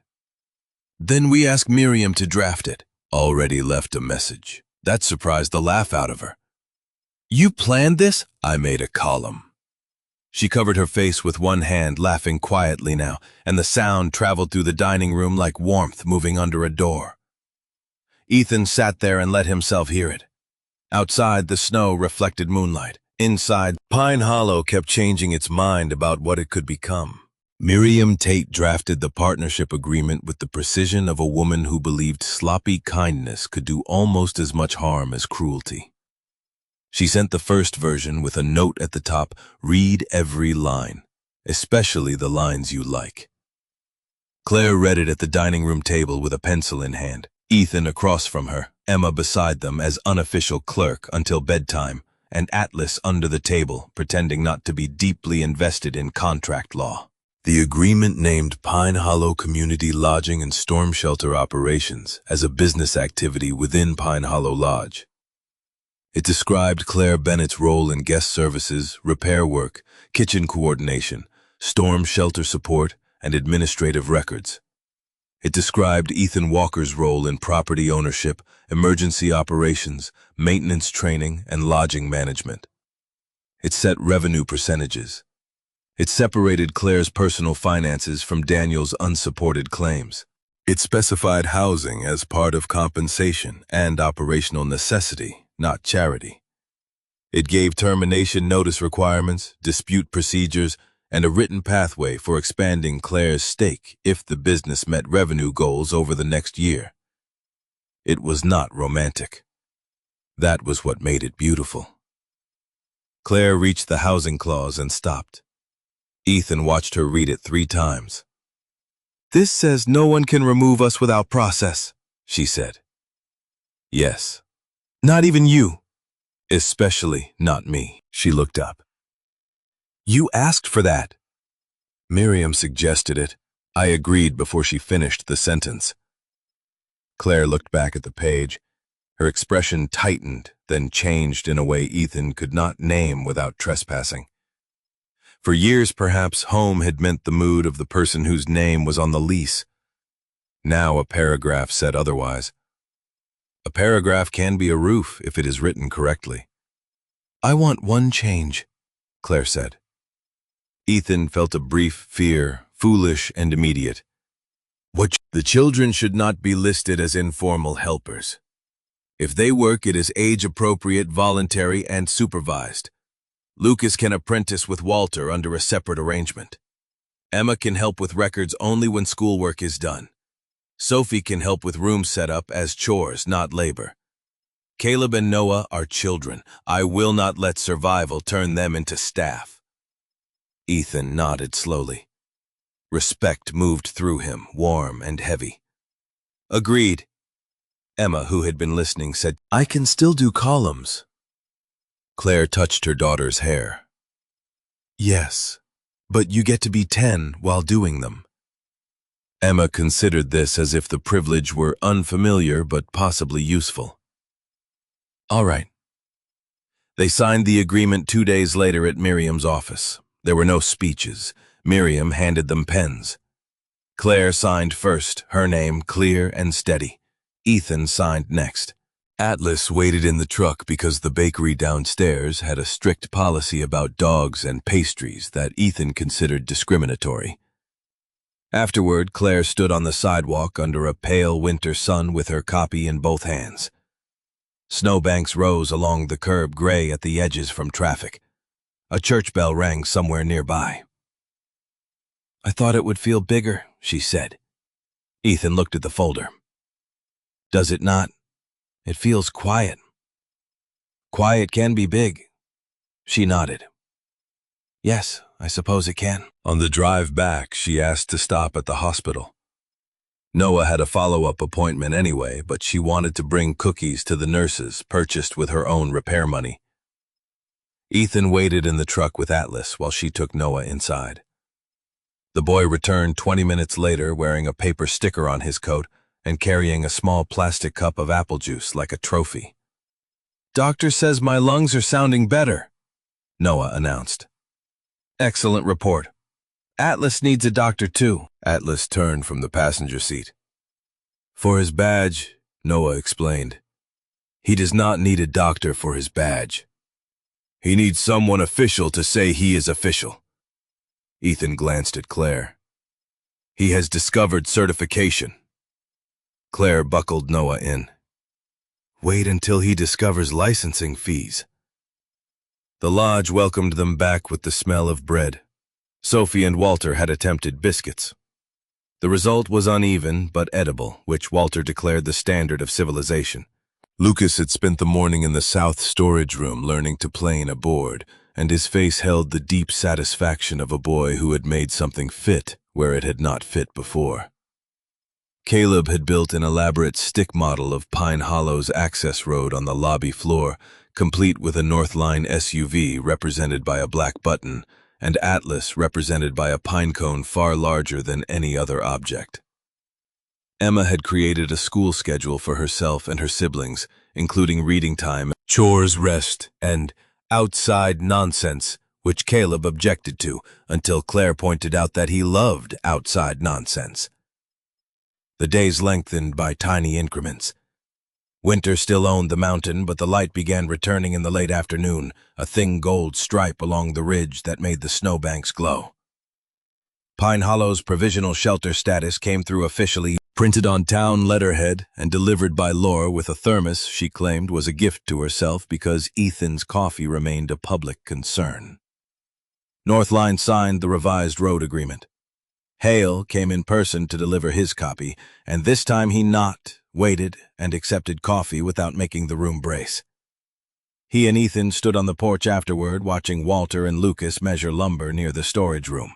Then we asked Miriam to draft it. Already left a message. That surprised the laugh out of her. You planned this? I made a column. She covered her face with one hand, laughing quietly now, and the sound traveled through the dining room like warmth moving under a door. Ethan sat there and let himself hear it. Outside, the snow reflected moonlight. Inside, Pine Hollow kept changing its mind about what it could become. Miriam Tate drafted the partnership agreement with the precision of a woman who believed sloppy kindness could do almost as much harm as cruelty. She sent the first version with a note at the top, read every line, especially the lines you like. Claire read it at the dining room table with a pencil in hand, Ethan across from her, Emma beside them as unofficial clerk until bedtime, and Atlas under the table, pretending not to be deeply invested in contract law. The agreement named Pine Hollow Community Lodging and Storm Shelter Operations as a business activity within Pine Hollow Lodge. It described Claire Bennett's role in guest services, repair work, kitchen coordination, storm shelter support, and administrative records. It described Ethan Walker's role in property ownership, emergency operations, maintenance training, and lodging management. It set revenue percentages. It separated Claire's personal finances from Daniel's unsupported claims. It specified housing as part of compensation and operational necessity, not charity. It gave termination notice requirements, dispute procedures, and a written pathway for expanding Claire's stake if the business met revenue goals over the next year. It was not romantic. That was what made it beautiful. Claire reached the housing clause and stopped. Ethan watched her read it 3 times. This says no one can remove us without process, she said. Yes. Not even you. Especially not me. She looked up. You asked for that. Miriam suggested it. I agreed before she finished the sentence. Claire looked back at the page. Her expression tightened, then changed in a way Ethan could not name without trespassing. For years, perhaps, home had meant the mood of the person whose name was on the lease. Now a paragraph said otherwise. A paragraph can be a roof if it is written correctly. I want one change, Claire said. Ethan felt a brief fear, foolish and immediate. The children should not be listed as informal helpers. If they work, it is age-appropriate, voluntary, and supervised. Lucas can apprentice with Walter under a separate arrangement. Emma can help with records only when schoolwork is done. Sophie can help with room setup as chores, not labor. Caleb and Noah are children. I will not let survival turn them into staff. Ethan nodded slowly. Respect moved through him, warm and heavy. Agreed. Emma, who had been listening, said, I can still do columns. Claire touched her daughter's hair. Yes, but you get to be 10 while doing them. Emma considered this as if the privilege were unfamiliar but possibly useful. All right. They signed the agreement 2 days later at Miriam's office. There were no speeches. Miriam handed them pens. Claire signed first, her name clear and steady. Ethan signed next. Atlas waited in the truck because the bakery downstairs had a strict policy about dogs and pastries that Ethan considered discriminatory. Afterward, Claire stood on the sidewalk under a pale winter sun with her copy in both hands. Snowbanks rose along the curb, gray at the edges from traffic. A church bell rang somewhere nearby. I thought it would feel bigger, she said. Ethan looked at the folder. Does it not? It feels quiet. Quiet can be big. She nodded. Yes, I suppose it can. On the drive back, she asked to stop at the hospital. Noah had a follow-up appointment anyway, but she wanted to bring cookies to the nurses, purchased with her own repair money. Ethan waited in the truck with Atlas while she took Noah inside. The boy returned 20 minutes later wearing a paper sticker on his coat and carrying a small plastic cup of apple juice like a trophy. Doctor says my lungs are sounding better, Noah announced. Excellent report. Atlas needs a doctor too. Atlas turned from the passenger seat. For his badge, Noah explained. He does not need a doctor for his badge. He needs someone official to say he is official. Ethan glanced at Claire. He has discovered certification. Claire buckled Noah in. Wait until he discovers licensing fees. The lodge welcomed them back with the smell of bread. Sophie and Walter had attempted biscuits. The result was uneven but edible, which Walter declared the standard of civilization. Lucas had spent the morning in the south storage room learning to plane aboard, and his face held the deep satisfaction of a boy who had made something fit where it had not fit before. Caleb had built an elaborate stick model of Pine Hollow's access road on the lobby floor, complete with a Northline SUV represented by a black button, and Atlas represented by a pine cone far larger than any other object. Emma had created a school schedule for herself and her siblings, including reading time, chores, rest, and outside nonsense, which Caleb objected to until Claire pointed out that he loved outside nonsense. The days lengthened by tiny increments. Winter still owned the mountain, but the light began returning in the late afternoon, a thin gold stripe along the ridge that made the snowbanks glow. Pine Hollow's provisional shelter status came through officially, printed on town letterhead and delivered by Laura with a thermos she claimed was a gift to herself because Ethan's coffee remained a public concern. Northline signed the revised road agreement. Hale came in person to deliver his copy, and this time he knocked, waited, and accepted coffee without making the room brace. He and Ethan stood on the porch afterward, watching Walter and Lucas measure lumber near the storage room.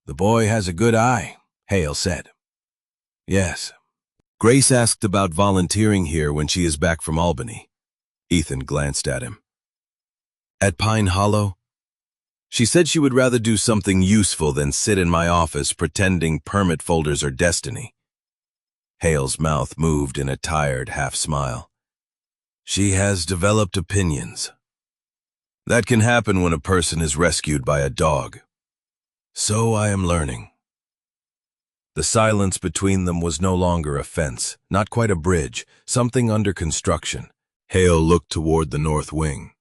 The boy has a good eye, Hale said. Yes. Grace asked about volunteering here when she is back from Albany. Ethan glanced at him. At Pine Hollow? She said she would rather do something useful than sit in my office pretending permit folders are destiny. Hale's mouth moved in a tired half-smile. She has developed opinions. That can happen when a person is rescued by a dog. So I am learning. The silence between them was no longer a fence, not quite a bridge, something under construction. Hale looked toward the north wing.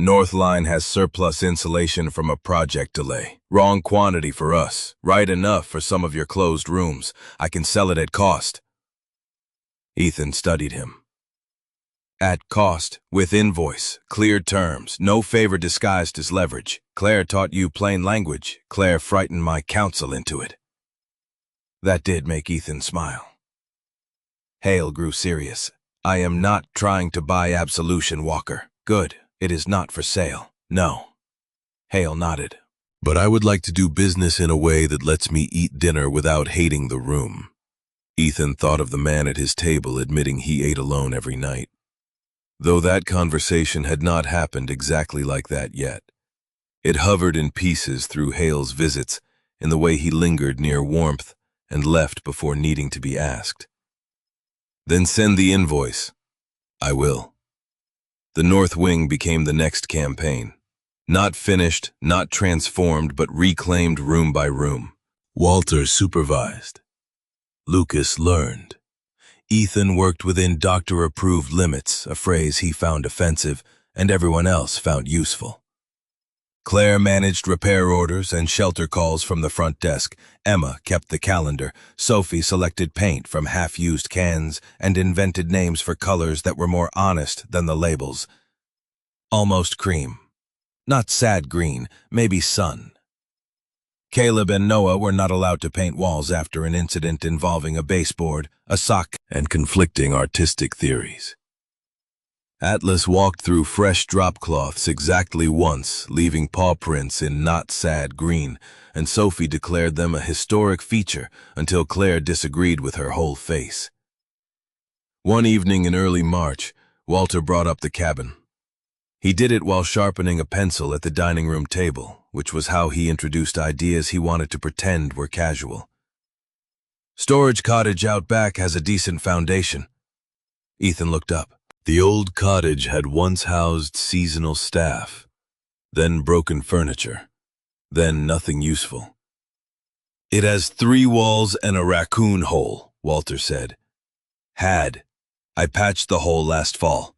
Northline has surplus insulation from a project delay. Wrong quantity for us, right enough for some of your closed rooms. I can sell it at cost. Ethan studied him. At cost, with invoice, clear terms, no favor disguised as leverage. Claire taught you plain language. Claire frightened my counsel into it. That did make Ethan smile. Hale grew serious. I am not trying to buy Absolution, Walker. Good. It is not for sale. No. Hale nodded. But I would like to do business in a way that lets me eat dinner without hating the room. Ethan thought of the man at his table admitting he ate alone every night. Though that conversation had not happened exactly like that yet. It hovered in pieces through Hale's visits, in the way he lingered near warmth and left before needing to be asked. Then send the invoice. I will. The North Wing became the next campaign. Not finished, not transformed, but reclaimed room by room. Walter supervised. Lucas learned. Ethan worked within doctor-approved limits, a phrase he found offensive and everyone else found useful. Claire managed repair orders and shelter calls from the front desk. Emma kept the calendar. Sophie selected paint from half-used cans and invented names for colors that were more honest than the labels. Almost cream. Not sad green, maybe sun. Caleb and Noah were not allowed to paint walls after an incident involving a baseboard, a sock, and conflicting artistic theories. Atlas walked through fresh drop cloths exactly once, leaving paw prints in not sad green, and Sophie declared them a historic feature until Claire disagreed with her whole face. One evening in early March, Walter brought up the cabin. He did it while sharpening a pencil at the dining room table, which was how he introduced ideas he wanted to pretend were casual. Storage cottage out back has a decent foundation. Ethan looked up. The old cottage had once housed seasonal staff, then broken furniture, then nothing useful. It has 3 walls and a raccoon hole, Walter said. Had. I patched the hole last fall.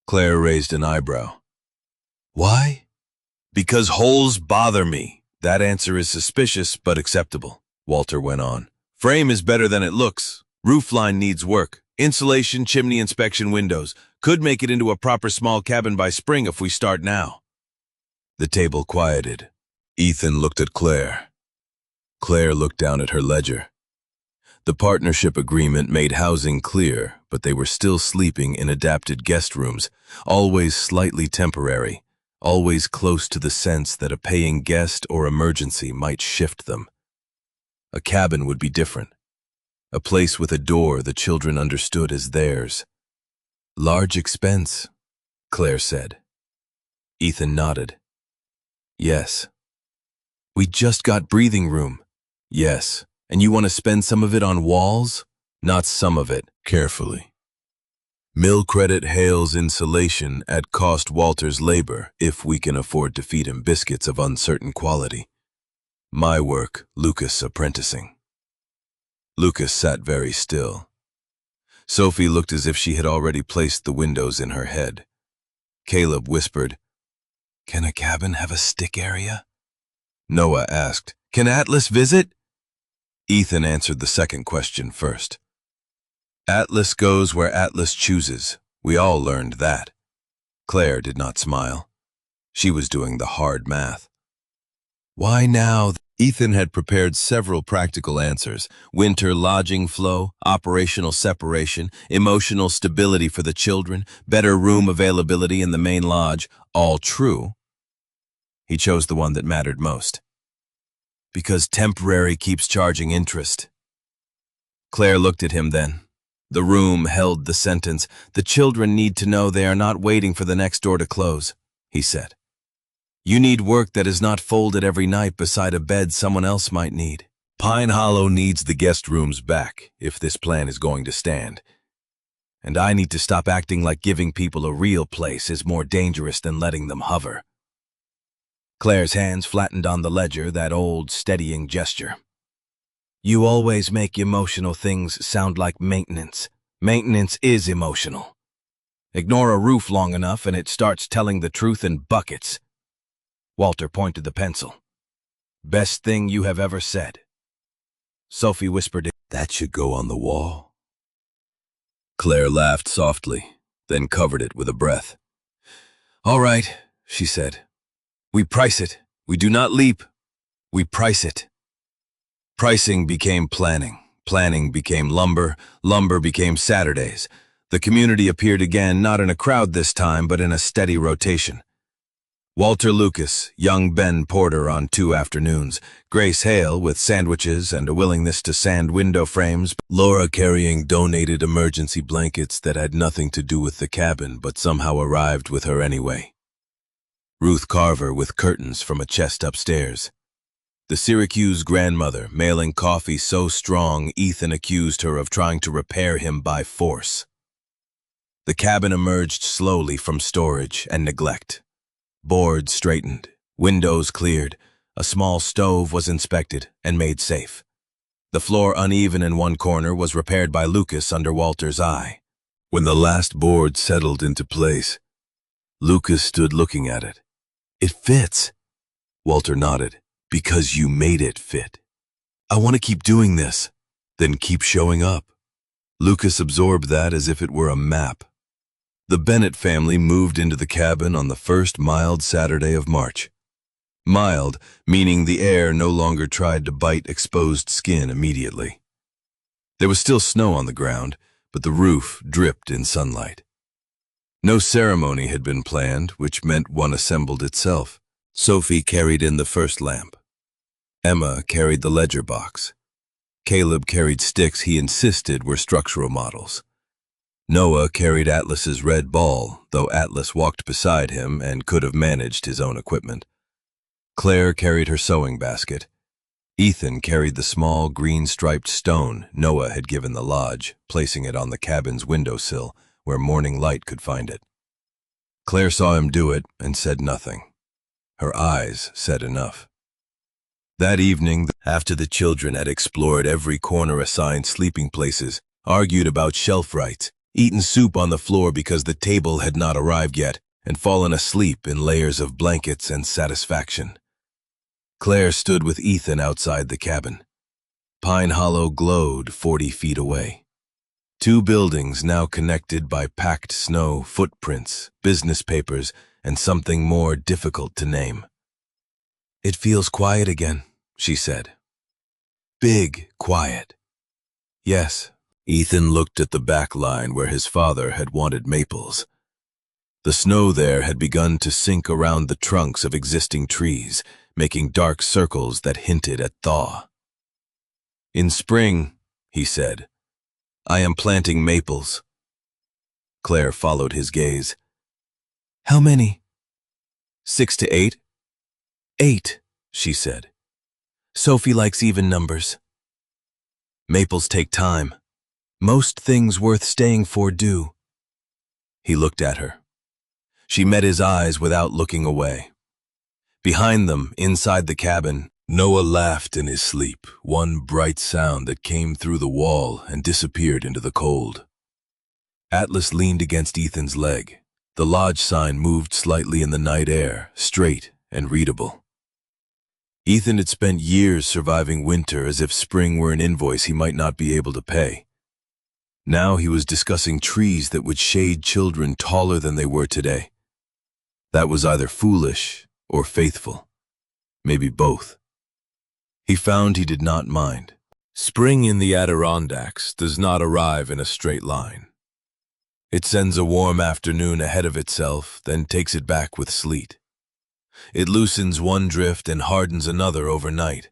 Claire raised an eyebrow. Why? Because holes bother me. That answer is suspicious but acceptable, Walter went on. Frame is better than it looks. Roofline needs work. Insulation, chimney inspection, windows. Could make it into a proper small cabin by spring if we start now. The table quieted. Ethan looked at Claire. Claire looked down at her ledger. The partnership agreement made housing clear, but they were still sleeping in adapted guest rooms, always slightly temporary, always close to the sense that a paying guest or emergency might shift them. A cabin would be different. A place with a door the children understood as theirs. Large expense, Claire said. Ethan nodded. Yes. We just got breathing room. Yes. And you want to spend some of it on walls? Not some of it, carefully. Mill Credit hails insulation at cost Walter's labor if we can afford to feed him biscuits of uncertain quality. My work, Lucas apprenticing. Lucas sat very still. Sophie looked as if she had already placed the windows in her head. Caleb whispered, Can a cabin have a stick area? Noah asked, Can Atlas visit? Ethan answered the second question first. Atlas goes where Atlas chooses. We all learned that. Claire did not smile. She was doing the hard math. Why now? Ethan had prepared several practical answers. Winter lodging flow, operational separation, emotional stability for the children, better room availability in the main lodge, all true. He chose the one that mattered most. Because temporary keeps charging interest. Claire looked at him then. The room held the sentence, The children need to know they are not waiting for the next door to close, he said. You need work that is not folded every night beside a bed someone else might need. Pine Hollow needs the guest rooms back, if this plan is going to stand. And I need to stop acting like giving people a real place is more dangerous than letting them hover. Claire's hands flattened on the ledger, that old, steadying gesture. You always make emotional things sound like maintenance. Maintenance is emotional. Ignore a roof long enough and it starts telling the truth in buckets. Walter pointed the pencil. Best thing you have ever said. Sophie whispered, That should go on the wall. Claire laughed softly, then covered it with a breath. All right, she said. We price it. We do not leap. We price it. Pricing became planning. Planning became lumber. Lumber became Saturdays. The community appeared again, not in a crowd this time, but in a steady rotation. Walter Lucas, young Ben Porter on 2 afternoons, Grace Hale with sandwiches and a willingness to sand window frames, Laura carrying donated emergency blankets that had nothing to do with the cabin but somehow arrived with her anyway. Ruth Carver with curtains from a chest upstairs. The Syracuse grandmother mailing coffee so strong Ethan accused her of trying to repair him by force. The cabin emerged slowly from storage and neglect. Boards straightened, windows cleared, a small stove was inspected and made safe. The floor uneven in one corner was repaired by Lucas under Walter's eye. When the last board settled into place, Lucas stood looking at it. It fits. Walter nodded. Because you made it fit. I want to keep doing this. Then keep showing up. Lucas absorbed that as if it were a map. The Bennett family moved into the cabin on the first mild Saturday of March. Mild, meaning the air no longer tried to bite exposed skin immediately. There was still snow on the ground, but the roof dripped in sunlight. No ceremony had been planned, which meant one assembled itself. Sophie carried in the first lamp. Emma carried the ledger box. Caleb carried sticks he insisted were structural models. Noah carried Atlas's red ball, though Atlas walked beside him and could have managed his own equipment. Claire carried her sewing basket. Ethan carried the small green-striped stone Noah had given the lodge, placing it on the cabin's windowsill where morning light could find it. Claire saw him do it and said nothing. Her eyes said enough. That evening, after the children had explored every corner assigned sleeping places, argued about shelf rights, eaten soup on the floor because the table had not arrived yet, and fallen asleep in layers of blankets and satisfaction, Claire stood with Ethan outside the cabin. Pine Hollow glowed 40 feet away. Two buildings now connected by packed snow, footprints, business papers, and something more difficult to name. "It feels quiet again," she said. "Big quiet." "Yes." Ethan looked at the back line where his father had wanted maples. The snow there had begun to sink around the trunks of existing trees, making dark circles that hinted at thaw. "In spring," he said, "I am planting maples." Claire followed his gaze. "How many?" 6 to 8. 8, she said. "Sophie likes even numbers." "Maples take time. Most things worth staying for do." He looked at her. She met his eyes without looking away. Behind them, inside the cabin, Noah laughed in his sleep, one bright sound that came through the wall and disappeared into the cold. Atlas leaned against Ethan's leg. The lodge sign moved slightly in the night air, straight and readable. Ethan had spent years surviving winter as if spring were an invoice he might not be able to pay. Now he was discussing trees that would shade children taller than they were today. That was either foolish or faithful, maybe both. He found he did not mind. Spring in the Adirondacks does not arrive in a straight line. It sends a warm afternoon ahead of itself, then takes it back with sleet. It loosens one drift and hardens another overnight.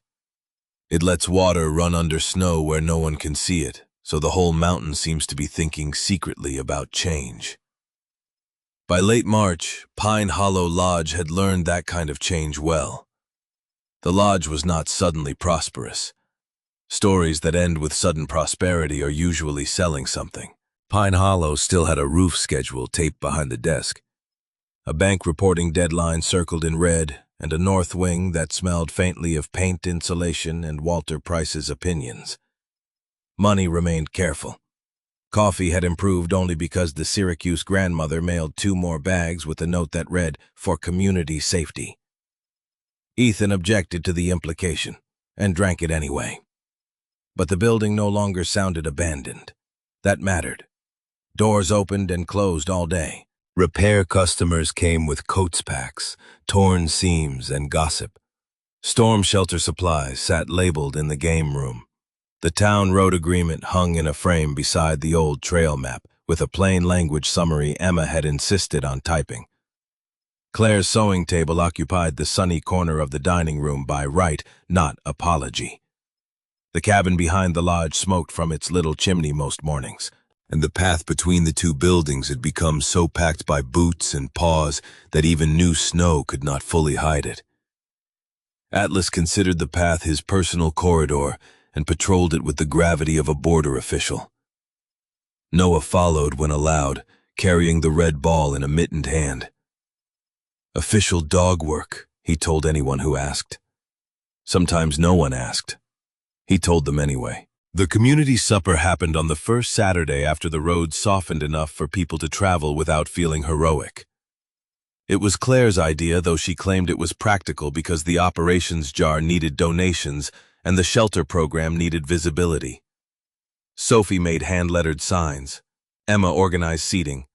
It lets water run under snow where no one can see it, so the whole mountain seems to be thinking secretly about change. By late March, Pine Hollow Lodge had learned that kind of change well. The lodge was not suddenly prosperous. Stories that end with sudden prosperity are usually selling something. Pine Hollow still had a roof schedule taped behind the desk, a bank reporting deadline circled in red, and a north wing that smelled faintly of paint insulation and Walter Price's opinions. Money remained careful. Coffee had improved only because the Syracuse grandmother mailed 2 more bags with a note that read, "For community safety." Ethan objected to the implication, and drank it anyway. But the building no longer sounded abandoned. That mattered. Doors opened and closed all day. Repair customers came with coats packs, torn seams, and gossip. Storm shelter supplies sat labeled in the game room. The town road agreement hung in a frame beside the old trail map, with a plain language summary Emma had insisted on typing. Claire's sewing table occupied the sunny corner of the dining room by right, not apology. The cabin behind the lodge smoked from its little chimney most mornings, and the path between the two buildings had become so packed by boots and paws that even new snow could not fully hide it. Atlas considered the path his personal corridor and patrolled it with the gravity of a border official. Noah followed when allowed, carrying the red ball in a mittened hand. "Official dog work," he told anyone who asked. Sometimes no one asked. He told them anyway. The community supper happened on the first Saturday after the roads softened enough for people to travel without feeling heroic. It was Claire's idea, though she claimed it was practical because the operations jar needed donations and the shelter program needed visibility. Sophie made hand-lettered signs. Emma organized seating.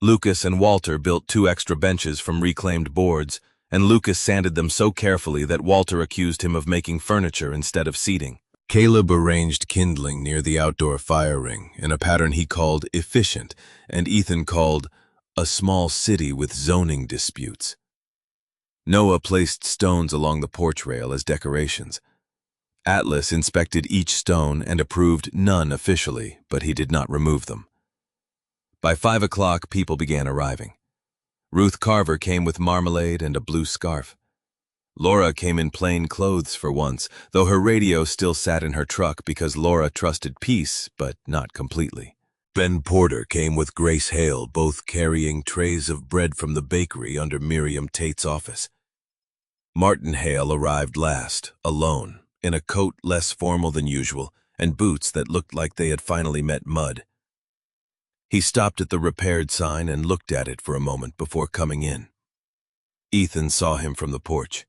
Lucas and Walter built 2 extra benches from reclaimed boards, and Lucas sanded them so carefully that Walter accused him of making furniture instead of seating. Caleb arranged kindling near the outdoor fire ring in a pattern he called efficient, and Ethan called a small city with zoning disputes. Noah placed stones along the porch rail as decorations. Atlas inspected each stone and approved none officially, but he did not remove them. By 5 o'clock, people began arriving. Ruth Carver came with marmalade and a blue scarf. Laura came in plain clothes for once, though her radio still sat in her truck because Laura trusted peace, but not completely. Ben Porter came with Grace Hale, both carrying trays of bread from the bakery under Miriam Tate's office. Martin Hale arrived last, alone, in a coat less formal than usual and boots that looked like they had finally met mud. He stopped at the repaired sign and looked at it for a moment before coming in. Ethan saw him from the porch.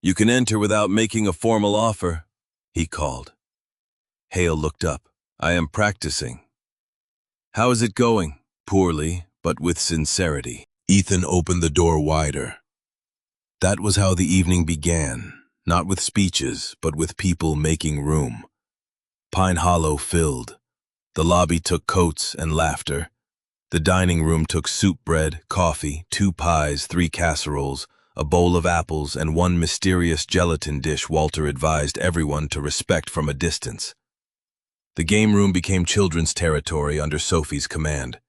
"You can enter without making a formal offer," he called. Hale looked up. "I am practicing." "How is it going?" "Poorly, but with sincerity." Ethan opened the door wider. That was how the evening began, not with speeches, but with people making room. Pine Hollow filled. The lobby took coats and laughter. The dining room took soup bread, coffee, 2 pies, 3 casseroles, a bowl of apples, and one mysterious gelatin dish Walter advised everyone to respect from a distance. The game room became children's territory under Sophie's command.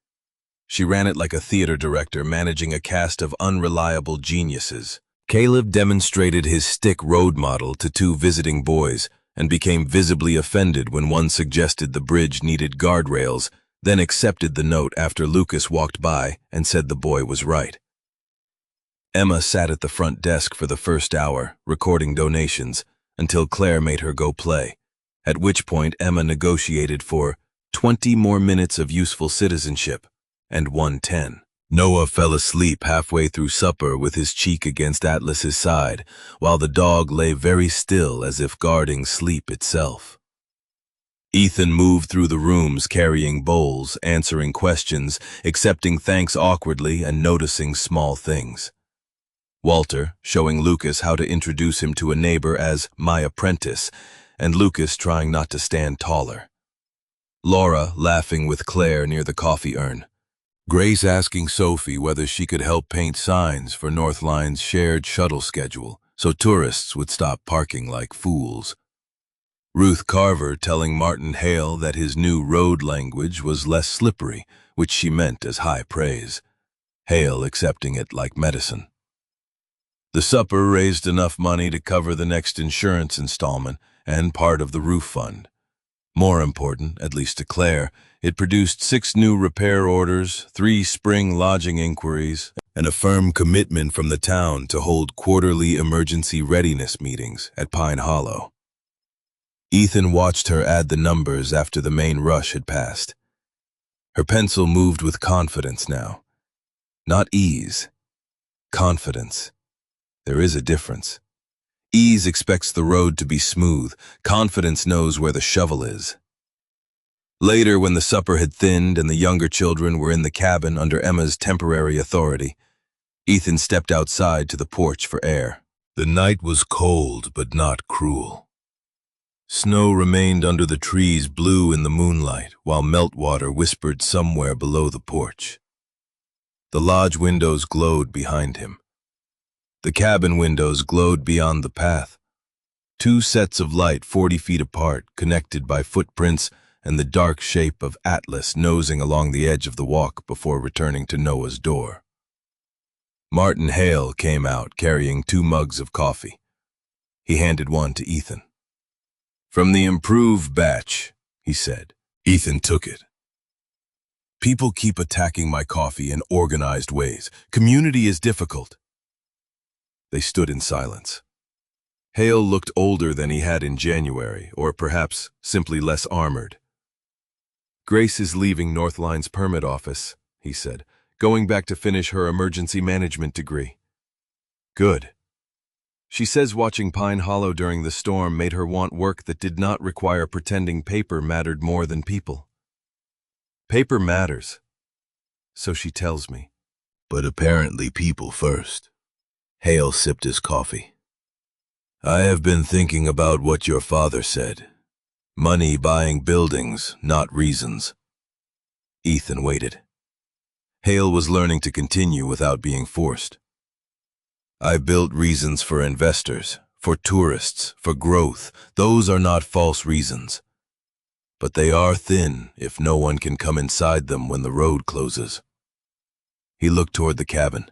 She ran it like a theater director managing a cast of unreliable geniuses. Caleb demonstrated his stick road model to 2 visiting boys and became visibly offended when one suggested the bridge needed guardrails, then accepted the note after Lucas walked by and said the boy was right. Emma sat at the front desk for the first hour, recording donations, until Claire made her go play, at which point Emma negotiated for 20 more minutes of useful citizenship, and won 10. Noah fell asleep halfway through supper with his cheek against Atlas's side, while the dog lay very still as if guarding sleep itself. Ethan moved through the rooms carrying bowls, answering questions, accepting thanks awkwardly, and noticing small things. Walter, showing Lucas how to introduce him to a neighbor as "my apprentice," and Lucas trying not to stand taller. Laura laughing with Claire near the coffee urn. Grace asking Sophie whether she could help paint signs for Northline's shared shuttle schedule so tourists would stop parking like fools. Ruth Carver telling Martin Hale that his new road language was less slippery, which she meant as high praise. Hale accepting it like medicine. The supper raised enough money to cover the next insurance installment and part of the roof fund. More important, at least to Claire, it produced 6 new repair orders, 3 spring lodging inquiries, and a firm commitment from the town to hold quarterly emergency readiness meetings at Pine Hollow. Ethan watched her add the numbers after the main rush had passed. Her pencil moved with confidence now. Not ease. Confidence. There is a difference. Ease expects the road to be smooth. Confidence knows where the shovel is. Later, when the supper had thinned and the younger children were in the cabin under Emma's temporary authority, Ethan stepped outside to the porch for air. The night was cold but not cruel. Snow remained under the trees blue in the moonlight, while meltwater whispered somewhere below the porch. The lodge windows glowed behind him. The cabin windows glowed beyond the path. 2 sets of light 40 feet apart, connected by footprints and the dark shape of Atlas nosing along the edge of the walk before returning to Noah's door. Martin Hale came out carrying 2 mugs of coffee. He handed one to Ethan. "From the improved batch," he said. Ethan took it. "People keep attacking my coffee in organized ways. Community is difficult." They stood in silence. Hale looked older than he had in January, or perhaps simply less armored. "Grace is leaving Northline's permit office," he said, "going back to finish her emergency management degree." "Good." She says watching Pine Hollow during the storm made her want work that did not require pretending paper mattered more than people. "Paper matters. So she tells me. But apparently people first." Hale sipped his coffee. "I have been thinking about what your father said. Money buying buildings, not reasons." Ethan waited. Hale was learning to continue without being forced. "I built reasons for investors, for tourists, for growth. Those are not false reasons. But they are thin if no one can come inside them when the road closes." He looked toward the cabin.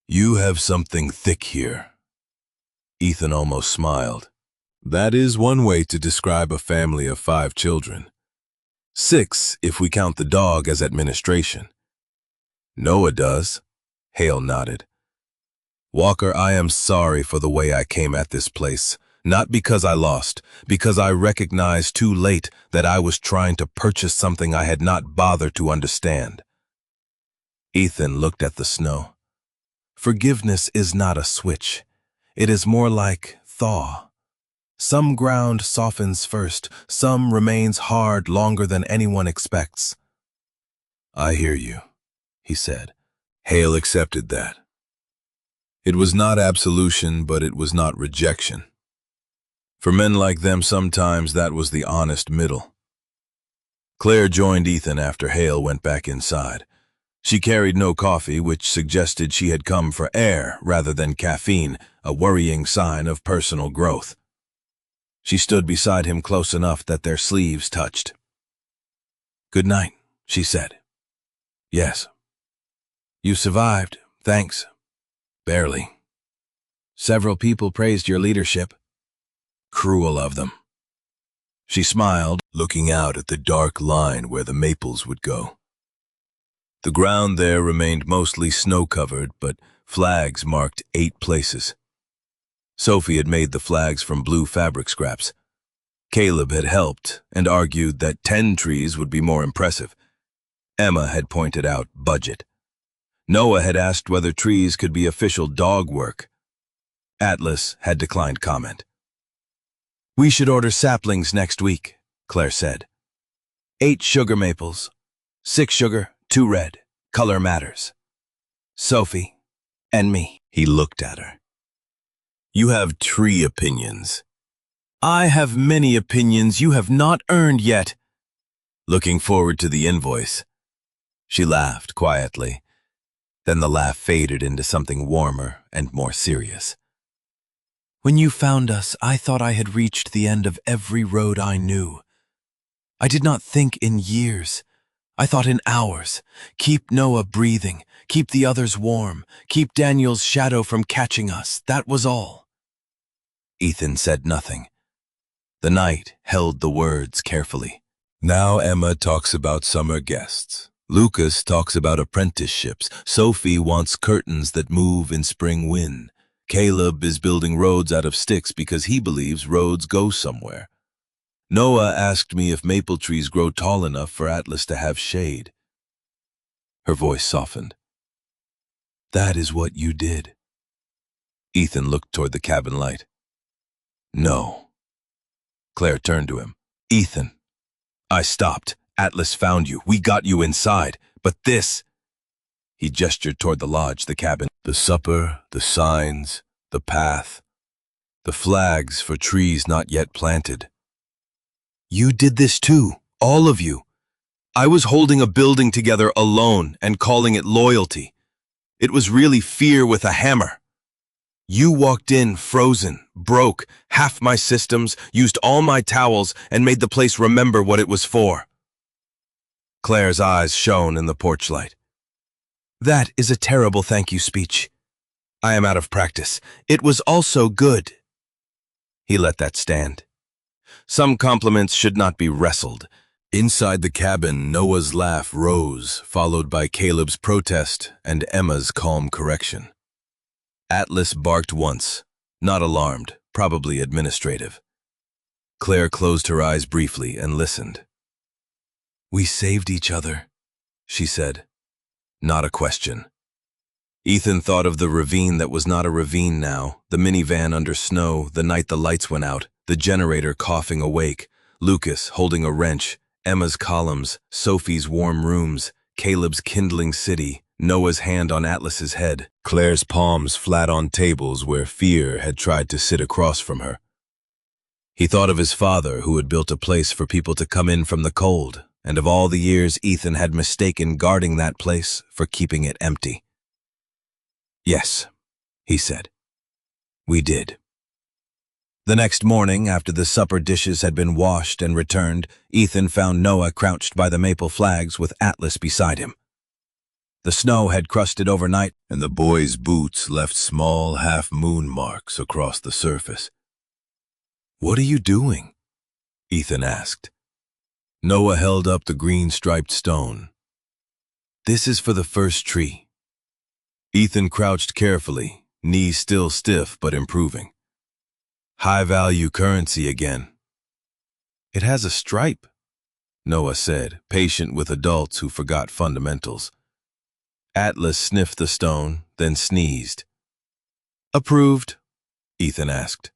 "You have something thick here." Ethan almost smiled. "That is one way to describe a family of 5 children. 6 if we count the dog as administration." "Noah does." Hale nodded. Walker, I am sorry for the way I came at this place. Not because I lost, because I recognized too late that I was trying to purchase something I had not bothered to understand. Ethan looked at the snow. Forgiveness is not a switch. It is more like thaw. Some ground softens first, some remains hard longer than anyone expects. I hear you, he said. Hale accepted that. It was not absolution, but it was not rejection. For men like them, sometimes that was the honest middle. Claire joined Ethan after Hale went back inside. She carried no coffee, which suggested she had come for air rather than caffeine, a worrying sign of personal growth. She stood beside him close enough that their sleeves touched. Good night, she said. Yes. You survived, thanks. Barely. Several people praised your leadership. Cruel of them. She smiled, looking out at the dark line where the maples would go. The ground there remained mostly snow-covered, but flags marked 8 places. Sophie had made the flags from blue fabric scraps. Caleb had helped and argued that 10 trees would be more impressive. Emma had pointed out budget. Noah had asked whether trees could be official dog work. Atlas had declined comment. We should order saplings next week, Claire said. 8 sugar maples. 6 sugar, 2 red. Color matters. Sophie and me. He looked at her. You have tree opinions. I have many opinions you have not earned yet. Looking forward to the invoice. She laughed quietly. Then the laugh faded into something warmer and more serious. When you found us, I thought I had reached the end of every road I knew. I did not think in years. I thought in hours. Keep Noah breathing, keep the others warm, keep Daniel's shadow from catching us. That was all. Ethan said nothing. The night held the words carefully. Now Emma talks about summer guests. Lucas talks about apprenticeships. Sophie wants curtains that move in spring wind. Caleb is building roads out of sticks because he believes roads go somewhere. Noah asked me if maple trees grow tall enough for Atlas to have shade. Her voice softened. That is what you did. Ethan looked toward the cabin light. No. Claire turned to him. Ethan. I stopped. Atlas found you. We got you inside. But this... He gestured toward the lodge, the cabin. The supper, the signs, the path, the flags for trees not yet planted. You did this too, all of you. I was holding a building together alone and calling it loyalty. It was really fear with a hammer. You walked in frozen, broke half my systems, used all my towels, and made the place remember what it was for. Claire's eyes shone in the porch light. That is a terrible thank you speech. I am out of practice. It was also good. He let that stand. Some compliments should not be wrestled. Inside the cabin, Noah's laugh rose, followed by Caleb's protest and Emma's calm correction. Atlas barked once, not alarmed, probably administrative. Claire closed her eyes briefly and listened. We saved each other, she said. Not a question. Ethan thought of the ravine that was not a ravine now, the minivan under snow, the night the lights went out, the generator coughing awake, Lucas holding a wrench, Emma's columns, Sophie's warm rooms, Caleb's kindling city, Noah's hand on Atlas's head, Claire's palms flat on tables where fear had tried to sit across from her. He thought of his father who had built a place for people to come in from the cold, and of all the years Ethan had mistaken guarding that place for keeping it empty. Yes, he said. We did. The next morning, after the supper dishes had been washed and returned, Ethan found Noah crouched by the maple flags with Atlas beside him. The snow had crusted overnight, and the boy's boots left small half-moon marks across the surface. What are you doing? Ethan asked. Noah held up the green-striped stone. This is for the first tree. Ethan crouched carefully, knees still stiff but improving. High-value currency again. It has a stripe, Noah said, patient with adults who forgot fundamentals. Atlas sniffed the stone, then sneezed. Approved? Ethan asked.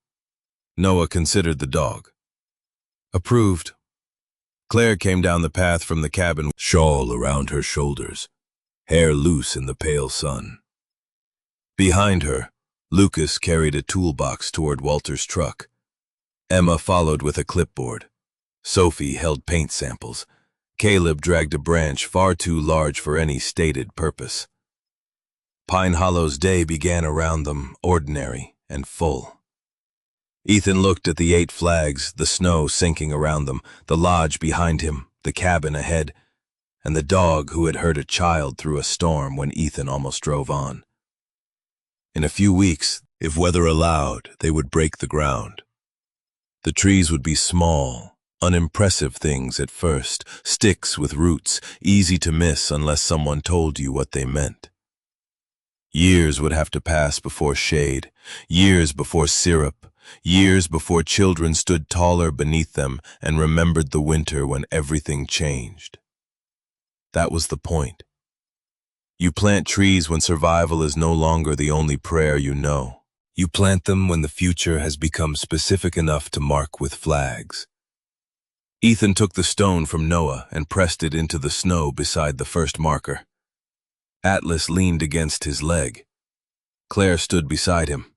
Noah considered the dog. Approved. Claire came down the path from the cabin, shawl around her shoulders, hair loose in the pale sun. Behind her, Lucas carried a toolbox toward Walter's truck. Emma followed with a clipboard. Sophie held paint samples. Caleb dragged a branch far too large for any stated purpose. Pine Hollow's day began around them, ordinary and full. Ethan looked at the 8 flags, the snow sinking around them, the lodge behind him, the cabin ahead, and the dog who had heard a child through a storm when Ethan almost drove on. In a few weeks, if weather allowed, they would break the ground. The trees would be small, unimpressive things at first, sticks with roots, easy to miss unless someone told you what they meant. Years would have to pass before shade, years before syrup, years before children stood taller beneath them and remembered the winter when everything changed. That was the point. You plant trees when survival is no longer the only prayer you know. You plant them when the future has become specific enough to mark with flags. Ethan took the stone from Noah and pressed it into the snow beside the first marker. Atlas leaned against his leg. Claire stood beside him.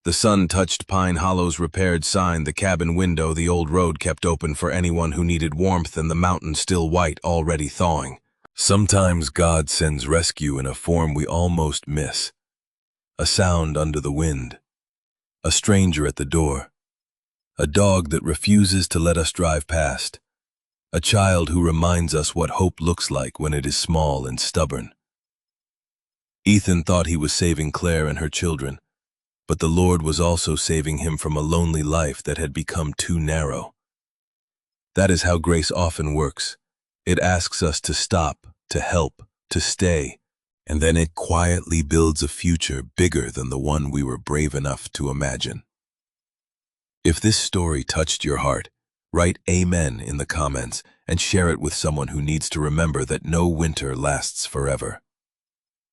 The sun touched Pine Hollow's repaired sign, the cabin window, the old road kept open for anyone who needed warmth, and the mountain still white, already thawing. Sometimes God sends rescue in a form we almost miss. A sound under the wind. A stranger at the door. A dog that refuses to let us drive past. A child who reminds us what hope looks like when it is small and stubborn. Ethan thought he was saving Claire and her children, but the Lord was also saving him from a lonely life that had become too narrow. That is how grace often works. It asks us to stop, to help, to stay, and then it quietly builds a future bigger than the one we were brave enough to imagine. If this story touched your heart, write Amen in the comments and share it with someone who needs to remember that no winter lasts forever.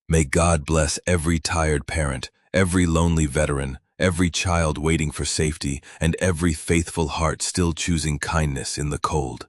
May God bless every tired parent, every lonely veteran, every child waiting for safety, and every faithful heart still choosing kindness in the cold.